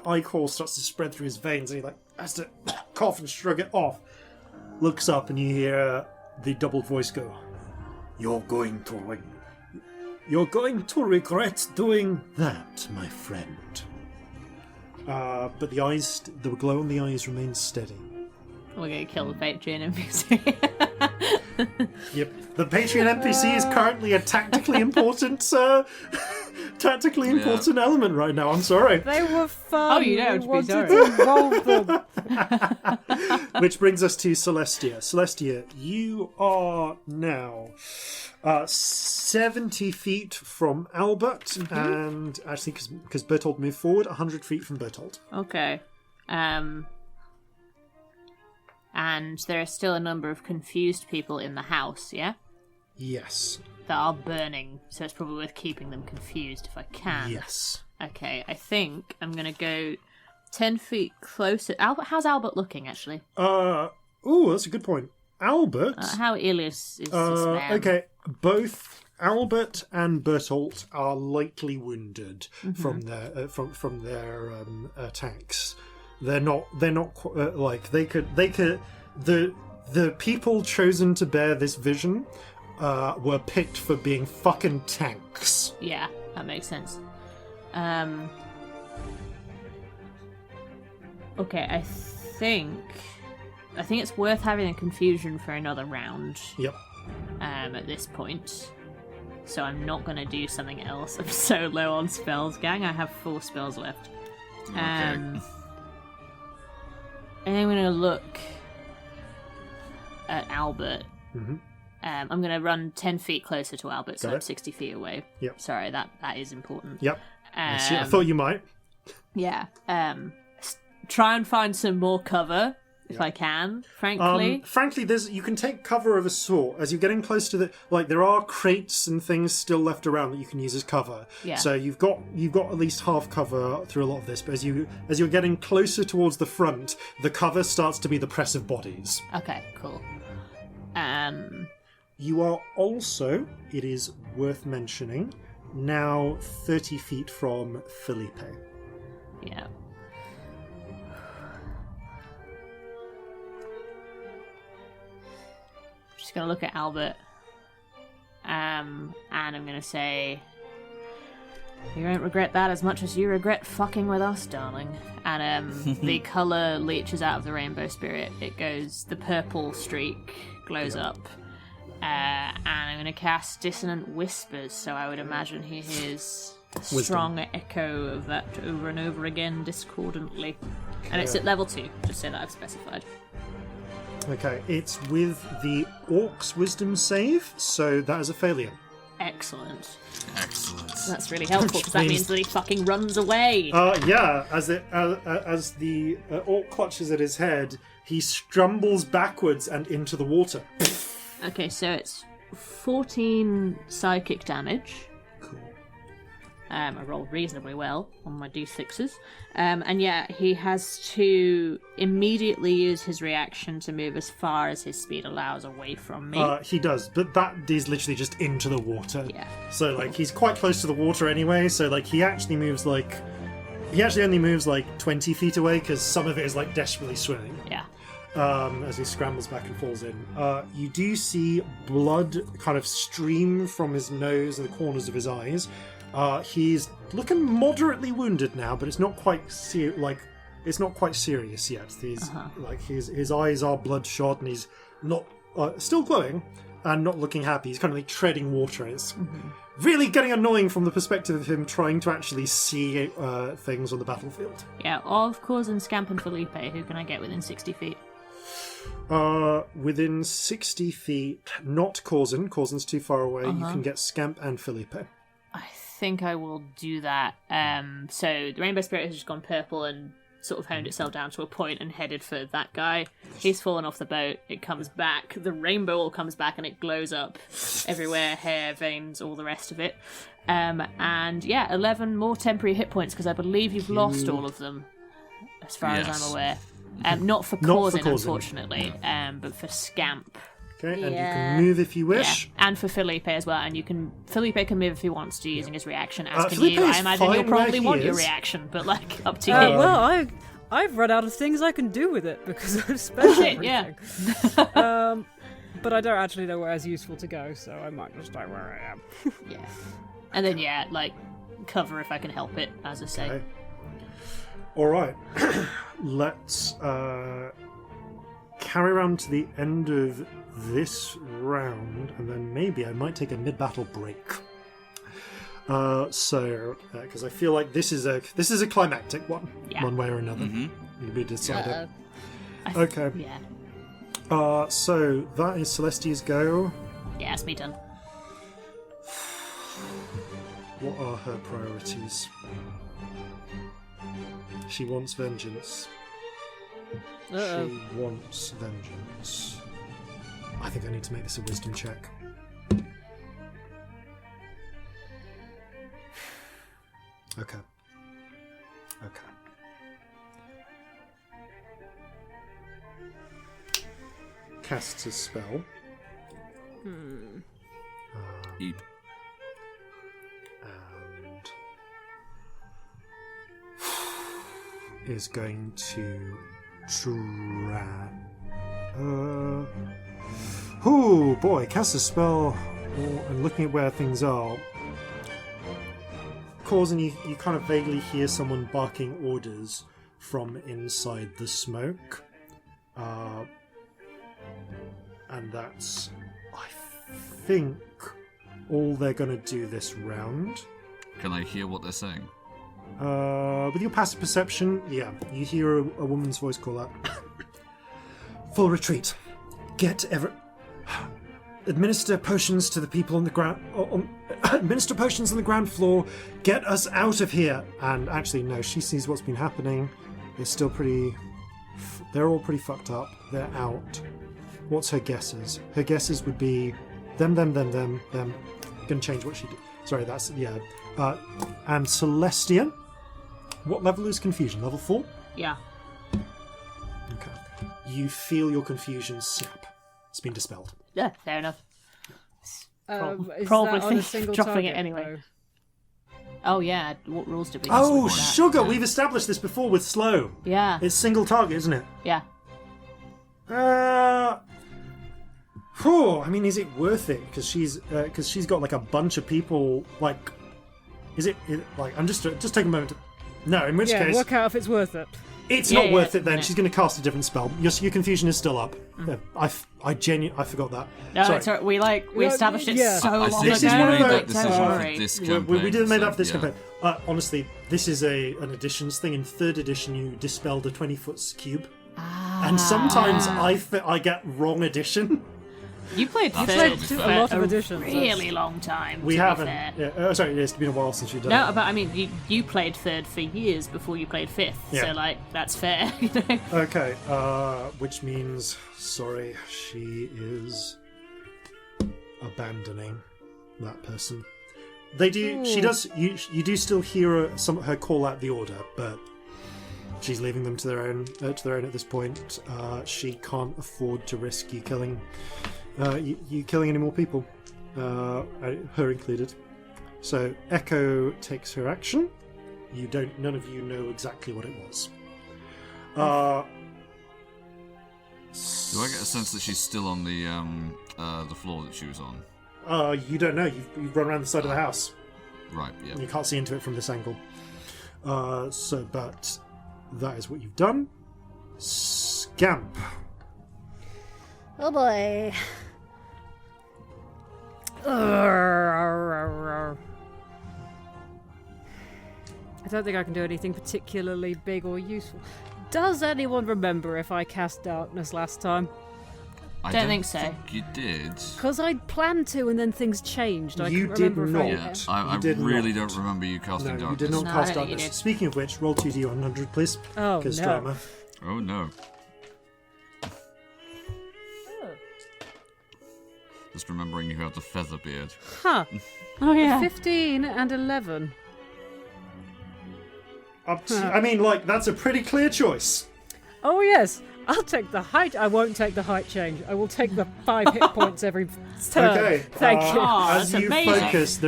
ichor starts to spread through his veins, and he has to cough and shrug it off. Looks up, and you hear the doubled voice go, You're going to regret doing that, my friend. But the glow in the eyes remains steady. We're going to kill the Patreon NPC. Yep. The Patreon NPC is currently a tactically important element right now. I'm sorry. They were fun. Oh, you don't We have to be wanted sorry. to involve them. Which brings us to Celestia. Celestia, you are now 70 feet from Albert, and actually, because Bertolt moved forward, 100 feet from Bertolt. Okay. And there are still a number of confused people in the house, yeah? Yes. That are burning, so it's probably worth keeping them confused if I can. Yes. Okay, I think I'm going to go 10 feet closer. Albert, how's Albert looking, actually? That's a good point. Albert... how ill is this man? Okay, both Albert and Bertolt are lightly wounded from their attacks. They're not the people chosen to bear this vision were picked for being fucking tanks. Yeah, that makes sense. Okay, I think it's worth having a confusion for another round. Yep. At this point. So I'm not going to do something else. I'm so low on spells, gang. I have 4 spells left. And I'm going to look at Albert. Mm-hmm. I'm going to run 10 feet closer to Albert, so Got I'm it. 60 feet away. Yep. Sorry, that is important. Yep. I thought you might. Yeah. Try and find some more cover if I can, frankly. Frankly, you can take cover of a sort as you're getting close to there are crates and things still left around that you can use as cover. Yeah. So you've got at least half cover through a lot of this, but as you're getting closer towards the front, the cover starts to be the press of bodies. Okay, cool. You are also, it is worth mentioning, now 30 feet from Felipe. Yeah. Just gonna look at Albert, and and I'm going to say, you won't regret that as much as you regret fucking with us, darling. And the colour leeches out of the rainbow spirit. It goes, the purple streak glows up. And I'm going to cast Dissonant Whispers, so I would imagine he hears a strong echo of that over and over again discordantly. And it's at level 2, just so that I've specified. Okay, it's with the Orc's Wisdom save, so that is a failure. Excellent. Excellent. That's really helpful, because that means that he fucking runs away. Yeah, as the Orc clutches at his head, he stumbles backwards and into the water. Okay, so it's 14 psychic damage. Cool. I rolled reasonably well on my d6s. And yeah, he has to immediately use his reaction to move as far as his speed allows away from me. He does, but that is literally just into the water. Yeah. So, he's quite close to the water anyway, so, he actually moves, he actually only moves, 20 feet away, because some of it is, desperately swimming. Yeah. As he scrambles back and falls in. You do see blood kind of stream from his nose and the corners of his eyes. He's looking moderately wounded now, but it's not quite it's not quite serious yet. He's his eyes are bloodshot, and he's not still glowing and not looking happy. He's kind of treading water. It's really getting annoying from the perspective of him trying to actually see things on the battlefield. Yeah, of Corzin, Scamp, and Felipe. Who can I get within 60 feet? Within 60 feet, not Corzin. Corzin's too far away. You can get Scamp and Felipe. I think I will do that. So the Rainbow Spirit has just gone purple and sort of honed itself down to a point and headed for that guy. He's fallen off the boat. It comes back. The rainbow all comes back and it glows up everywhere, hair, veins, all the rest of it. And yeah, 11 more temporary hit points, because I believe you've lost all of them, as far as I'm aware. Not for Corzin, unfortunately, but for Scamp. Okay, and you can move if you wish. Yeah, and for Felipe as well. And Felipe can move if he wants to, using his reaction, as can Felipe you. I imagine you'll probably want your is. reaction, but up to you. Well, I've run out of things I can do with it because I've spent everything. Yeah. But I don't actually know where it's useful to go, so I might just stay where I am. Yeah. And then cover if I can help it, as I say. Okay. All right, let's carry around to the end of this round, and then maybe I might take a mid-battle break. Because I feel like this is a climactic one, one way or another. You'll be decided. Okay. Yeah. So that is Celestia's go. Yeah, it's me done. What are her priorities? She wants vengeance. She wants vengeance. I think I need to make this a wisdom check. Okay. Casts a spell. Eep. And is going to try. Oh boy, cast a spell and looking at where things are. Corzin, you kind of vaguely hear someone barking orders from inside the smoke. And that's, I think, all they're going to do this round. Can I hear what they're saying? With your passive perception, yeah, you hear a woman's voice call out. Full retreat. Administer potions to the people on the ground. Administer potions on the ground floor. Get us out of here. And actually, no, she sees what's been happening. They're all pretty fucked up. They're out. What's her guesses? Her guesses would be them. Gonna change what she did. Sorry, that's, yeah. And Celestia. What level is confusion? Level 4? Yeah. Okay. You feel your confusion snap. It's been dispelled. Yeah, fair enough. Is Probably that on a single dropping target, it anyway. though? Oh yeah, what rules did we use? Oh, with that? sugar! We've established this before with slow. Yeah. It's single target, isn't it? Yeah. I mean, is it worth it? Because she's got like a bunch of people. Like, is it like? I'm just take a moment. No, in which case, work out if it's worth it. It's not worth it. Then she's going to cast a different spell. Your confusion is still up. I forgot that. No, Sorry. it's all right. We established it so long ago. This is one of that the- decision Don't for worry. this campaign. We did make that for this yeah. campaign. Honestly, this is an additions thing. In 3rd edition, you dispelled a 20-foot cube, and sometimes I get wrong addition. You played That's third totally for fair. A lot of a editions. really long time. We to haven't. Be fair. Yeah, sorry, it's been a while since you've done No, it. but I mean, you played third for years before you played fifth, Yeah. so like that's fair. You know? Okay, which means, sorry, she is abandoning that person. They do. She does. You do still hear her call out the order, but she's leaving them to their own at this point. She can't afford to risk you killing you killing any more people, her included. So Echo takes her action. None of you know exactly what it was. Do I get a sense that she's still on the floor that she was on? You don't know. You've run around the side of the house. Right. Yeah. You can't see into it from this angle. But that is what you've done. Scamp. Oh boy. I don't think I can do anything particularly big or useful. Does anyone remember if I cast darkness last time? I Don't think so. You did. Because I'd planned to, and then things changed. I You couldn't did remember if not. I You did really not. don't remember you casting No, you darkness. did not No, I cast don't think you darkness. did. Speaking of which, roll 2d100, please. Oh, Because no. drama. Oh no. Just remembering you have the feather beard. Huh. Oh yeah. 15 and 11. I mean, like, that's a pretty clear choice. Oh, yes. I'll take the height. I won't take the height change. I will take the 5 hit points every turn. Okay. Thank you. Oh, As that's you amazing. focus,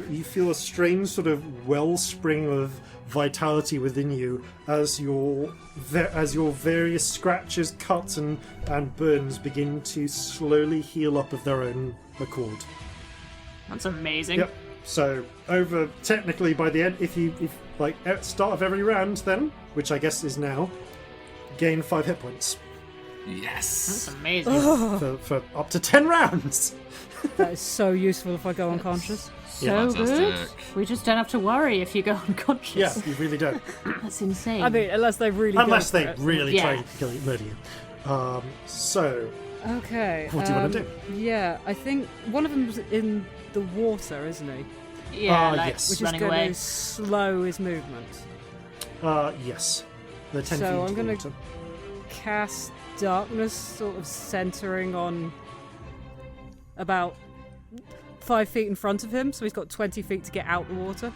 you feel a strange sort of wellspring of vitality within you as your various scratches, cuts, and burns begin to slowly heal up of their own accord. That's amazing. Yep. So technically by the end, if at start of every round, then, which I guess is now, gain 5 hit points Yes. That's amazing. for up to 10 rounds. That is so useful if I go unconscious. So good. Fantastic. We just don't have to worry if you go unconscious. Yeah, you really don't. That's insane. I mean, unless they really Unless go they for it. really Yeah. try and kill you, murder you. So, Okay. what do you want to do? Yeah, I think one of them's in the water, isn't he? yeah, like yes. Which is running going away. to slow his movement. Yes. They're 10 So feet I'm into the gonna- water. Cast darkness, sort of centering on about 5 feet in front of him, so he's got 20 feet to get out the water.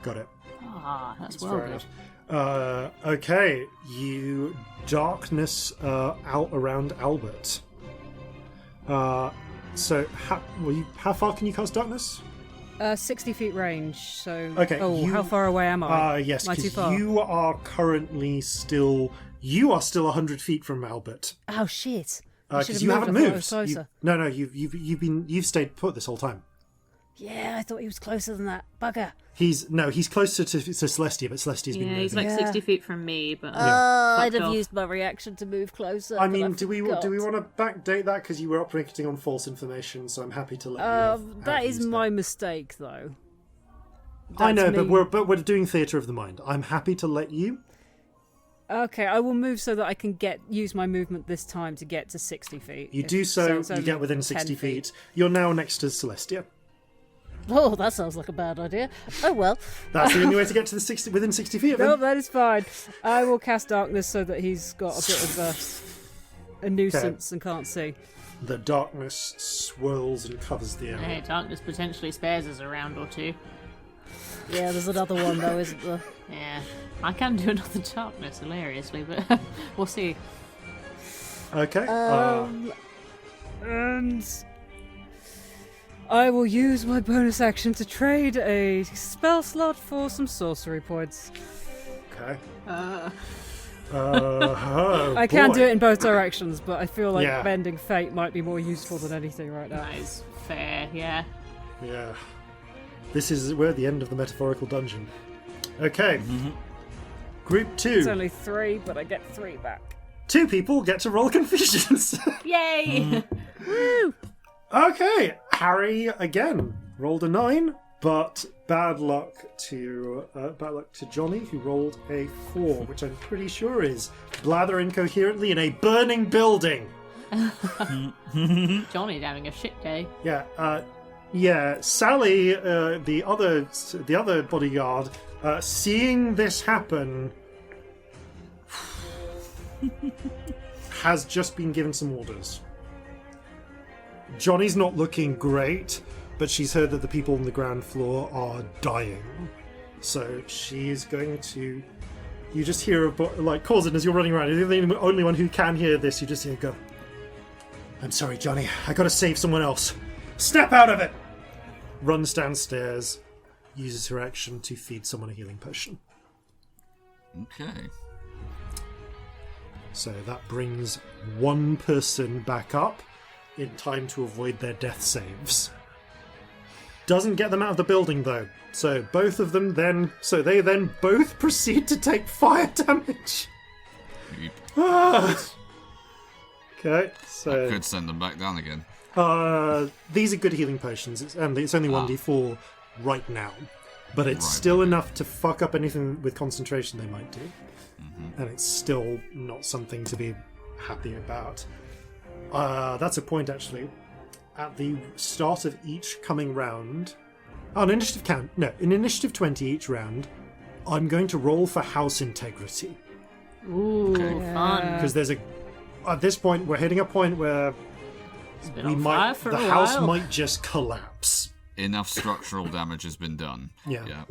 Got it. Ah, that's That's well fair good. enough. Okay, you darkness out around Albert. So how far can you cast darkness? 60 feet range, so... Okay, Oh, you- how far away am I? Yes, Am I too because far? you are currently still 100 feet from Albert. Oh shit. I should Because have you haven't I thought I moved. was closer. No, you've stayed put this whole time. Yeah, I thought he was closer than that. Bugger. He's closer to Celestia, but Celestia's been Yeah, moving. he's like Yeah. 60 feet from me, but Oh, I'd fucked have off. used my reaction to move closer. I but mean, do we want forgot. to backdate that because you were operating on false information? So I'm happy to let you. have That is used my mistake, though. I know, That's but me. we're doing theatre of the mind. I'm happy to let you. Okay, I will move so that I can use my movement this time to get to 60 feet. You do so. it's You only get within 10 60 feet. You're now next to Celestia. Oh, that sounds like a bad idea. Oh well. That's the only way to get to the within 60 feet of him. No, that is fine. I will cast darkness so that he's got a bit of a nuisance and can't see. The darkness swirls and covers the area. Hey, darkness potentially spares us a round or two. Yeah, there's another one though, isn't there? Yeah, I can do another darkness hilariously, but we'll see. Okay. And I will use my bonus action to trade a spell slot for some sorcery points. Okay. I can do it in both directions, but I feel like bending fate might be more useful than anything right now. That is fair, yeah. Yeah. We're at the end of the metaphorical dungeon. Okay. Group 2. It's only 3, but I get 3 back. 2 people get to roll confusions. Yay! Woo! Okay, Harry again rolled a 9, but bad luck to Johnny, who rolled a 4, which I'm pretty sure is blather incoherently in a burning building. Johnny's having a shit day. Yeah. Sally, the other bodyguard, seeing this happen, has just been given some orders. Johnny's not looking great, but she's heard that the people on the ground floor are dying. So she is going to... You just hear, like, Corzin, as you're running around, you're the only one who can hear this, you just hear go, "I'm sorry, Johnny, I gotta save someone else. Step out of it!" Runs downstairs, uses her action to feed someone a healing potion. Okay. So that brings one person back up in time to avoid their death saves. Doesn't get them out of the building though. So both of them then both proceed to take fire damage. Okay, so I could send them back down again. These are good healing potions, and it's only 1d4 right now, but it's still enough to fuck up anything with concentration they might do, and it's still not something to be happy about. That's a point actually. At the start of each coming round, in initiative 20 each round, I'm going to roll for house integrity. Ooh, fun. Because at this point, we're hitting a point where the house might just collapse. Enough structural damage has been done. Yeah.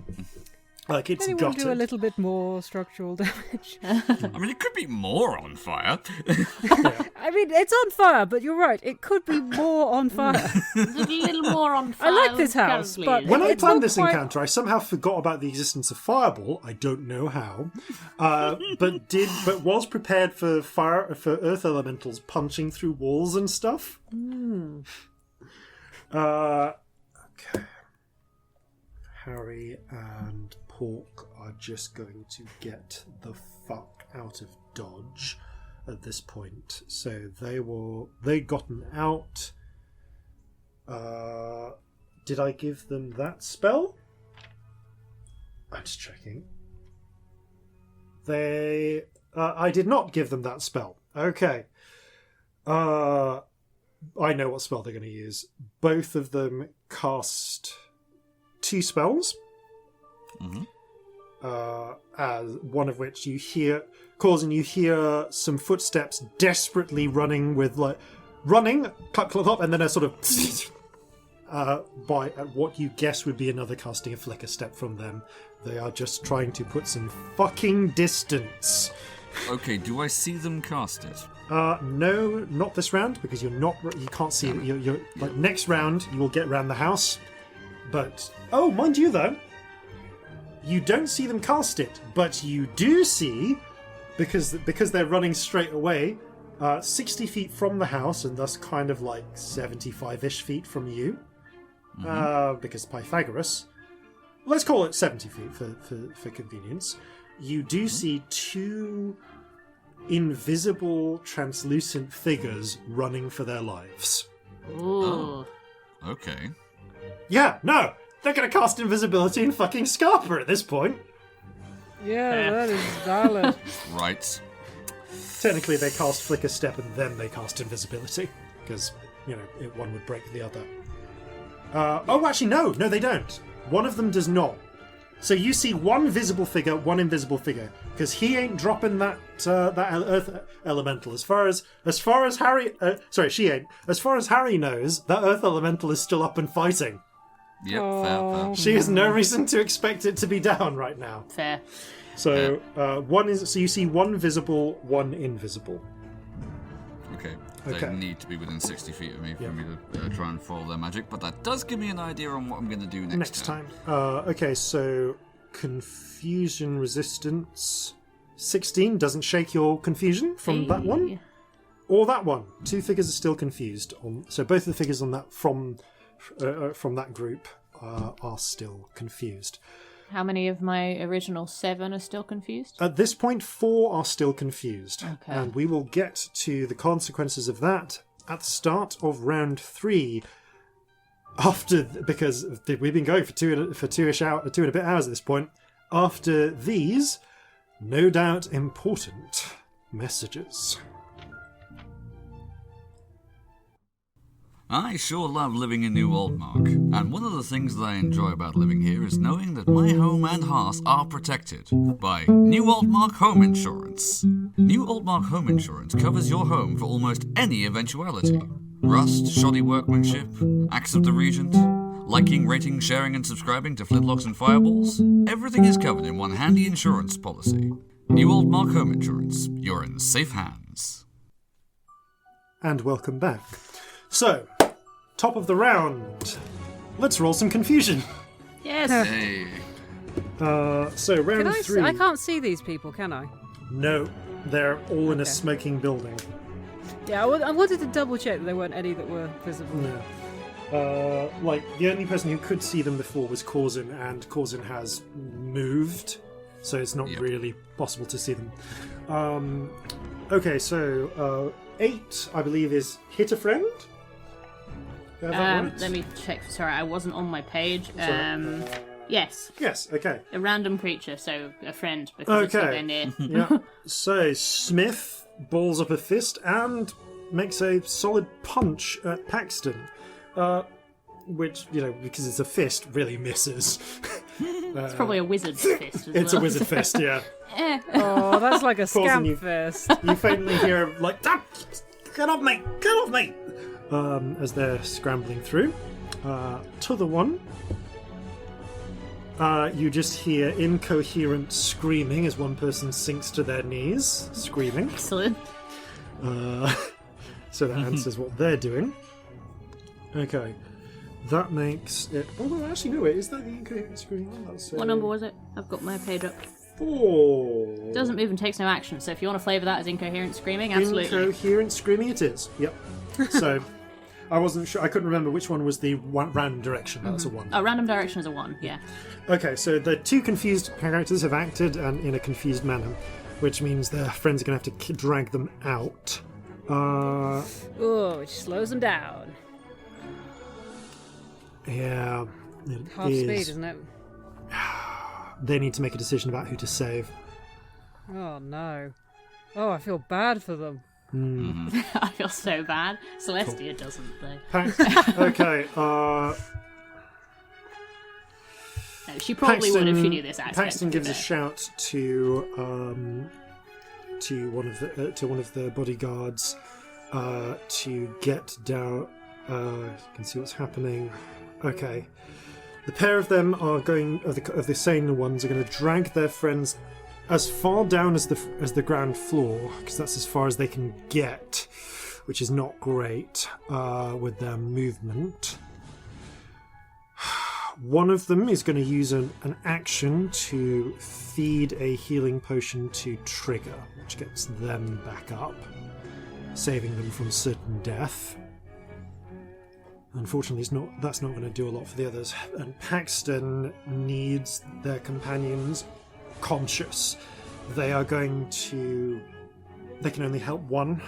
Like, it's Anyone gutted. do a little bit more structural damage? I mean, it could be more on fire. I mean, it's on fire, but you're right. It could be more on fire. A little more on fire. I like this house, but When I it's planned not this quite... encounter, I somehow forgot about the existence of Fireball. I don't know how, but was prepared for earth elementals punching through walls and stuff. Okay. Harry and Pork are just going to get the fuck out of Dodge at this point. So they'd gotten out. Did I give them that spell? I'm just checking. I did not give them that spell. Okay. I know what spell they're going to use. Both of them cast 2 spells. As one of which you hear, Corzin, you hear some footsteps desperately running with running, clap, clap, clap, and then a sort of by what you guess would be another casting a flicker step from them. They are just trying to put some fucking distance. Okay, do I see them cast it? No, not this round, because you can't see it. You're like, next round you will get round the house. But mind you though, you don't see them cast it, but you do see, because they're running straight away, 60 feet from the house, and thus kind of like 75-ish feet from you, because Pythagoras. Let's call it 70 feet for convenience. You do see 2 invisible, translucent figures running for their lives. Ooh. Oh, okay. Yeah, no! They're gonna cast invisibility in fucking Scarpa at this point. Yeah, that is valid. Right. Technically, they cast Flicker Step and then they cast invisibility, because, one would break the other. Actually, no, they don't. One of them does not. So you see one visible figure, one invisible figure, because he ain't dropping that Earth Elemental. As far as Harry, she ain't. As far as Harry knows, that Earth Elemental is still up and fighting. Yep, fair. She has no reason to expect it to be down right now. Fair. So so you see one visible, one invisible. Okay. They need to be within 60 feet of me for me to try and follow their magic, but that does give me an idea on what I'm going to do next time. Okay, so confusion resistance 16 doesn't shake your confusion from that one. Or that one. 2 figures are still confused. So both of the figures on that from that group are still confused. How many of my original 7 are still confused? At this point, 4 are still confused. Okay. And we will get to the consequences of that at the start of round 3. Because we've been going for two and a bit hours at this point. After these, no doubt important messages. I sure love living in New Oldmark, and one of the things that I enjoy about living here is knowing that my home and hearth are protected by New Oldmark Home Insurance. New Oldmark Home Insurance covers your home for almost any eventuality. Rust, shoddy workmanship, acts of the Regent, liking, rating, sharing and subscribing to Flintlocks and Fireballs. Everything is covered in one handy insurance policy. New Oldmark Home Insurance. You're in safe hands. And welcome back. So, top of the round. Let's roll some confusion. Yes. Hey. So round 3. I can't see these people, can I? No, they're all in a smoking building. Yeah, I wanted to double check that there weren't any that were visible. No. The only person who could see them before was Corzin, and Corzin has moved, so it's not really possible to see them. Okay, so 8, I believe, is hit a friend. Right? Let me check. Sorry, I wasn't on my page. Yes. Yes, okay. A random creature, so a friend, because it's not near. Yeah. So Smith balls up a fist and makes a solid punch at Paxton, which, because it's a fist, really misses. It's probably a wizard's fist as It's well. a wizard fist, yeah. Oh, that's like a scamp you- fist. You faintly hear, get off me! Get off me! As they're scrambling through. To the one, you just hear incoherent screaming as one person sinks to their knees, screaming. Excellent. So that answers what they're doing. Okay. That makes it... Oh, actually, no, wait. Is that the incoherent screaming? What number was it? I've got my page up. 4. Doesn't move and takes no action, so if you want to flavour that as incoherent screaming, absolutely. Incoherent screaming it is. Yep. So, I wasn't sure. I couldn't remember which one was the random direction. That's a 1. Oh, random direction is a 1, yeah. Okay, so the 2 confused characters have acted and in a confused manner, which means their friends are going to have to drag them out. Oh, which slows them down. Yeah. Half speed, isn't it? They need to make a decision about who to save. Oh, no. Oh, I feel bad for them. I feel so bad. Celestia doesn't, though. Okay, No, she probably would if she knew this aspect. Paxton gives a shout to one of the bodyguards to get down. You can see what's happening. Okay, the pair of them are going of the saner ones are going to drag their friends as far down as the ground floor, because that's as far as they can get, which is not great with their movement. One of them is going to use an action to feed a healing potion to Trigger, which gets them back up, saving them from certain death. Unfortunately, that's not going to do a lot for the others. And Paxton needs their companions conscious. They can only help one,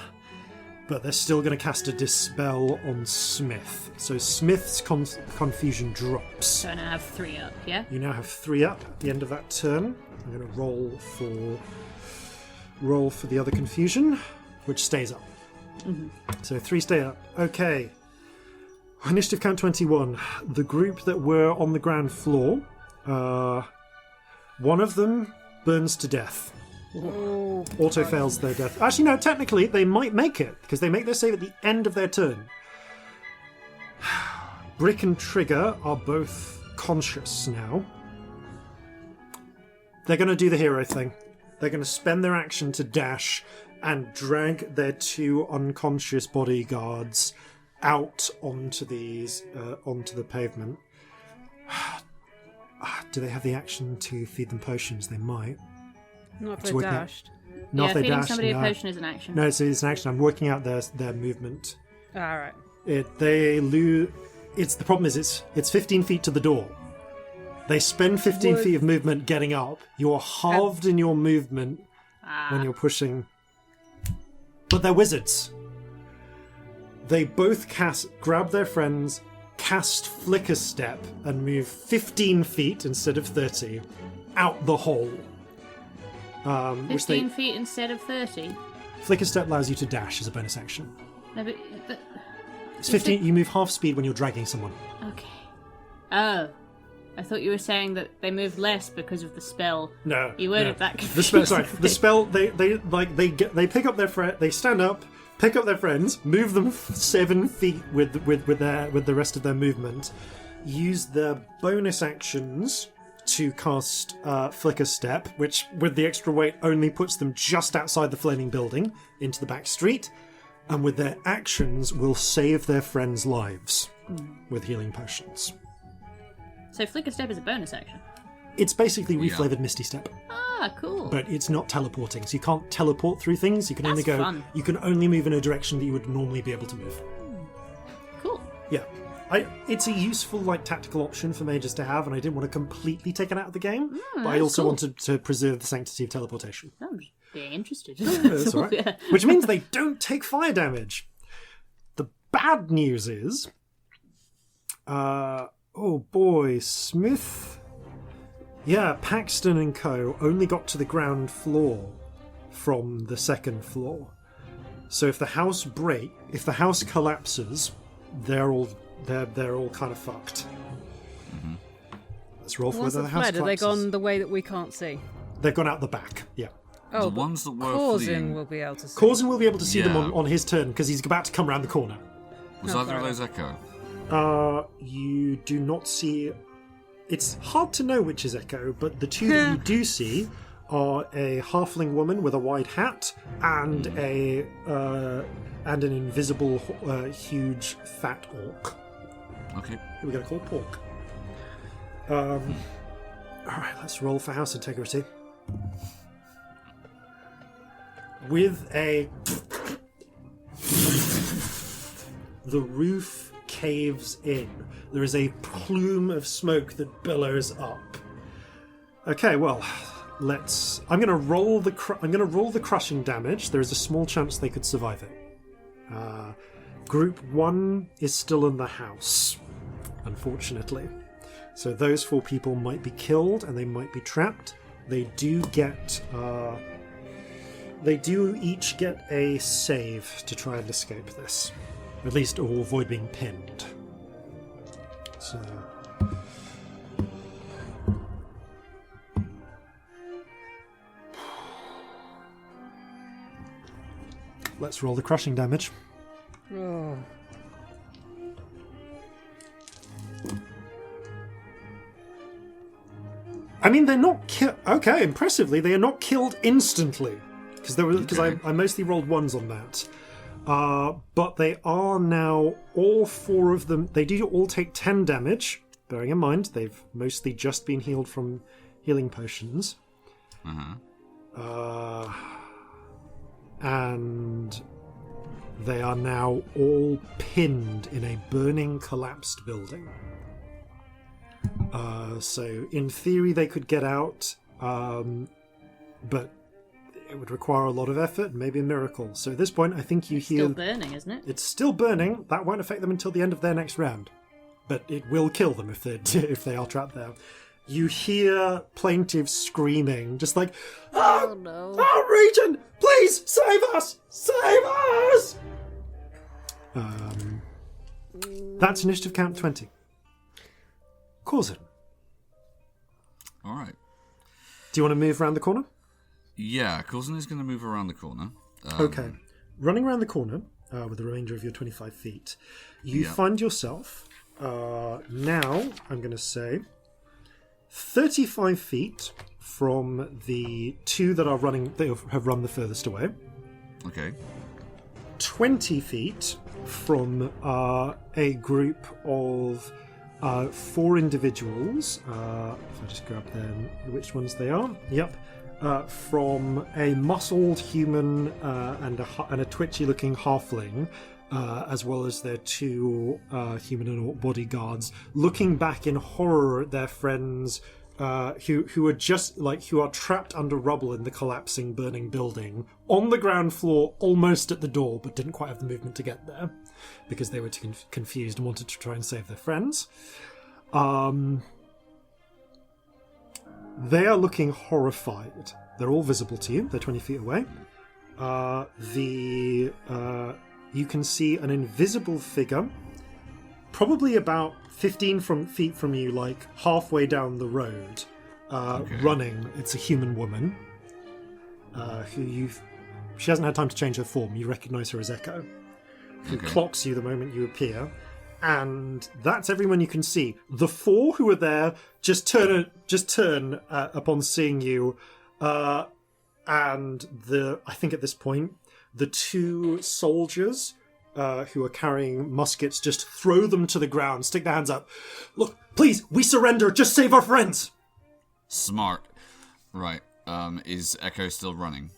but they're still going to cast a Dispel on Smith. So Smith's confusion drops. So I now have 3 up, yeah? You now have 3 up at the end of that turn. I'm going to roll for the other confusion, which stays up. Mm-hmm. So 3 stay up. Okay. Initiative count 21. The group that were on the ground floor, one of them burns to death. Oh, Auto fails their death. Actually, no, technically, they might make it, because they make their save at the end of their turn. Brick and Trigger are both conscious now. They're going to do the hero thing. They're going to spend their action to dash and drag their 2 unconscious bodyguards out onto the pavement. Do they have the action to feed them potions? They might. Not if It's we're working out. dashed. Not yeah, if they feeding dash. somebody No. a potion is an action. No, so it's an action. I'm working out their movement. Alright. They lose. The problem is it's 15 feet to the door. They spend 15 feet of movement getting up. You're halved in your movement when you're pushing. But they're wizards. They both grab their friends, cast Flicker Step, and move 15 feet instead of 30 out the hole. 15 feet instead of 30. Flicker Step allows you to dash as a bonus action. No, but It's 15. You move half speed when you're dragging someone. okay. Oh, I thought you were saying that they move less because of the spell. No, You worded no. that The spell. Sorry, confusingly. the spell. They pick up their friend. They stand up, pick up their friends, move them 7 feet with the rest of their movement. Use their bonus actions to cast Flicker Step, which with the extra weight only puts them just outside the flaming building into the back street, and with their actions will save their friends' lives with healing potions. So Flicker Step is a bonus action. It's basically reflavored Misty Step. Ah, cool. But it's not teleporting, so you can't teleport through things. You can only That's go. fun. You can only move in a direction that you would normally be able to move. Cool. Yeah, it's a useful tactical option for mages to have, and I didn't want to completely take it out of the game. But I that's also cool. wanted to preserve the sanctity of teleportation. I'm just being interested. That's all right. Yeah. Which means they don't take fire damage. The bad news is, oh boy, Smith. Yeah, Paxton and Co. only got to the ground floor from the second floor. So if the house collapses, they're all kind of fucked. Mm-hmm. Let's roll for Once whether the they've house fled, have they collapses. gone the way that we can't see? They've gone out the back. Yeah. Oh, The but ones that were Corzin fleeing. will be able to see. Corzin will be able to see them Yeah. on his turn because he's about to come around the corner. Was Oh, either of fair those Echo? You do not see. It's hard to know which is Echo, but the two that you do see are a halfling woman with a wide hat and an invisible, huge, fat orc. Okay. Who we're going to call Pork. All right, let's roll for house integrity. With the roof caves in. There is a plume of smoke that billows up. Okay, well, I'm going to roll the crushing damage. There is a small chance they could survive it. Group 1 is still in the house, unfortunately. So those 4 people might be killed and they might be trapped. They do each get a save to try and escape this. At least, or avoid being pinned. So... let's roll the crushing damage. Oh. I mean, they're not okay, impressively, they are not killed instantly. Because I mostly rolled 1s on that. But they are now, all 4 of them, they do all take 10 damage, bearing in mind they've mostly just been healed from healing potions. And they are now all pinned in a burning, collapsed building. So in theory they could get out, but it would require a lot of effort, maybe a miracle. So at this point, I think you heal. Still burning, isn't it? It's still burning. That won't affect them until the end of their next round, but it will kill them if they are trapped there. You hear plaintive screaming, just like, "Oh no. Oh, Regent! Please save us! Save us!" That's initiative count 20. Corzin, All right. do you want to move around the corner? Yeah, Corzin is going to move around the corner. Okay. Running around the corner with the remainder of your 25 feet, you find yourself now, I'm going to say, 35 feet from the 2 that have run the furthest away. Okay. 20 feet from a group of 4 individuals. If I just grab them, which ones they are. Yep. from a muscled human and a twitchy-looking halfling, as well as their two humanoid bodyguards, looking back in horror at their friends who are trapped under rubble in the collapsing, burning building on the ground floor, almost at the door, but didn't quite have the movement to get there because they were too confused and wanted to try and save their friends. They are looking horrified. They're all visible to you. They're 20 feet away. You can see an invisible figure, probably about 15 feet from you, like halfway down the road, running. It's a human woman she hasn't had time to change her form. You recognise her as Echo, who clocks you the moment you appear. And that's everyone you can see. The four who are there just turn upon seeing you, and I think at this point, the two soldiers who are carrying muskets just throw them to the ground, stick their hands up. Look, please, we surrender. Just save our friends. Smart. Right. Is Echo still running?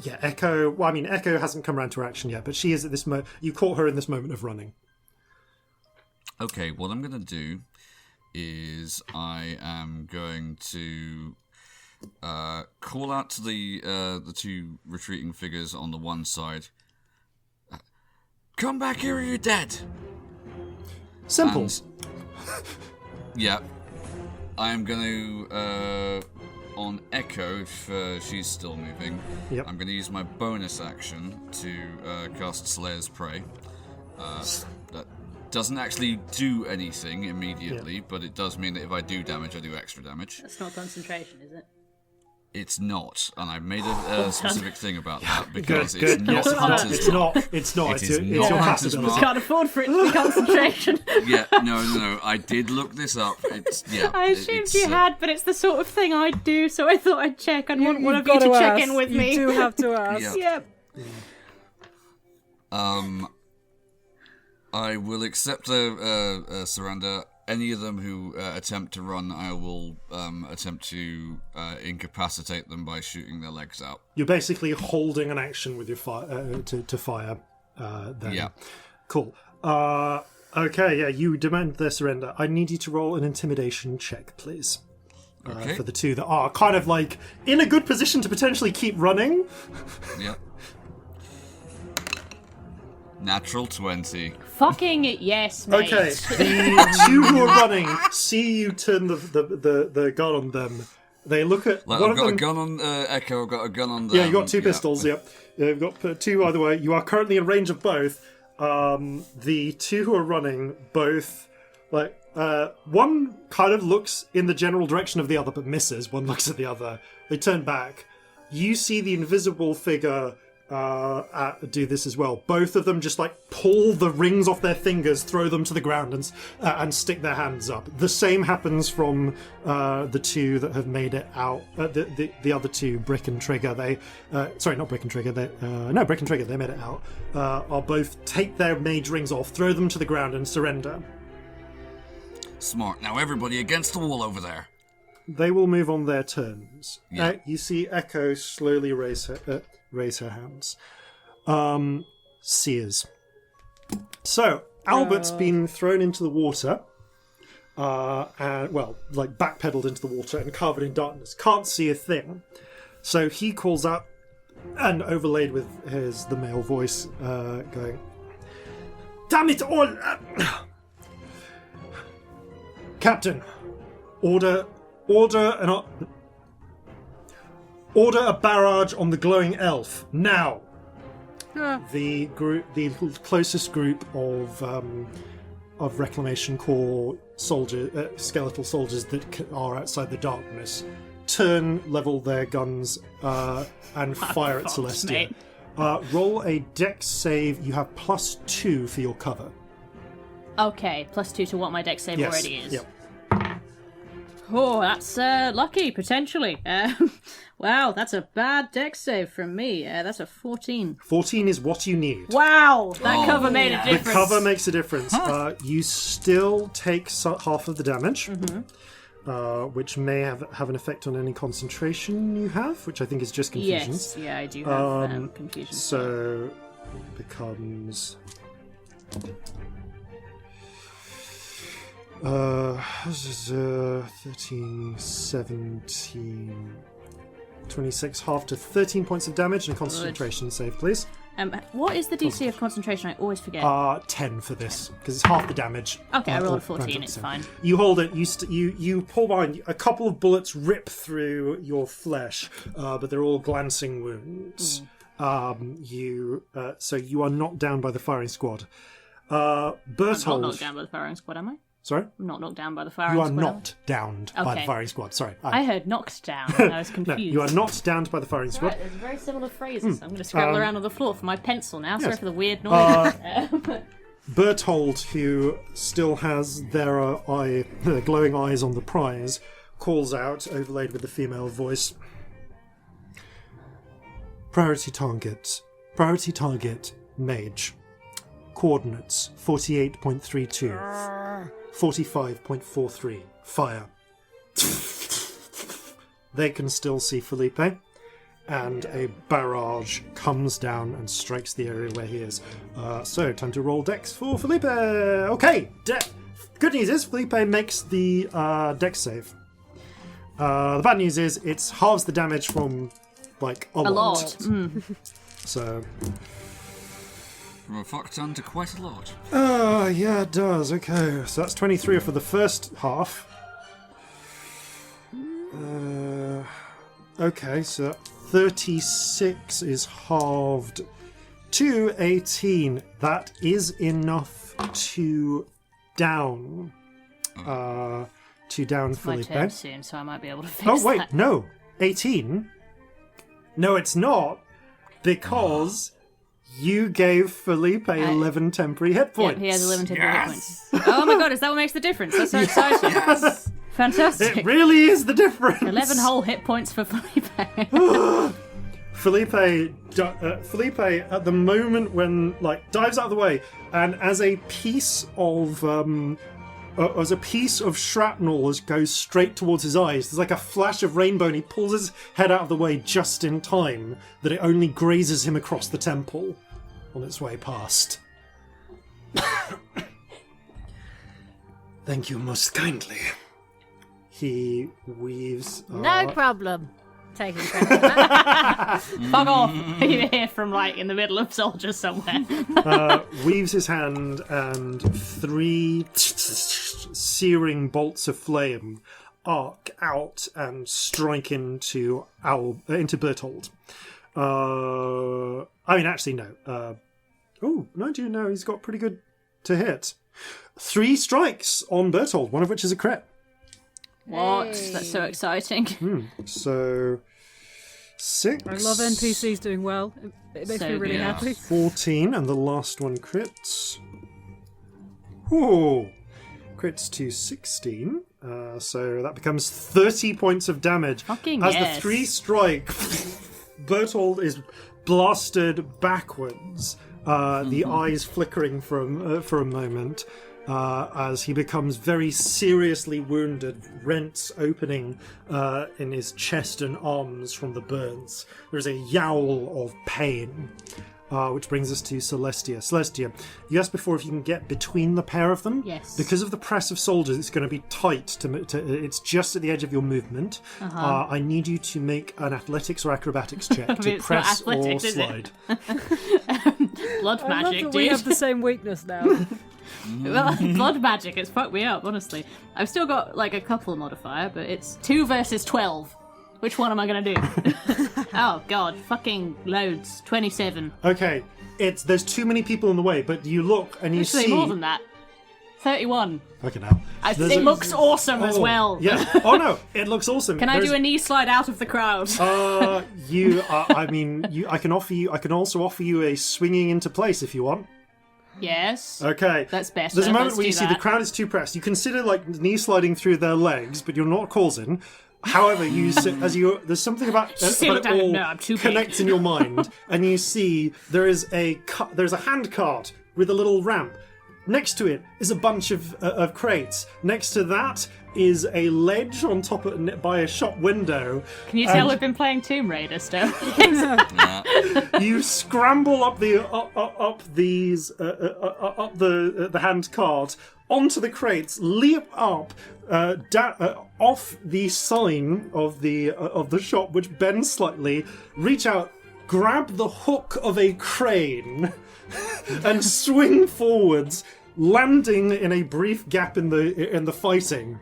Yeah, Echo. Well, I mean, Echo hasn't come around to action yet, but she is at this moment. You caught her in this moment of running. Okay, what I'm going to do is I am going to call out to the two retreating figures on the one side. Come back here or you're dead. Simple. And, yeah. I am going to, on Echo, if she's still moving, yep. I'm going to use my bonus action to cast Slayer's Prey. That doesn't actually do anything immediately, but it does mean that if I do damage, I do extra damage. That's not concentration, is it? It's not, and I've made a specific thing about that because good. it's not Hunter's It's not. Mark. It's not. It It's is your not passive Hunter's ability. Mark. Can't afford for it to be concentration. Yeah, no. I did look this up. I assumed you had, but it's the sort of thing I do, so I thought I'd check. I'd want one of You've you to got check ask. in with me. You do have to ask. Yep. I will accept a surrender. Any of them who attempt to run, I will attempt to incapacitate them by shooting their legs out. You're basically holding an action with your fire to fire. Then. Yeah. Cool. Okay. Yeah. You demand their surrender. I need you to roll an intimidation check, please. Okay. For the two that are kind of like in a good position to potentially keep running. Yep. Natural 20. Fucking yes, mate. Okay, the two who are running see you turn the gun on them. They look at Like, one I've of got them. a gun on Echo, I've got a gun on them. Yeah, you got two pistols. Yep, you've got two either way. You are currently in range of both. The two who are running, both like one kind of looks in the general direction of the other but misses. One looks at the other. They turn back. You see the invisible figure do this as well. Both of them just like pull the rings off their fingers, throw them to the ground, and stick their hands up. The same happens from the two that have made it out. The other two, Brick and Trigger. Sorry, not Brick and Trigger. Brick and Trigger. They made it out. Are both take their mage rings off, throw them to the ground, and surrender. Smart. Now everybody against the wall over there. They will move on their turns. Yeah. You see Echo slowly raise her hands. Sears. So, Albert's been thrown into the water, and, backpedaled into the water and covered in darkness. Can't see a thing. So he calls out, and overlaid with the male voice, going, "Damn it all! Captain, order a barrage on the glowing elf now." The closest group of Reclamation Corps skeletal soldiers that are outside the darkness level their guns and fire at Celestia. Roll a dex save. You have +2 for your cover. Okay, +2 to what my dex save Yes. already is. Yep. Oh, that's lucky, potentially. Wow, that's a bad dex save from me. That's a 14. 14 is what you need. Wow, that cover made a The difference. cover makes a difference. You still take half of the damage. which may have an effect on any concentration you have, which I think is just confusion. Yes, yeah, I do have confusion. So it becomes 13, 17, 26, half to 13 points of damage and a concentration save, please. What is the DC of concentration? I always forget. 10 for this, because it's half the damage. Okay, I rolled a 14, it's fine. You hold it, you pull behind, a couple of bullets rip through your flesh, but they're all glancing wounds. So you are knocked down by the firing squad. I'm Berthold... not knocked down by the firing squad, am I? Sorry? I'm not knocked down by the firing You squad. are not downed by the firing squad. Sorry. I heard knocked down, and I was confused. No, you are not downed by the firing squad. Right, there's very similar phrases. I'm going to scramble around on the floor for my pencil now. Sorry for the weird noise. Berthold, who still has their glowing eyes on the prize, calls out, overlaid with the female voice. Priority target, mage. Coordinates, 48.32. 45.43. Fire. They can still see Felipe, and a barrage comes down and strikes the area where he is. So, time to roll dex for Felipe. Okay, good news is Felipe makes the dex save. The bad news is it's halves the damage from like a lot. So. From a fuck ton to quite a lot. Yeah, it does. Okay, so that's 23 for the first half. Okay, so 36 is halved to 18. That is enough to down. It's my Felipe. turn soon, so I might be able to fix Oh wait, that. no, 18. No, it's not, because you gave Felipe 11 temporary hit points. Yep, he has 11 temporary hit points. Oh my god, is that what makes the difference? That's so exciting. Yes! Fantastic. It really is the difference. 11 whole hit points for Felipe. Felipe at the moment when dives out of the way, and as a piece of shrapnel goes straight towards his eyes, there's like a flash of rainbow, and he pulls his head out of the way just in time that it only grazes him across the temple on its way past. Thank you most kindly. He weaves... No problem. Taking credit for that. Fuck off. You're here from in the middle of soldiers somewhere. Weaves his hand, and 3 searing bolts of flame arc out and strike into Berthold. Actually, no. No, he's got pretty good to hit. 3 strikes on Berthold, one of which is a crit. What? Hey. That's so exciting. So 6. I love NPCs doing well. It makes So me really good. happy. 14, and the last one crits. Ooh, crits to 16. So that becomes 30 points of damage. Fucking As yes. the 3 strike, Berthold is blasted backwards. The eyes flickering for a moment. As he becomes very seriously wounded, rents opening in his chest and arms from the burns. There's a yowl of pain, which brings us to Celestia. Celestia, you asked before if you can get between the pair of them. Yes. Because of the press of soldiers, it's going to be tight. It's just at the edge of your movement. I need you to make an athletics or acrobatics check to it's not press athletics, or is it? slide. Blood I love magic, that dude. we have the same weakness now. Well, blood magic, it's fucked me up, honestly. I've still got a couple modifier, but it's 2 versus 12. Which one am I going to do? Oh god, fucking loads. 27. Okay, there's too many people in the way, but you look and you Actually, see... more than that. 31. Okay, now. It looks awesome as well. Yeah. Oh no, it looks awesome. Can I do a knee slide out of the crowd? I can also offer you a swinging into place if you want. Yes. Okay. That's best. There's a moment Let's where you do see the that. crowd is too pressed. You consider knee sliding through their legs, but you're not Corzin. However, you see, there's something about See, it look down, all no, I'm too big. connects in your mind, and you see there's a hand cart with a little ramp. Next to it is a bunch of crates. Next to that is a ledge on top of by a shop window. Can you tell we've been playing Tomb Raider still? You scramble up the hand cart onto the crates, leap up off the sign of the shop, which bends slightly. Reach out, grab the hook of a crane, and swing forwards, landing in a brief gap in the fighting.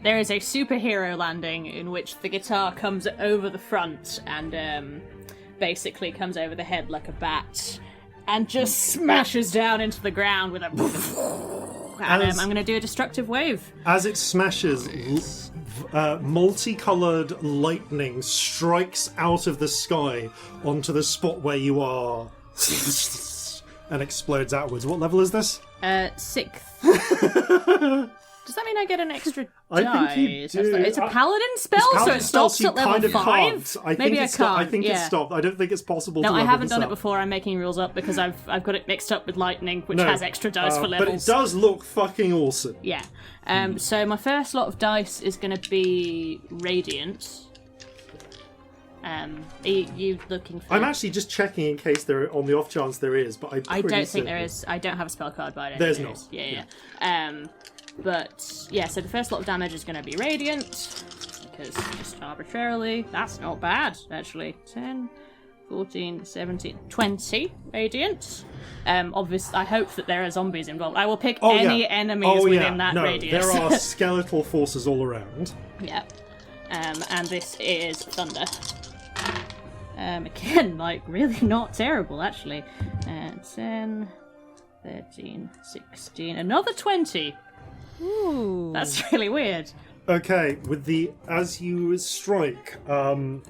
There is a superhero landing in which the guitar comes over the front and basically comes over the head like a bat and just smashes down into the ground with a... And I'm going to do a destructive wave. As it smashes, multicolored lightning strikes out of the sky onto the spot where you are and explodes outwards. What level is this? 6th. Does that mean I get an extra die? I think you do. It's a paladin spell, so it stops at level 5? Maybe I can't. I think it's stopped. I don't think it's possible to No, I level haven't this done up. it before. I'm making rules up because I've got it mixed up with lightning, which has extra dice for levels. But it does look fucking awesome. Yeah. So my first lot of dice is going to be radiant. Are you looking for... I'm actually just checking in case there, on the off chance there is, but I don't think there is. I don't have a spell card, but I don't There's think not. there is. Yeah. But, yeah, so the first lot of damage is going to be radiant, because just arbitrarily, that's not bad, actually. 10, 14, 17, 20 radiant. Obviously, I hope that there are zombies involved. I will pick any enemies within that radius. There are skeletal forces all around. Yeah. And this is thunder. Again, like, really not terrible, actually. 10, 13, 16, another 20. Ooh. That's really weird. Okay, as you strike, there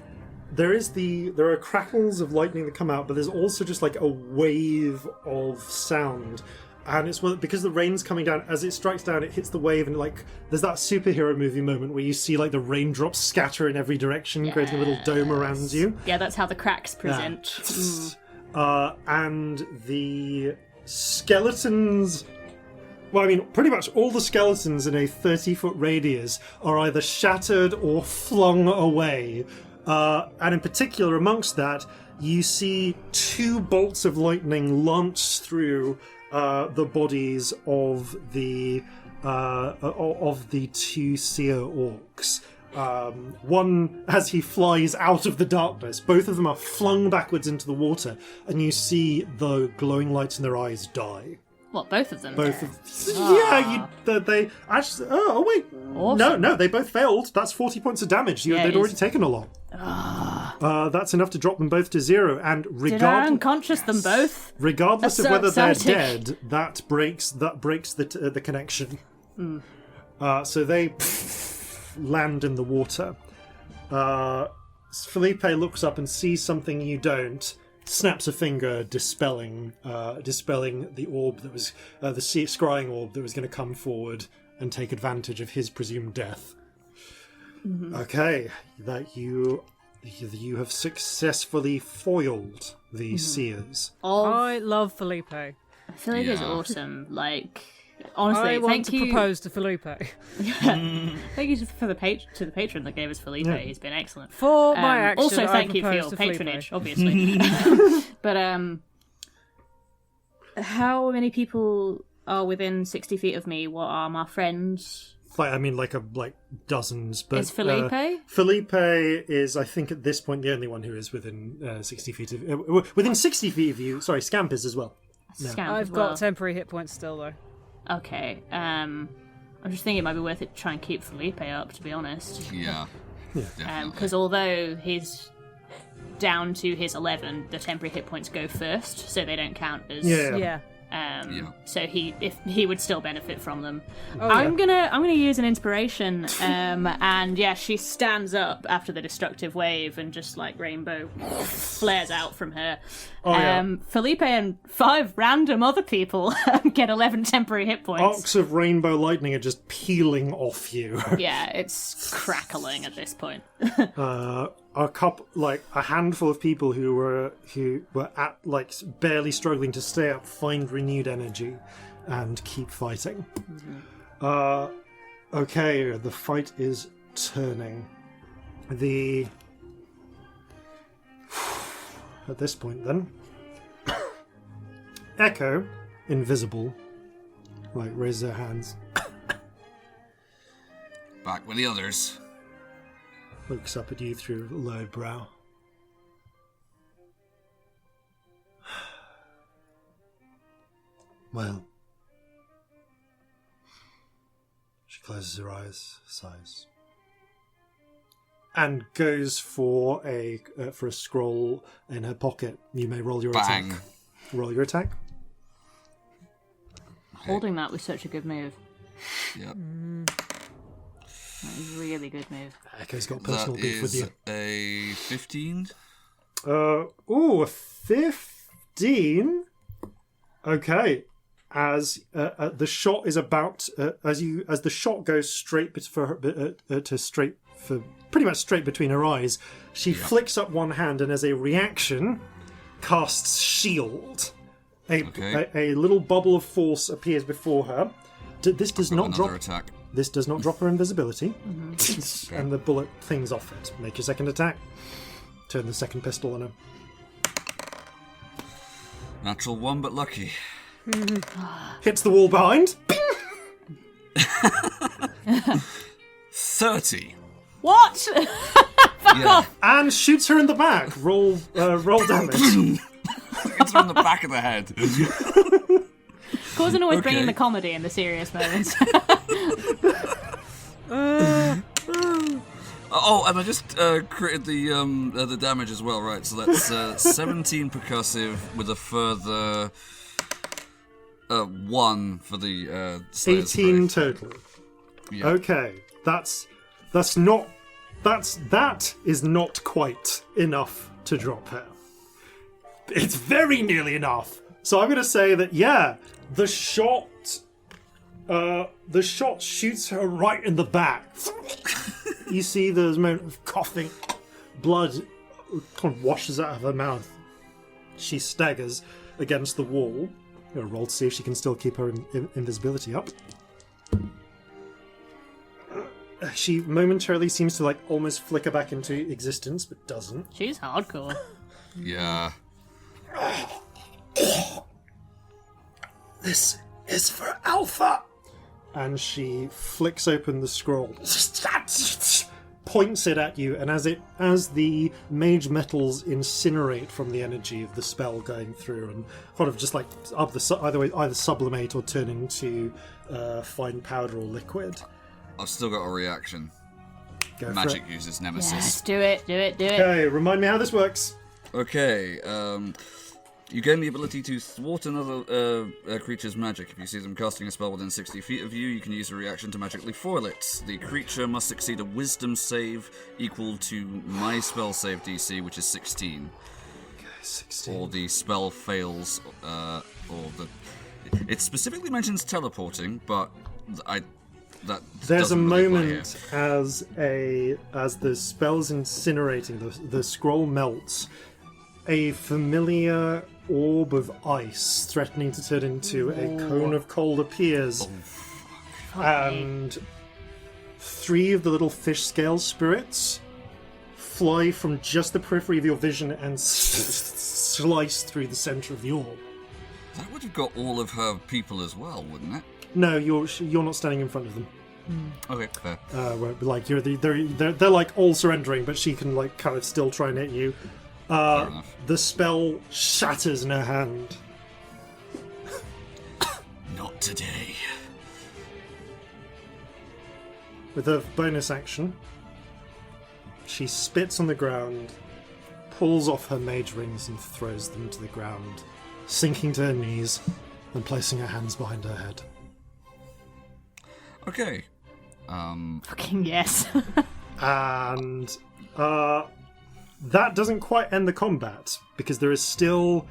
are crackles of lightning that come out, but there's also just like a wave of sound. And it's because the rain's coming down, as it strikes down, it hits the wave, and like there's that superhero movie moment where you see like the raindrops scatter in every direction, creating a little dome around you. Yeah, that's how the cracks present. And the skeletons... Well, I mean, pretty much all the skeletons in a 30-foot radius are either shattered or flung away. And in particular, amongst that, you see 2 bolts of lightning launch through the bodies of the 2 seer orcs. One as he flies out of the darkness. Both of them are flung backwards into the water, and you see the glowing lights in their eyes die. What, both of them? Both of they actually. Oh wait, Awesome. no, they both failed. That's 40 points of damage. They'd already taken a lot. That's enough to drop them both to 0. And Did I unconscious them both? regardless That's of whether so they're exciting. dead, that breaks the connection. So they land in the water. Felipe looks up and sees something you don't. Snaps a finger, dispelling the orb that was the scrying orb that was going to come forward and take advantage of his presumed death. Mm-hmm. Okay, that you have successfully foiled the seers. I love Felipe. I feel like it's awesome. Like, honestly, I want thank you. to propose to Felipe. Thank you to the patron that gave us Felipe. Yeah. He's been excellent. For my action, Also, I thank you for propose your to Felipe. patronage, obviously. But how many people are within 60 feet of me? What are my friends? Like dozens. But Is Felipe? Felipe is, I think, at this point the only one who is within 60 feet of within 60 feet of you. Sorry, Scamp is as well. Scamp I've as well. got temporary hit points still, though. Okay. I'm just thinking it might be worth it to try and keep Felipe up, to be honest. Yeah. Definitely. Because although he's down to his 11, the temporary hit points go first, so they don't count as. Yeah. So he would still benefit from them. Oh, I'm gonna use an inspiration, and yeah, she stands up after the destructive wave and just like rainbow flares out from her. Felipe and 5 random other people get 11 temporary hit points. Arcs of rainbow lightning are just peeling off you. Yeah, it's crackling at this point. A handful of people who were at like barely struggling to stay up find renewed energy, and keep fighting. Okay, the fight is turning. At this point then, Echo, invisible, raises her hands. Back with the others. Looks up at you through a lowered brow. Well. She closes her eyes, sighs. And goes for a scroll in her pocket. You may roll your Bang. attack. Roll your attack. Holding that was such a good move. Yep. That was a really good move. Echo's got personal beef with you. A 15. A 15. Okay. As the shot is about, as the shot goes straight for pretty much straight between her eyes, she flicks up one hand and, as a reaction, casts shield. A little bubble of force appears before her. This does not drop. Attack. This does not drop her invisibility, and the bullet things off it. Make your second attack. Turn the second pistol on her. Natural 1, but lucky. Hits the wall behind. What?30. Fuck off! And shoots her in the back. Roll damage. It's on the back of the head. Corzin always bringing the comedy in the serious moments. Oh, and I just created the damage as well, right? So that's 17 percussive with a further 1 for the 18 total. Yeah. Okay, that is not quite enough to drop her. It's very nearly enough. So I'm going to say that the shot shoots her right in the back. You see there's a moment of coughing, blood kind of washes out of her mouth. She staggers against the wall. I'm going to roll to see if she can still keep her invisibility up. She momentarily seems to almost flicker back into existence, but doesn't. She's hardcore. Yeah. This is for Alpha! And she flicks open the scroll, points it at you, and as the mage metals incinerate from the energy of the spell going through, and kind of just either sublimate or turn into fine powder or liquid. I've still got a reaction. Go Magic for it. uses Nemesis. Yes, do it. Okay, remind me how this works. Okay, you gain the ability to thwart another creature's magic. If you see them casting a spell within 60 feet of you, you can use a reaction to magically foil it. The creature must succeed a wisdom save equal to my spell save DC, which is 16. Okay, 16. Or the spell fails, It specifically mentions teleporting, but There's a doesn't really apply moment as the spell's incinerating, the scroll melts. A familiar orb of ice threatening to turn into a cone of cold appears. And 3 of the little fish scale spirits fly from just the periphery of your vision and slice through the center of the orb. That would have got all of her people as well, wouldn't it? No, you're not standing in front of them. Okay, fair. They're all surrendering, but she can kind of still try and hit you. Fair enough. The spell shatters in her hand. Not today. With a bonus action, she spits on the ground, pulls off her mage rings and throws them to the ground, sinking to her knees and placing her hands behind her head. Okay. Fucking yes. And that doesn't quite end the combat, because there is still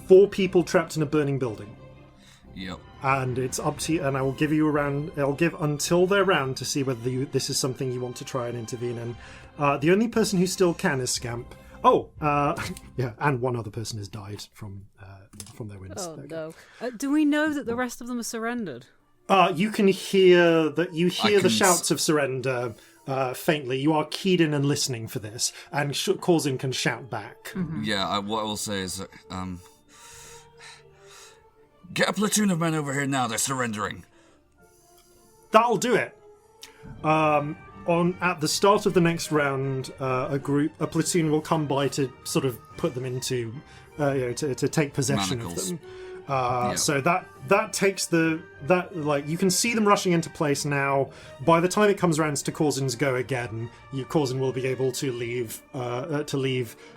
4 people trapped in a burning building. Yep. And it's up to you, and I will give you a round. I'll give until their round to see whether this is something you want to try and intervene in. The only person who still can is Scamp. Yeah, and one other person has died from their wounds. Oh no! Do we know that the rest of them are surrendered? You can hear that. You hear the can shouts of surrender faintly. You are keyed in and listening for this, and Corzin can shout back. Yeah, what I will say is that, get a platoon of men over here now. They're surrendering. That'll do it. At the start of the next round, a platoon will come by to sort of put them into, to take possession Manacles. of them. So that takes you can see them rushing into place now. By the time it comes around to Corzin's go again, Corzin will be able to leave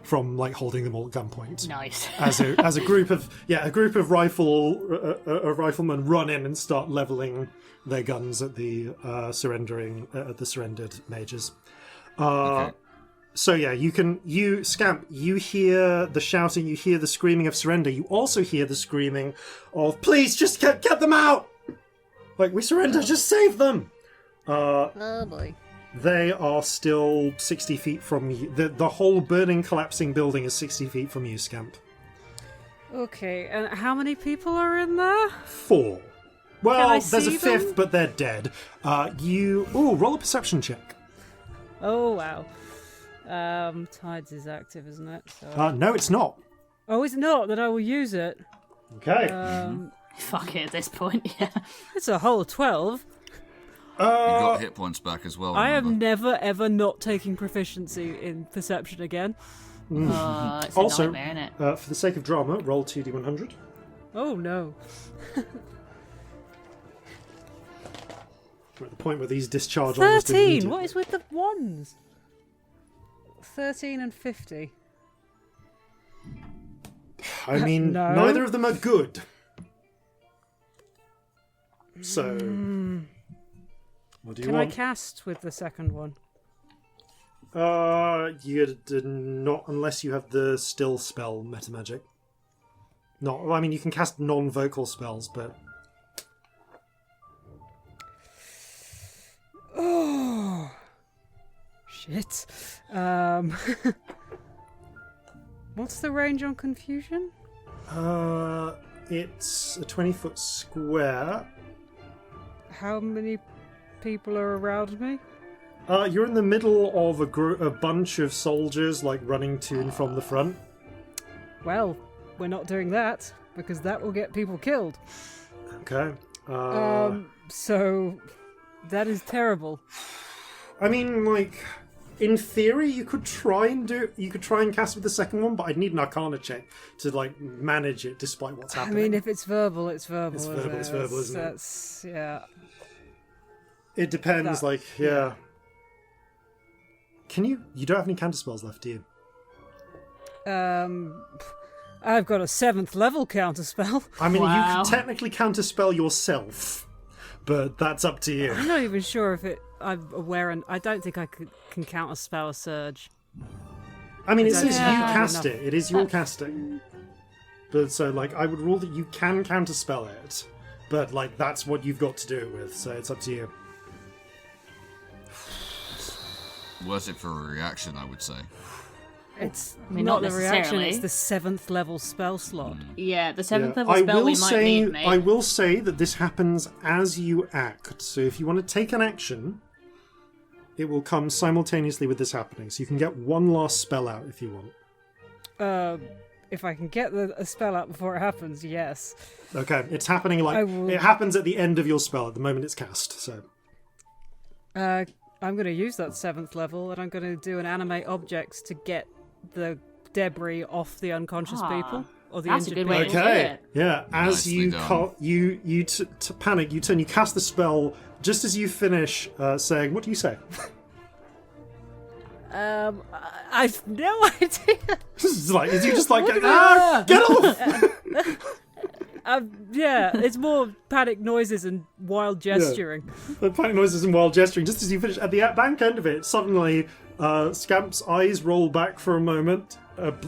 from holding them all at gunpoint. Nice. as a group of riflemen run in and start leveling their guns at the surrendered mages. Okay. So yeah, Scamp, you hear the shouting, you hear the screaming of surrender, you also hear the screaming of, please, just get them out! We surrender, just save them! Lovely. They are still 60 feet from you. The whole burning, collapsing building is 60 feet from you, Scamp. Okay, and how many people are in there? 4. Well, I there's a see 5th, them? but they're dead. Roll a perception check. Oh wow. Tides is active, isn't it? So... No, it's not. Oh, it's not. Then I will use it. Okay. Fuck it at this point, yeah. It's a whole 12. You got hit points back as well. I am remember. never ever not taking proficiency in perception again. It's a Also, nightmare, innit? for the sake of drama, roll 2d100. Oh no. We're at the point where these discharge almost 13. immediately. What is with the ones? 13 and 50. I mean, No. neither of them are good. So, what do you Can I want? cast with the second one? You did not, unless you have the still spell meta magic. No, I mean you can cast non-vocal spells, but Oh shit. What's the range on confusion? it's a 20-foot square. How many people are around me? You're in the middle of a bunch of soldiers, running to and from the front. Well, we're not doing that because that will get people killed. Okay. So that is terrible. I mean, in theory, you could try and cast with the second one, but I'd need an Arcana check to manage it, despite what's I happening. mean, if it's verbal, it's verbal. It's verbal, it's verbal, isn't it? That's yeah. It depends. That- Yeah. Can you? You don't have any counter spells left, do you? I've got a 7th level counter spell. I mean, you Wow. can technically counterspell yourself, but that's up to you. I'm not even sure if I'm aware, and I don't think I can counter spell a surge. I mean, it Yeah. says you Yeah. cast it. It is your casting. But so, I would rule that you can counterspell it, but that's what you've got to do it with. So it's up to you. Worth it for a reaction, I would say. It's mean, not not the reaction, necessarily. it's the 7th level spell slot. Yeah, the 7th Yeah. level spell we might need, mate. I will say that this happens as you act. So if you want to take an action, it will come simultaneously with this happening. So you can get one last spell out if you want. If I can get a spell out before it happens, yes. Okay, it's happening will- it happens at the end of your spell, at the moment it's cast. So I'm going to use that 7th level, and I'm going to do an animate objects to get the debris off the unconscious people or the that's a injured good way people. to- okay, yeah. As Nicely you done. you panic, you turn, you cast the spell. Just as you finish saying, what do you say? I've no idea. It's you just What do we- get off! Yeah, it's more panic noises and wild gesturing. The panic noises and wild gesturing. Just as you finish, at the back end of it, suddenly Scamp's eyes roll back for a moment.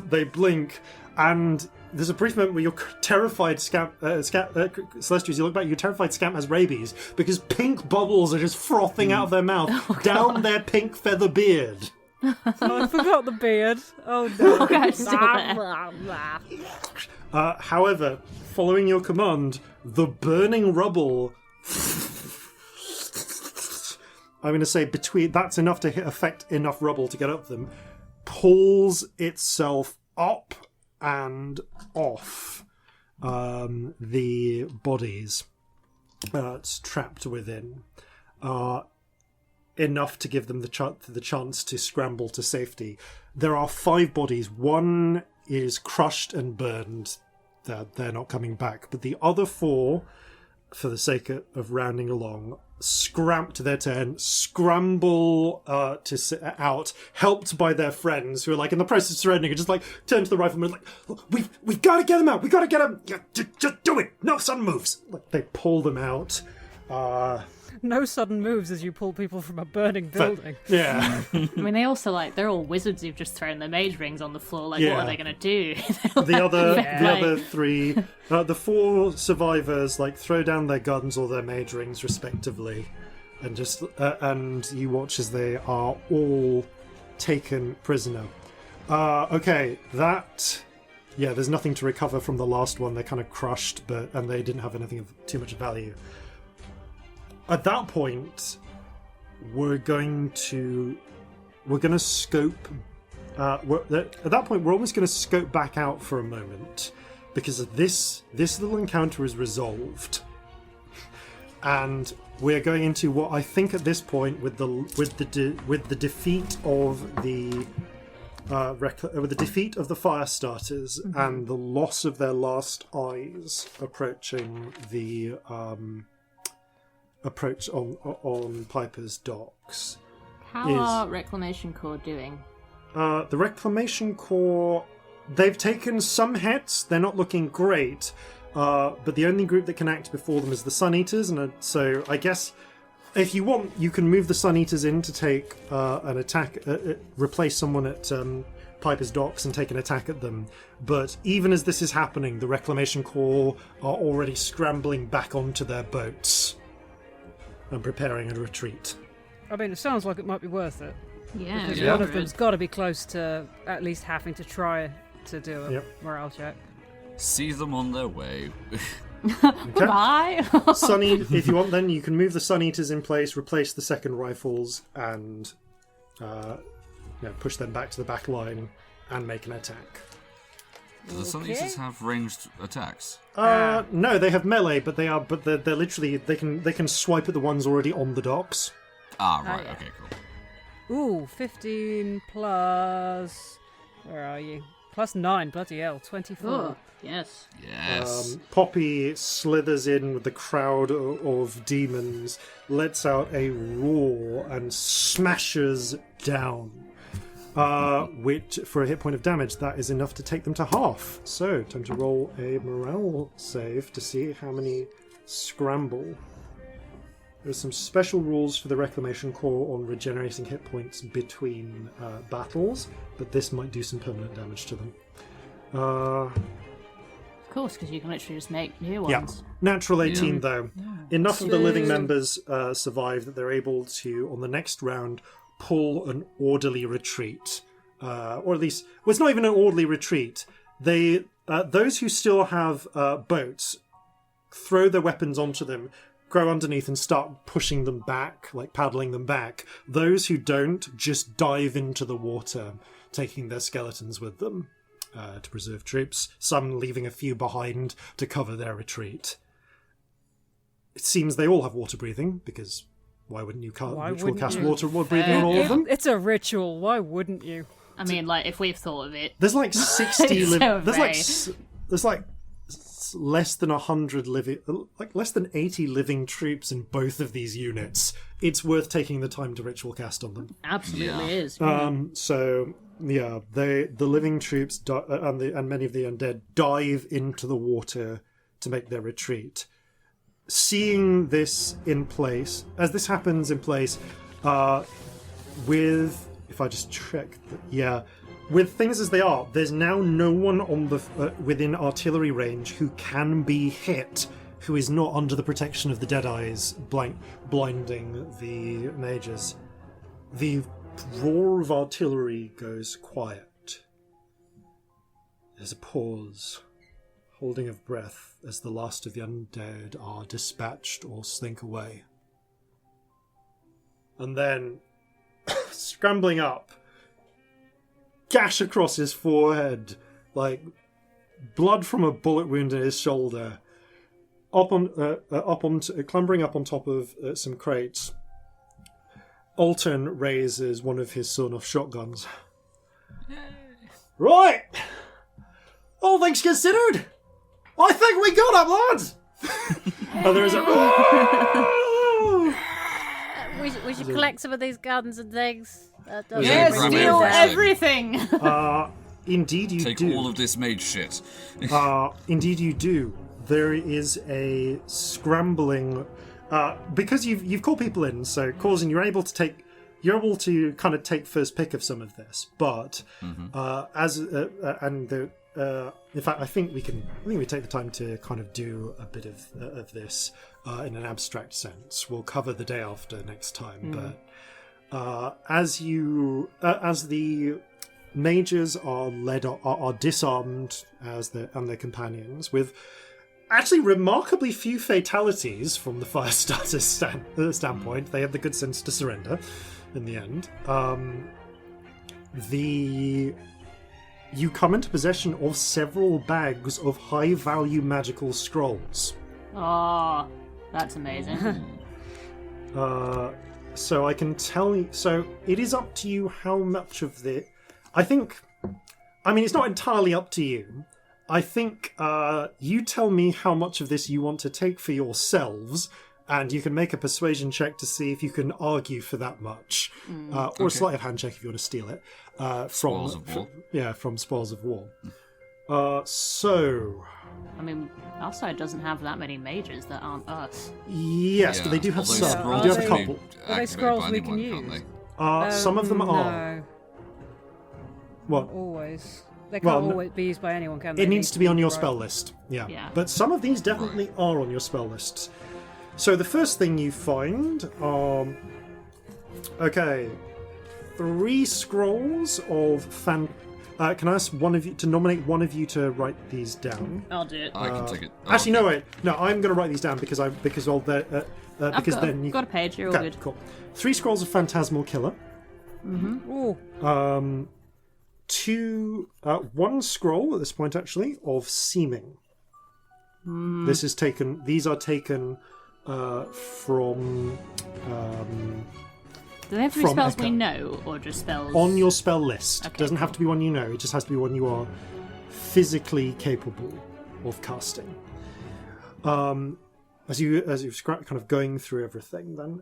They blink, and there's a brief moment where you're terrified. Celestia, as you look back, you're terrified Scamp has rabies because pink bubbles are just frothing out of their mouth down their pink feather beard. Oh, I forgot the beard. Oh no. Okay, still there. However, following your command, the burning rubble. I'm going to say that's enough to affect enough rubble to get up them. Pulls itself up and off the bodies it's trapped within. Enough to give them the chance to scramble to safety. There are 5 bodies. One is crushed and burned. They're not coming back. But the other 4, for the sake of rounding along, scramble to their turn, scramble to sit out, helped by their friends who are like in the process of surrendering, and just like turn to the rifleman like, we've got to get them out. We've got to get them. Just do it. No sudden moves. Like they pull them out. No sudden moves as you pull people from a burning building. Yeah. I mean, they also they're all wizards who've just thrown their mage rings on the floor. Like, Yeah. what are they going to do? The other 3, the 4 survivors throw down their guns or their mage rings respectively, and just and you watch as they are all taken prisoner. Okay, there's nothing to recover from the last one. They're kind of crushed, and they didn't have anything of too much value. At that point, we're going to scope. At that point, we're almost going to scope back out for a moment because this little encounter is resolved, and we're going into what I think at this point, with the defeat of the fire starters and the loss of their last eyes approaching the approach on Piper's docks. How are Reclamation Corps doing? The Reclamation Corps, they've taken some hits. They're not looking great, but the only group that can act before them is the Sun Eaters, and so I guess if you want, you can move the Sun Eaters in to take an attack, replace someone at Piper's docks and take an attack at them. But even as this is happening, the Reclamation Corps are already scrambling back onto their boats and preparing a retreat. I mean, it sounds like it might be worth it. Yeah, Because yeah. one of them's got to be close to at least having to try to do a morale check. See them on their way. Bye. Sunny, if you want, then you can move the Sun Eaters in place, replace the second rifles, and push them back to the back line and make an attack. Do the Sun Eaters have ranged attacks? No, they have melee, but they're literally they can swipe at the ones already on the docks. Ah, right. yeah. Okay, cool. Ooh, 15 plus... Where are you? Plus 9, bloody hell, 24. Oh, yes. Yes. Poppy slithers in with the crowd of demons, lets out a roar, and smashes down. Which, for a hit point of damage, that is enough to take them to half. So, time to roll a morale save to see how many scramble. There's some special rules for the Reclamation Corps on regenerating hit points between battles, but this might do some permanent damage to them. Of course, because you can literally just make new ones. Yeah. Natural 18, though. Enough of the living members survive that they're able to, on the next round, pull an orderly retreat. Or at least... Well, it's not even an orderly retreat. Those who still have boats throw their weapons onto them, grow underneath and start pushing them back, like paddling them back. Those who don't just dive into the water, taking their skeletons with them to preserve troops, some leaving a few behind to cover their retreat. It seems they all have water breathing, because why wouldn't you cast water breathing on all of them? It's a ritual, why wouldn't you? I mean, if we've thought of it. There's like 60 So there's like less than 100 living, like less than 80 living troops in both of these units. It's worth taking the time to ritual cast on them. Absolutely is. So yeah, the living troops and many of the undead dive into the water to make their retreat. Seeing this in place, as this happens in place, with, if I just check, with things as they are, there's now no one on the within artillery range who can be hit, who is not under the protection of the Deadeyes blinding the mages. The roar of artillery goes quiet. There's a pause, holding of breath as the last of the undead are dispatched or slink away. And then, scrambling up, gash across his forehead, like blood from a bullet wound in his shoulder, clambering up on top of some crates. Alton raises one of his sawn-off shotguns. Right! All things considered, I think we got him, lads! And there is a... We should collect some of these guns and things. Yeah, steal everything! Indeed you Take do. all of this mage shit. Indeed you do. There is a scrambling... because you've called people in, so Corzin, you're able to kind of take first pick of some of this, but in fact, I think we take the time to kind of do a bit of this in an abstract sense. We'll cover the day after next time, but as the mages are disarmed and their companions with actually remarkably few fatalities from the Firestarter's standpoint. They have the good sense to surrender in the end. You come into possession of several bags of high-value magical scrolls. Oh, that's amazing. So I can tell you... So it is up to you how much of the... it's not entirely up to you. I think you tell me how much of this you want to take for yourselves, and you can make a persuasion check to see if you can argue for that much. Or a sleight of hand check if you want to steal it. Spoils of War. From Spoils of War. Our side doesn't have that many mages that aren't us. Yes, but they do have some. Scrolls They do have a can be couple. Are they activated scrolls by we can anyone, use? can't Some of them are. No, What? always. They Well, can't always be used by anyone, can they? It needs to be on your right. spell list. Yeah. Yeah. But some of these definitely are on your spell lists. So the first thing you find, 3 scrolls of can I ask one of you to nominate one of you to write these down? I'll do it. I can take it. Actually, no, wait. No, I'm going to write these down because then you got a page, you're all Okay, good. cool. 3 scrolls of Phantasmal Killer. Ooh. 1 scroll at this point actually of Seeming. These are taken from Do they have to be from spells Echo. we know, or just spells? on your spell list. Okay, Doesn't have to be one you know, it just has to be one you are physically capable of casting. As you're kind of going through everything, then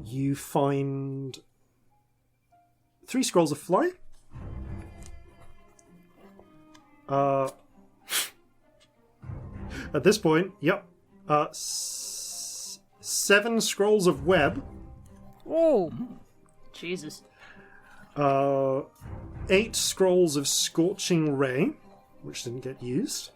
you find 3 scrolls of Fly. At this point, 7 scrolls of Web. Oh. Jesus. 8 scrolls of Scorching Ray, which didn't get used.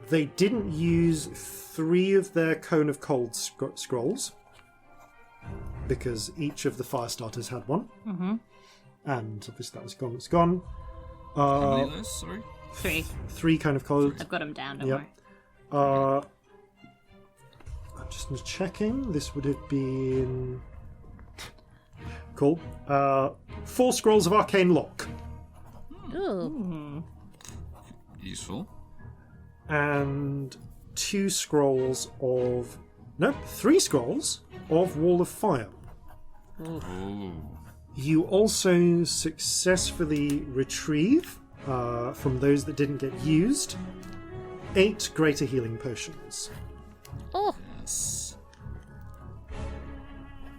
They didn't use 3 of their Cone of Cold scrolls, because each of the Firestarters had one. Mm-hmm. And obviously that was gone. It's gone. How many of those? Sorry. 3. 3 Cone of Cold. I've got them down, don't Yep. worry. I'm just checking. This would have been... Cool. 4 scrolls of Arcane Lock. Ooh. Useful. And 2 scrolls of... No, 3 scrolls of Wall of Fire. Ooh. You also successfully retrieve, from those that didn't get used, 8 Greater Healing Potions. Oh. Yes.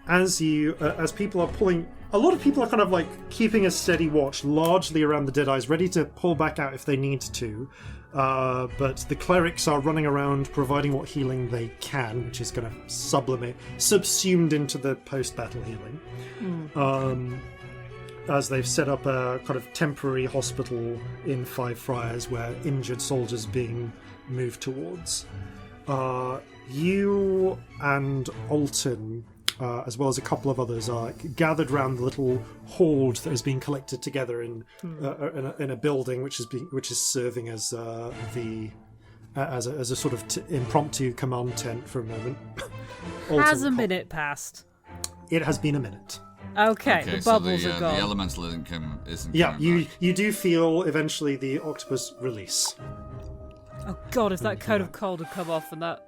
As people are pulling... A lot of people are kind of like keeping a steady watch, largely around the Deadeyes, ready to pull back out if they need to. But the clerics are running around providing what healing they can, which is kind of subsumed into the post-battle healing. As they've set up a kind of temporary hospital in Five Friars where injured soldiers being moved towards. You and Alton, as well as a couple of others, are gathered around the little hoard that has been collected together in a building, which is serving as as a sort of impromptu command tent for a moment. Has a minute passed? It has been a minute. Okay, the bubbles so are gone. the elemental isn't coming back. You do feel eventually the octopus release. Oh god, if that cone of cold had come off and that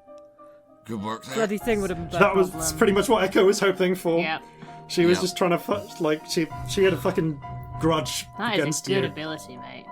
Good work there. bloody thing would have been That was pretty much what Echo was hoping for. Yeah. She was Yep. just trying to she had a fucking grudge That is against a good you. ability, mate.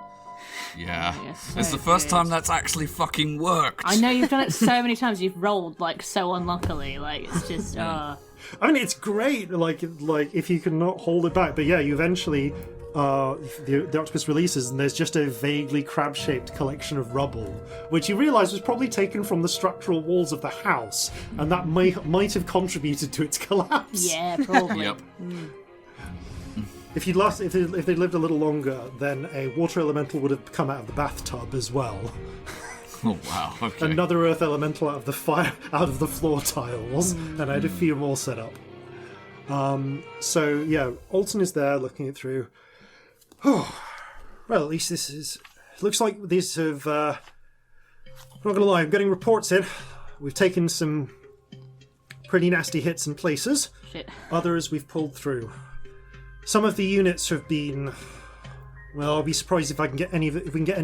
Yeah. Yes, It's so the first good. time that's actually fucking worked. I know you've done it so many times. You've rolled like so unluckily. Like it's just. I mean, it's great. Like if you can not hold it back, but yeah, you eventually the octopus releases, and there's just a vaguely crab-shaped collection of rubble, which you realise was probably taken from the structural walls of the house, and that might have contributed to its collapse. Yeah, probably. Yep. If they lived a little longer, then a water elemental would have come out of the bathtub as well. Oh wow. Okay. Another earth elemental out of the floor tiles, and I had a few more set up. So yeah, Alton is there looking it through. Oh, well, at least looks like these have. I'm not gonna lie, I'm getting reports in. We've taken some pretty nasty hits in places. Shit. Others we've pulled through. Some of the units have been. Well, I'll be surprised if we can get any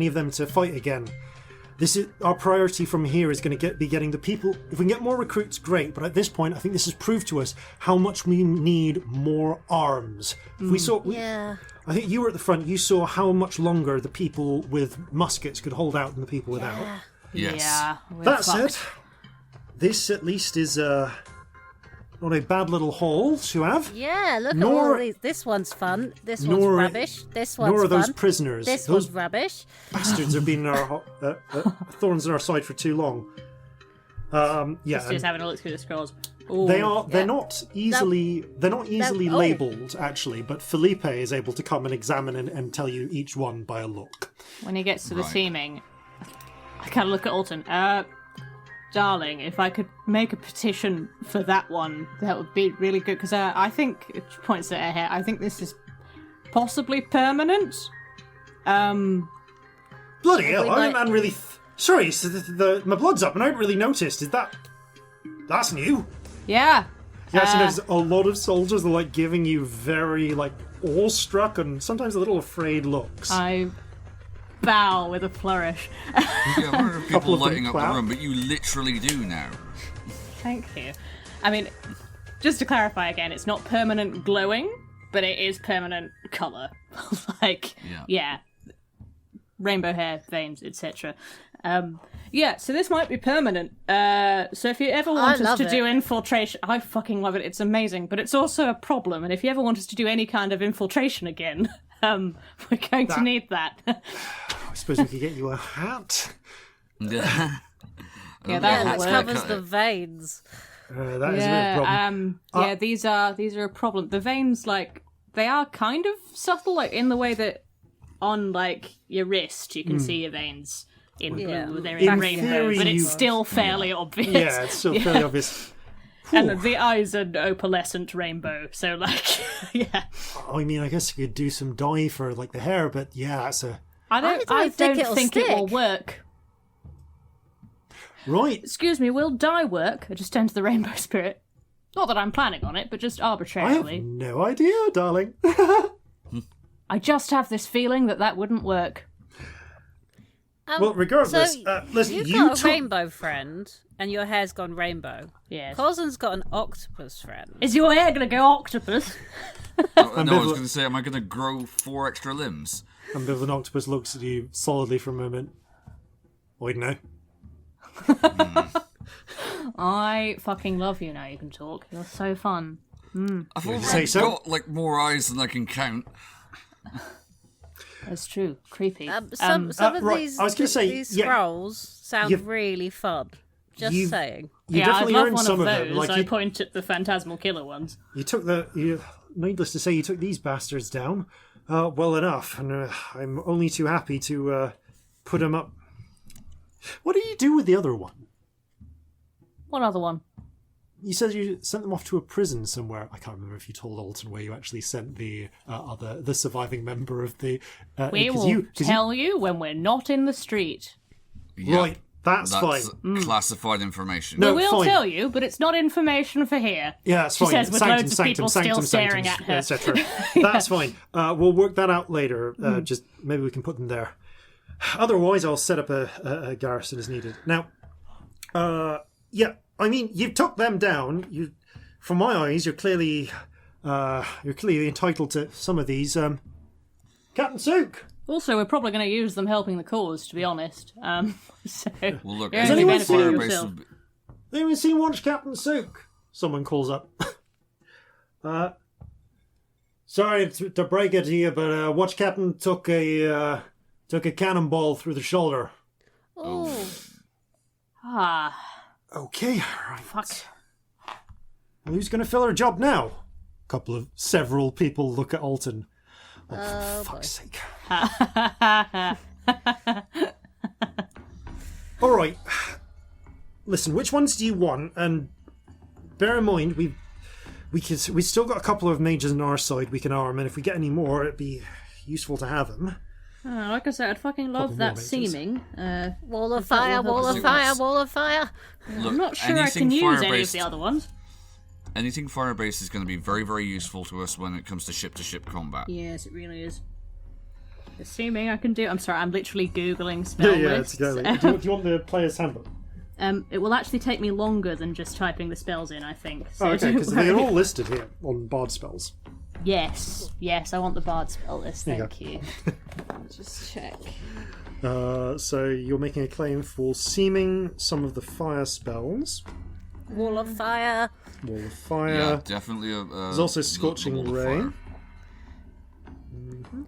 of them to fight again. This is our priority from here is going to be getting the people. If we can get more recruits, great. But at this point, I think this has proved to us how much we need more arms. If we saw, Yeah. I think you were at the front. You saw how much longer the people with muskets could hold out than the people without. Yes. Yeah. we're That fucked. said, this at least is not a bad little haul to have. Yeah, look Nor- at all these. This one's fun. This one's nor- rubbish. This one's Nor are those fun. prisoners. This Those one's rubbish. bastards have been thorns in our side for too long. Yeah, Just and having a look through the scrolls. they're not easily oh. labelled actually, but Felipe is able to come and examine and tell you each one by a look. When he gets to the Right. teaming, I kind of look at Alton. Darling, if I could make a petition for that one, that would be really good. Because I think, it points at her hair, I think this is possibly permanent. Bloody hell! We I might- didn't really. Sorry, so my blood's up, and I hadn't really noticed. That's new? Yeah. You actually notice a lot of soldiers are like giving you very like awestruck and sometimes a little afraid looks. I bow with a flourish. Yeah, I wonder if Couple people of them lighting up the clap. room, but you literally do now. Thank you. I mean, just to clarify again, it's not permanent glowing, but it is permanent colour. Like, yeah. Rainbow hair, veins, etc. Yeah, so this might be permanent. So if you ever want us love to it. do infiltration, I fucking love it. It's amazing, but it's also a problem. And if you ever want us to do any kind of infiltration again, we're going to need that. I suppose we could get you a hat. Yeah. Yeah, Yeah, that'll that work. covers the veins. That is a bit of a problem. Yeah, these are a problem. The veins, like, they are kind of subtle, like in the way that on like your wrist you can see your veins in Yeah. blue. They're In in rainbow, theory, but it's you- still fairly obvious. Yeah, it's still fairly obvious. And the eyes are opalescent rainbow, so like, yeah. I mean, I guess you could do some dye for like the hair, but yeah, that's a I don't think it'll think it will stick. work. right. Excuse me, will dye work? I just turned to the rainbow spirit. Not that I'm planning on it, but just I have arbitrarily. no idea, darling. I just have this feeling that wouldn't work. Well, regardless, so listen, you've you got a took- rainbow friend, and your hair's gone rainbow. Yes. Corzin's got an octopus friend. Is your hair gonna go octopus? No, I was Ambivalent. going to say, am I going to grow 4 extra limbs? Ambivalent Octopus looks at you solidly for a moment. Wait, no. I fucking love you now you can talk. You're so fun. I've say already so? got like more eyes than I can count. That's true. Creepy. Some of right, these, I was gonna say, these yeah, scrolls sound you've- really fun. Just you've- saying. You yeah, I'd definitely love earned one some of of those. them. Like I you, point at the phantasmal killer ones. you took needless to say, you took these bastards down well enough, and I'm only too happy to put them up. What do you do with the other one? What other one? You said you sent them off to a prison somewhere. I can't remember if you told Alton where you actually sent the surviving member of the. We will tell you when we're not in the street. Yeah, Right, that's fine. Classified information. No, We will fine. tell you, but it's not information for here. Yeah, that's She fine. says with loads of people still staring at her. etc. That's fine. We'll work that out later. Just maybe we can put them there. Otherwise, I'll set up a garrison as needed. Now, yeah, I mean, you took them down. You, from my eyes, you're clearly entitled to some of these. Captain Sook. Also, we're probably going to use them helping the cause, to be honest. So Well, look, you're any only benefiting Firebase yourself. will be- Anyone seen Watch Captain Sook? Someone calls up. Sorry to break it to you, but Watch Captain took a cannonball through the shoulder. Oh. Ah, Okay, right. fuck. Well, who's going to fill her job now? Several people look at Alton. Oh, for fuck's sake. All right. Listen, which ones do you want? And bear in mind, we've still got a couple of mages on our side we can arm, and if we get any more, it'd be useful to have them. Like I said, I'd fucking love Couple that more mages. seeming. Wall of fire, wall of fire, wall of fire. Look, I'm not sure I anything can use any of fire-based- the other ones. Anything fire-based is going to be very, very useful to us when it comes to ship-to-ship combat. Yes, it really is. Assuming I can do. I'm sorry, I'm literally googling spell lists. Do you want the player's handbook? It will actually take me longer than just typing the spells in, I think. So Okay, don't because they're worry. all listed here on bard spells. Yes, I want the bard spell list. There you Thank you. Just check. So you're making a claim for seeming some of the fire spells. Wall of fire. Wall of fire. Yeah, definitely. There's also the Scorching Wall of Ray. Fire.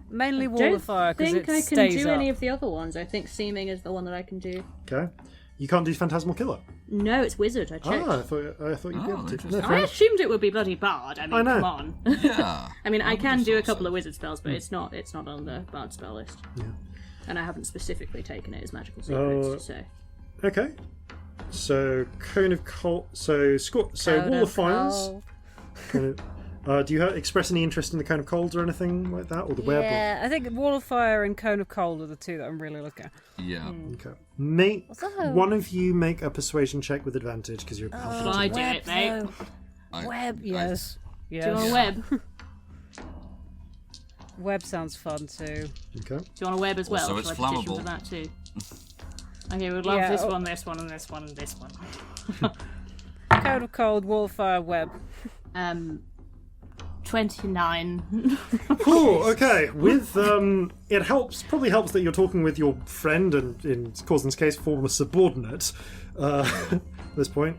Mainly wall Don't of fire because think it I can stays do up. any of the other ones. I think seeming is the one that I can do. Okay. You can't do Phantasmal Killer. No, it's wizard. I checked. I thought you'd be able to. interesting. No, fair I enough. assumed it would be bloody bard. I mean, I know. come on. Yeah. I mean, I can would've do a thought couple so. of wizard spells, but it's not on the bard spell list. Yeah. And I haven't specifically taken it as magical secrets, so. Okay. So Cone of Cold. So Cone Wall of of Fires. Cold. Cone of- do you express any interest in the Cone of Colds or anything like that, or the web? Yeah. I think wall of fire and cone of cold are the two that I'm really looking at. Yeah. Okay. Make Also- one of you make a persuasion check with advantage because you're. Shall I do it, mate? Web. Yes. Do you want a web? Do Web sounds fun too. Okay. you want a web as well? Also, it's Shall I petition flammable. for that too? Okay, we'd love Yeah, this oh. one, this one, and this one, and this one. Cone of cold, wall of fire, web. 29. Cool. Okay. With it probably helps that you're talking with your friend and, in Corzin's case, former subordinate. At this point,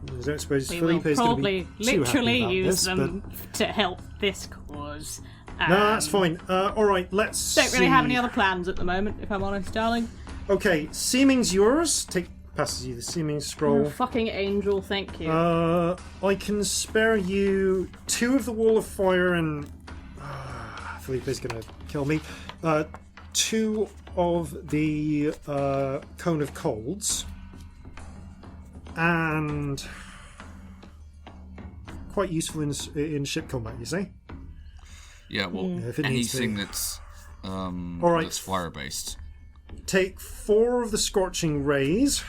I don't suppose We will Felipe's going to probably be too literally happy about use this, them to help this cause. but no, that's fine. All right. Let's. Don't really have see. any other plans at the moment, if I'm honest, darling. Okay. Seeming's yours. Passes you the seeming scroll. Oh, fucking angel, thank you. I can spare you 2 of the Wall of Fire and Felipe's gonna kill me. 2 of the Cone of Colds and quite useful in ship combat. You say? Yeah. Well, if it needs to. anything that's right. that's fire-based. Take 4 of the Scorching Rays,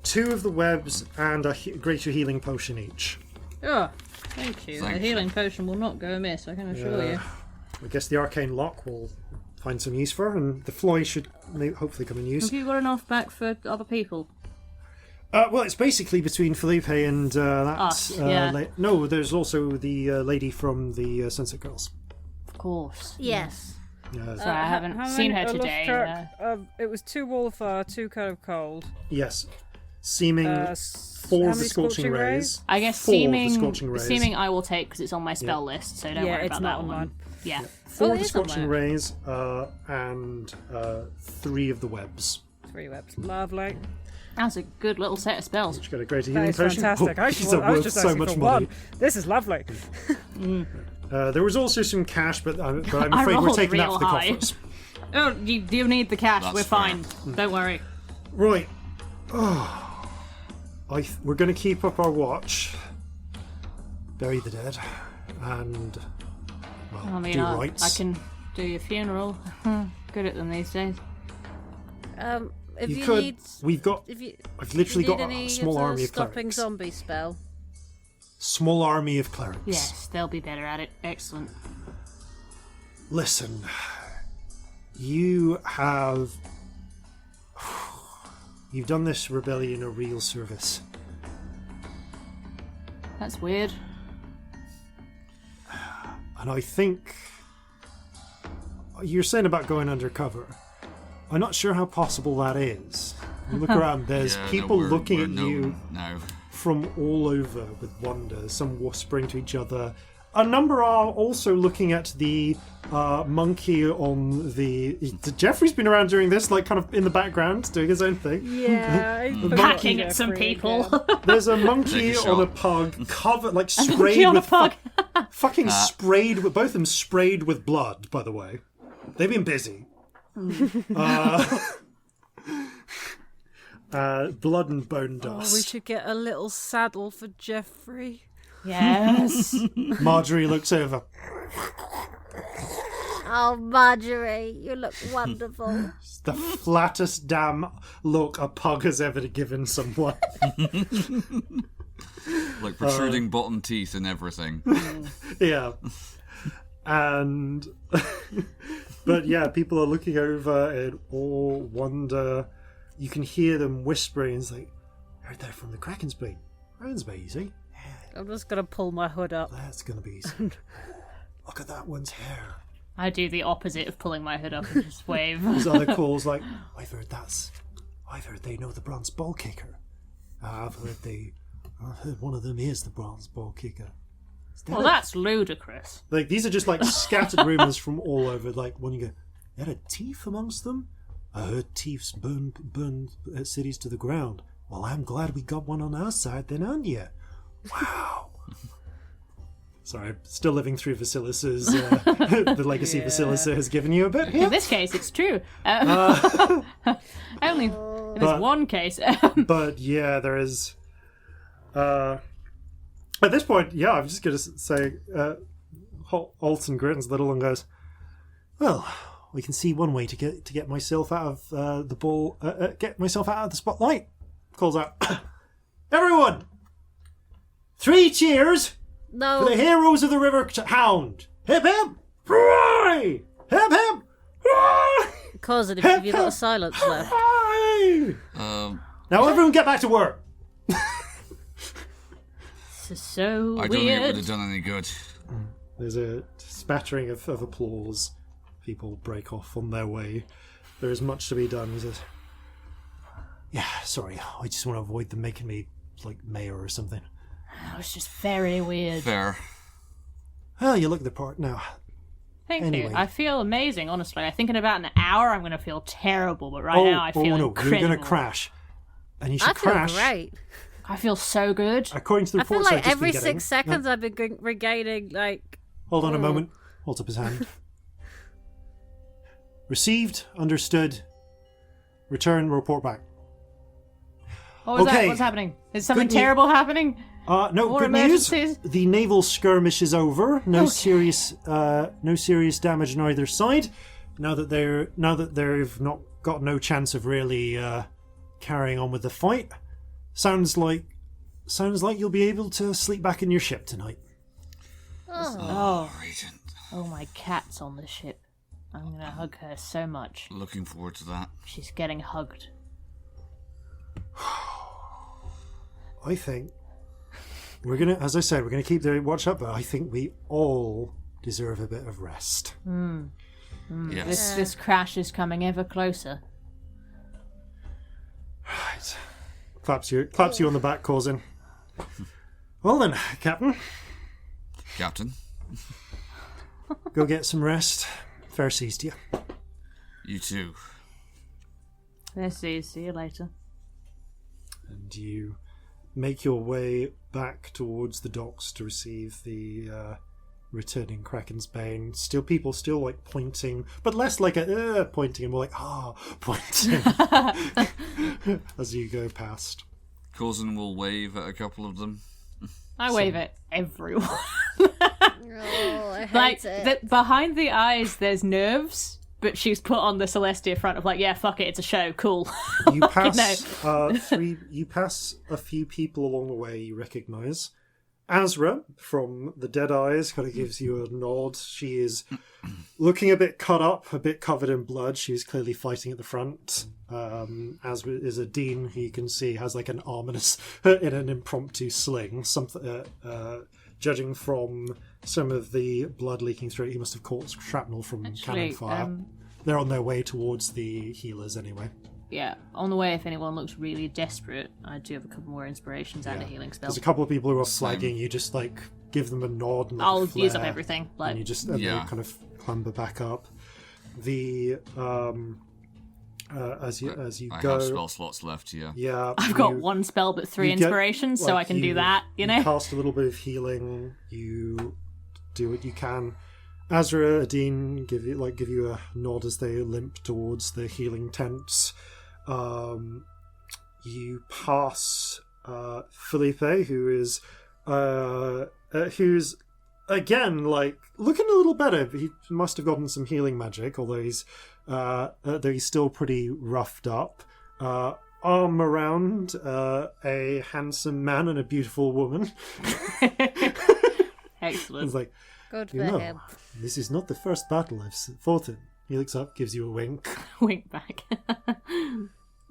2 of the webs, and a greater healing potion each. Oh, thank you. Thank The you. healing potion will not go amiss, I can assure you. I guess the arcane lock will find some use for, and the fly should hopefully come in use. Have you got enough back for other people? Well, it's basically between Felipe and that. Us, yeah. No, there's also the lady from the Sunset Girls. Of course. Yes. Uh, Sorry, I haven't How seen many- her I lost today. track. It was 2 wall of fire, 2 cone of cold. yes, seeming How 4 of the many Scorching Rays. I guess 4 of the seeming Scorching Rays. seeming I will take because it's on my spell list, so don't Yeah, worry it's about not that on one. mine. Yeah. 4 Oh, of it the is on Scorching there. Rays, and 3 of the webs. 3 webs. Lovely. That's a good little set of spells. Which got a greater That healing is potion. fantastic. Oh, I, these are I was worth just so asking much for money. one. This is lovely. There was also some cash, but I'm I afraid we're rolled taking that real for the high. coffers. Oh, you need the cash. That's We're fine. Don't worry. Right. Oh. We're going to keep up our watch. Bury the dead. And, well, I mean, do I rites. can do your funeral. Good at them these days. If You you could. need, We've got. if you, I've literally you need got any a small of the army of stopping clerics. zombie spell. Small army of clerics. Yes, they'll be better at it. Excellent. Listen, you have. You've done this rebellion a real service. That's weird. And I think. You're saying about going undercover. I'm not sure how possible that is. You look around, there's people looking at you from all over with wonder, some whispering to each other. A number are also looking at the monkey on the... Jeffrey's been around doing this, like kind of in the background, doing his own thing. Yeah, Hacking at some people. There's a monkey Take a on a shot. pug, covered, like Monkey sprayed on a with... pug. Fucking sprayed with... Both of them sprayed with blood, by the way. They've been busy. Blood and bone dust. We should get a little saddle for Jeffrey. Yes. Marjorie looks over. Oh, Marjorie, you look wonderful. It's the flattest damn look a pug has ever given someone. Like protruding bottom teeth and everything. Yeah. And... But yeah, people are looking over and all wonder. You can hear them whispering. It's like, heard that from the Kraken's Bane. Kraken's Bane, you see? I'm just gonna pull my hood up. That's going to be easy. Look at that one's hair. I do the opposite of pulling my hood up and just wave. There's other calls like, I've heard they know the bronze ball kicker. I've heard one of them is the bronze ball kicker. Well, that's ludicrous. Like, these are just like scattered rumours from all over. Like, when you go, there a thief amongst them? I heard thieves burn cities to the ground. Well, I'm glad we got one on our side then, aren't you? Wow. Sorry, I'm still living through Vasilis's... the legacy Vasilisa has given you a bit here. In this case, it's true. Only in this one case. But yeah, there is... at this point, yeah, I'm just going to say... Alton grins a little and goes, well, we can see one way to get myself out of the ball... get myself out of the spotlight. Calls out, everyone! 3 cheers No. for the heroes of the River Hound! Hip hip! Hooray! Hip hip! Hooray! Corzin, if you've got a silence left. Hooray! Now everyone get back to work! This is so I don't think it would weird. have done any good. There's a spattering of applause. People break off on their way. There is much to be done. He says, yeah, sorry, I just want to avoid them making me, like, mayor or something. That was just very weird. Fair. Well, you look the part now. Thank Anyway. you. I feel amazing, honestly. I think in about an hour I'm going to feel terrible, but right now I feel no, incredible. you're going to crash. And you should I feel crash. great. I feel so good. According to the I feel reports like I've just every been getting. 6 seconds I've been regaining, like... Hold on a moment. Holds up his hand. Received, understood. Return, report back. What was Okay. that? What's happening? Is something Good news. terrible happening? No, More good news. emergencies? The naval skirmish is over. No serious damage on either side. Now that they've not got no chance of really carrying on with the fight. Sounds like you'll be able to sleep back in your ship tonight. Oh, Regent. oh, my cat's on the ship. I'm going to hug her so much. Looking forward to that. She's getting hugged. I think we're gonna, as I said, we're gonna keep the watch up, but I think we all deserve a bit of rest. Yes. This crash is coming ever closer. Right. Claps you on the back, Corzin. Well then, Captain, Captain, go get some rest. Fair seas to you. you too. Let's see you later. And you make your way back towards the docks to receive the returning Kraken's Bane. People still like pointing, but less like a pointing and more like pointing as you go past. Corzin will wave at a couple of them. I wave at everyone. I hate it. Behind the eyes, there's nerves, but she's put on the Celestia front of like, yeah, fuck it, it's a show, cool. You pass You pass a few people along the way you recognise. Azra from the Dead Eyes kind of gives you a nod. She is looking a bit cut up, a bit covered in blood. She's clearly fighting at the front. As is a Dean, who you can see has like an arm in an impromptu sling. Judging from some of the blood leaking through it, he must have caught shrapnel from cannon fire. They're on their way towards the healers anyway. Yeah, on the way, if anyone looks really desperate, I do have a couple more inspirations and a healing spell. There's a couple of people who are flagging. You just like give them a nod. And I'll use up everything. And you just they kind of clamber back up. The as you go, I have spell slots left. Yeah, I've got one spell but 3 inspirations, so I can do that. You know, cast a little bit of healing. You do what you can. Azra, Adine give you a nod as they limp towards the healing tents. You pass Felipe, who's again like looking a little better. He must have gotten some healing magic, although he's still pretty roughed up. Arm around a handsome man and a beautiful woman. Excellent. It's like, good for him. This is not the first battle I've fought in. He looks up, gives you a wink. Wink back.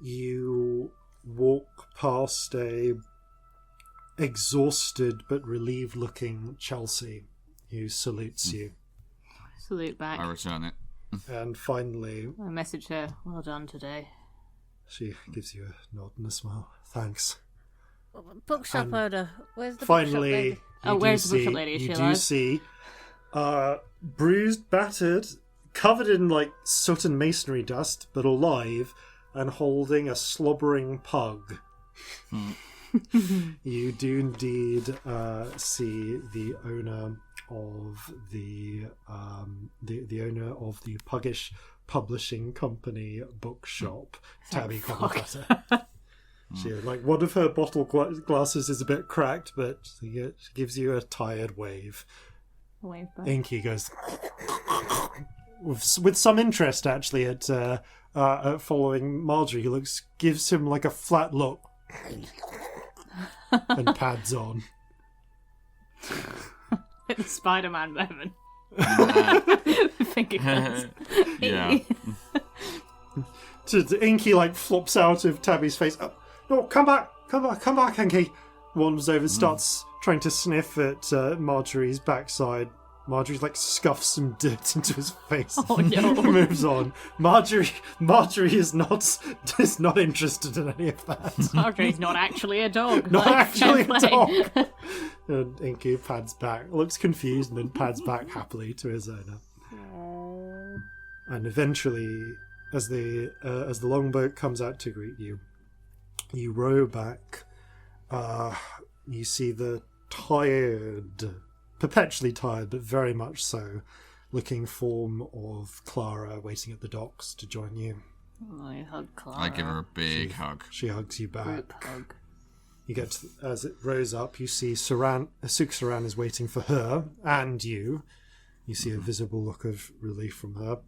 You walk past a exhausted but relieved-looking Chelsea, who salutes you. Salute back. I return it. And finally, I message her, well done today. She gives you a nod and a smile. Thanks. Bookshop owner. Where's the finally, bookshop lady? Where's the bookshop lady? Is she You alive? do see, bruised, battered, covered in like soot and masonry dust, but alive, and holding a slobbering pug. You do indeed see the owner of the owner of the Puggish Publishing Company bookshop, Tabby Cobblebutter. She like one of her bottle glasses is a bit cracked, but she gives you a tired wave. Wave back. Inky goes with some interest actually at following Marjorie, who gives him like a flat look and pads on. The Spider-Man moment. Finger guns. Yeah. Inky like flops out of Tabby's face. Oh, no, come back, Inky. Wanders over, starts trying to sniff at Marjorie's backside. Marjorie like scuffs some dirt into his face. Oh no! Moves on. Marjorie is not interested in any of that. Marjorie's not actually a dog. Not Like, actually fair a play. dog. And Inky pads back, looks confused, and then pads back happily to his owner. And eventually, as the longboat comes out to greet you, you row back. You see the tired, perpetually tired, but very much so, looking form of Clara waiting at the docks to join you. I hug Clara. I give her a big hug. She hugs you back. Group hug. You get as it rows up, you see Suk Saran is waiting for her and you. You see a visible look of relief from her,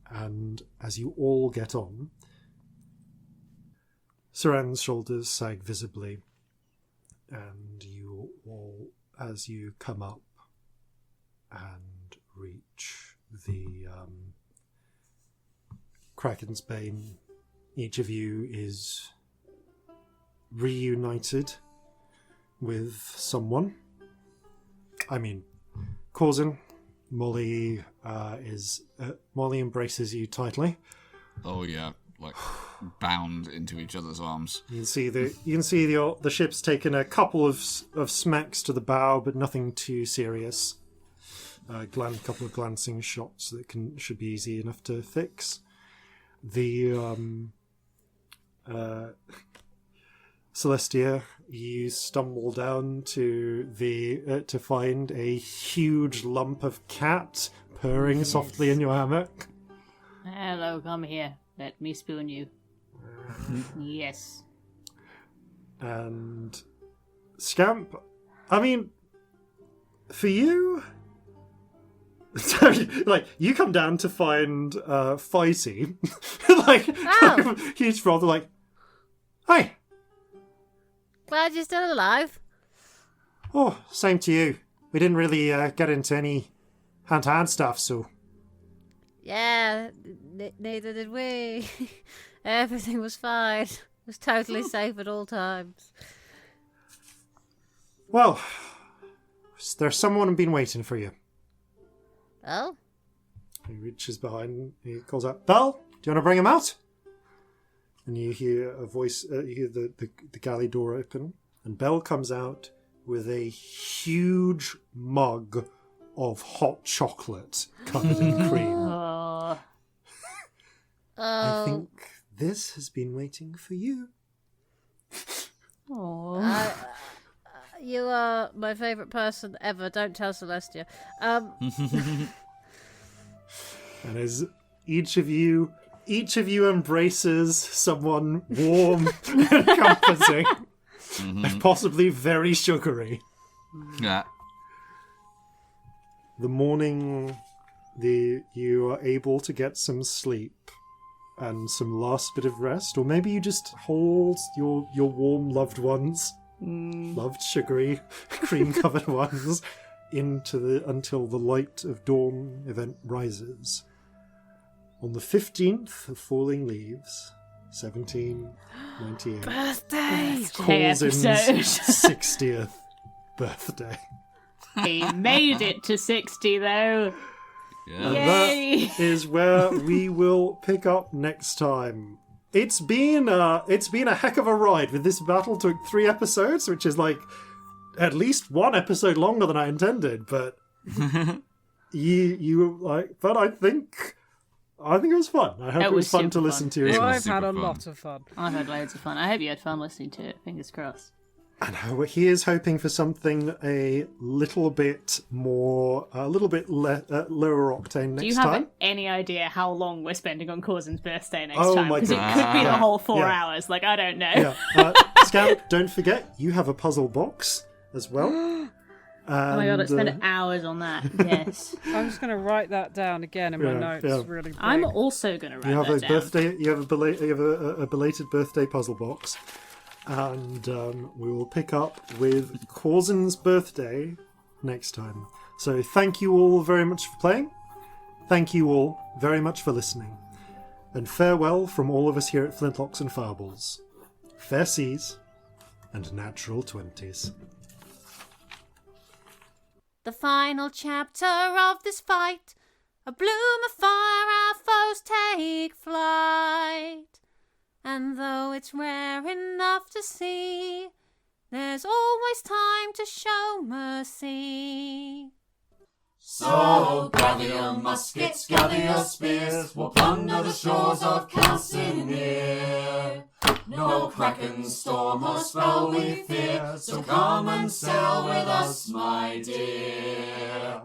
and as you all get on, Saran's shoulders sag visibly, and you all, as you come up and reach the Kraken's Bane, each of you is reunited with someone. I mean, Corzin, Molly Molly embraces you tightly. Oh yeah, like bound into each other's arms. You can see the ship's taken a couple of smacks to the bow, but nothing too serious. A couple of glancing shots that should be easy enough to fix. The Celestia you stumble down to to find a huge lump of cat purring softly in your hammock. Hello, come here. Let me spoon you. Yes. And Scamp, I mean, for you, like, you come down to find Fighty, like, huge brother, like, hi. Glad you're still alive. Oh, same to you. We didn't really get into any hand-to-hand stuff, so... Yeah, neither did we. Everything was fine. It was totally safe at all times. Well, there's someone been waiting for you. Oh? He reaches behind, he calls out, Belle, do you want to bring him out? And you hear a voice, you hear the galley door open, and Belle comes out with a huge mug of hot chocolate covered in cream. I think this has been waiting for you. You are my favourite person ever. Don't tell Celestia. And as each of you embraces someone warm and comforting, and possibly very sugary. Yeah. The morning, you are able to get some sleep and some last bit of rest, or maybe you just hold your warm loved ones, loved sugary cream-covered ones, until the light of dawn event rises. On the 15th of Falling Leaves, 1798. Birthday! Corzin's 60th birthday. He made it to 60, though. Yeah. And Yay! that is where we will pick up next time. It's been a heck of a ride. With this battle took 3 episodes, which is like at least 1 episode longer than I intended. But but I think it was fun. I hope it was fun to listen to. It was I've had a super lot of fun. I've had loads of fun. I hope you had fun listening to it. Fingers crossed. And he is hoping for something a little bit lower octane next Do you have time. any idea how long we're spending on Corzin's birthday next Oh time? my Because it God. could be the whole 4 Yeah. hours. Like, I don't know. Yeah. Scamp, don't forget, you have a puzzle box as well. Oh my god, I spent hours on that. Yes. I'm just going to write that down again in my notes. yeah. Really big. I'm also going to write You have that a down. birthday. You have a belated birthday puzzle box, and we will pick up with Corzin's birthday next time. So thank you all very much for playing. Thank you all very much for listening, and farewell from all of us here at Flintlocks and Fireballs. Fair seas and natural 20s. The final chapter of this fight, a bloom of fire, our foes take flight. And though it's rare enough to see, there's always time to show mercy. So gather your muskets, gather your spears, we'll plunder the shores of Calcinea. No kraken, storm or spell we fear, so come and sail with us, my dear.